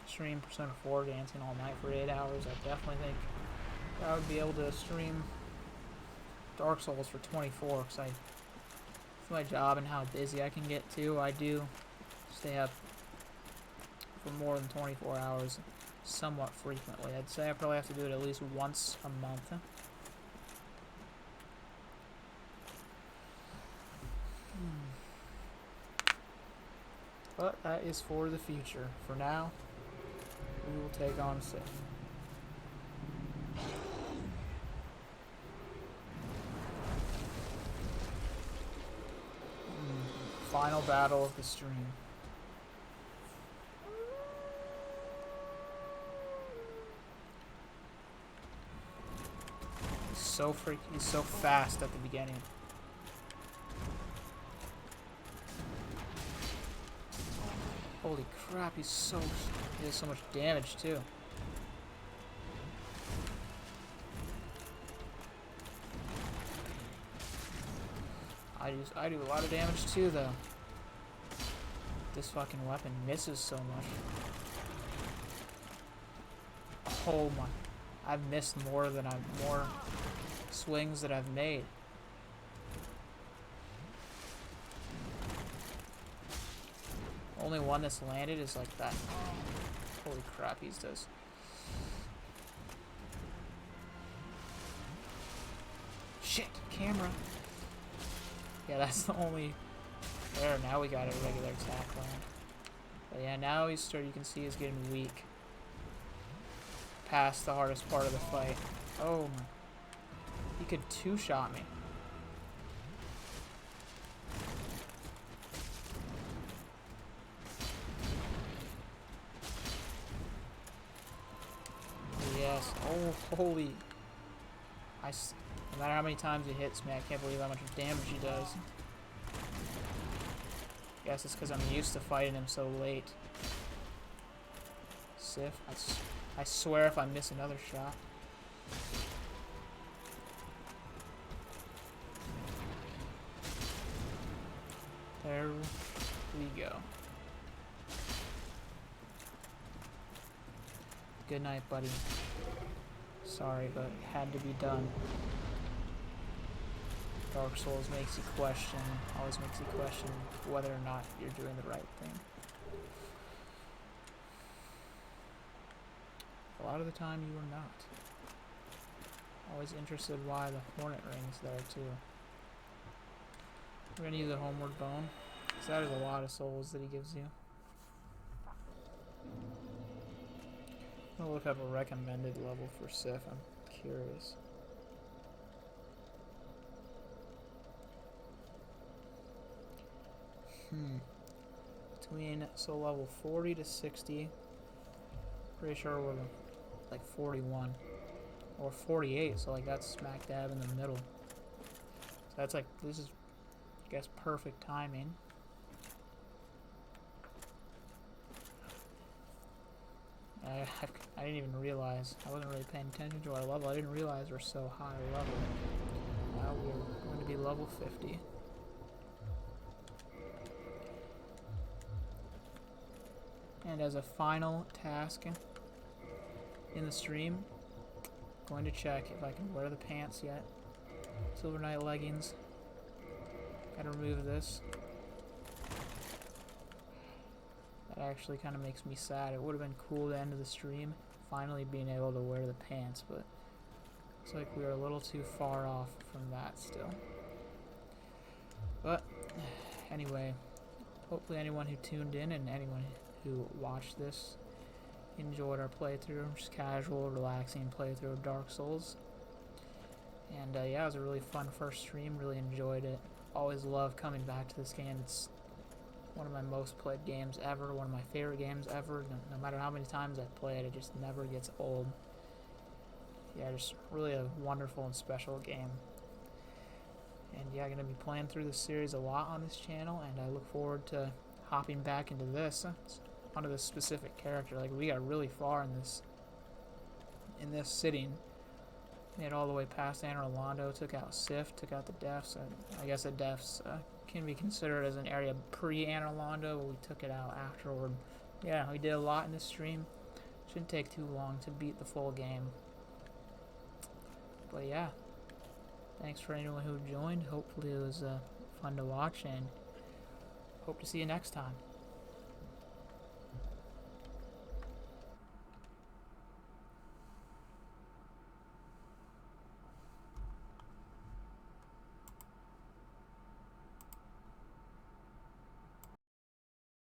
stream Persona 4 Dancing All Night for 8 hours, I definitely think I would be able to stream Dark Souls for 24, because with my job and how busy I can get to, I do stay up for more than 24 hours somewhat frequently. I'd say I probably have to do it at least once a month. But that is for the future. For now, we will take on Sif. Final battle of the stream. He's so fast at the beginning. Holy crap, he does so much damage too. I do a lot of damage too though. This fucking weapon misses so much. Oh my, I've missed more swings that I've made. Only one that's landed is like that. Holy crap, he's this. Shit, camera. Yeah, that's the only. There, now we got a regular attack land. But yeah, now you can see he's getting weak. Past the hardest part of the fight. Oh my. He could two-shot me. Oh, holy. No matter how many times he hits me, I can't believe how much damage he does. Guess it's because I'm used to fighting him so late. Sif, I swear if I miss another shot. There we go. Good night, buddy. Sorry, but it had to be done. Dark Souls makes you question, always makes you question whether or not you're doing the right thing. A lot of the time you are not. Always interested why the Hornet Ring's there too. We're gonna use a Homeward Bone, because that is a lot of souls that he gives you. I'm gonna look up a recommended level for Sif, I'm curious. Between, so level 40 to 60, pretty sure we're like 41. Or 48, so like that's smack dab in the middle. So that's like, this is, I guess, perfect timing. I didn't even realize, I wasn't really paying attention to our level. I didn't realize we're so high level. Now we're going to be level 50. And as a final task in the stream, going to check if I can wear the pants yet. Silver Knight leggings. Gotta remove this. That actually kind of makes me sad. It would have been cool to end of the stream, finally being able to wear the pants, but looks like we are a little too far off from that still. But anyway, hopefully anyone who tuned in and anyone who watched this enjoyed our playthrough, just casual, relaxing playthrough of Dark Souls. And yeah, it was a really fun first stream, really enjoyed it. Always love coming back to this game. It's one of my most played games ever, one of my favorite games ever. No matter how many times I play it, it just never gets old. Yeah, just really a wonderful and special game. And yeah, I'm going to be playing through this series a lot on this channel, and I look forward to hopping back into this. Onto this specific character. Like, we got really far in this sitting. Made it all the way past Anor Londo, took out Sif, took out the Defs. I guess the Defs can be considered as an area pre-Anor Londo, but we took it out afterward. Yeah, we did a lot in this stream. Shouldn't take too long to beat the full game. But yeah, thanks for anyone who joined. Hopefully it was fun to watch, and hope to see you next time.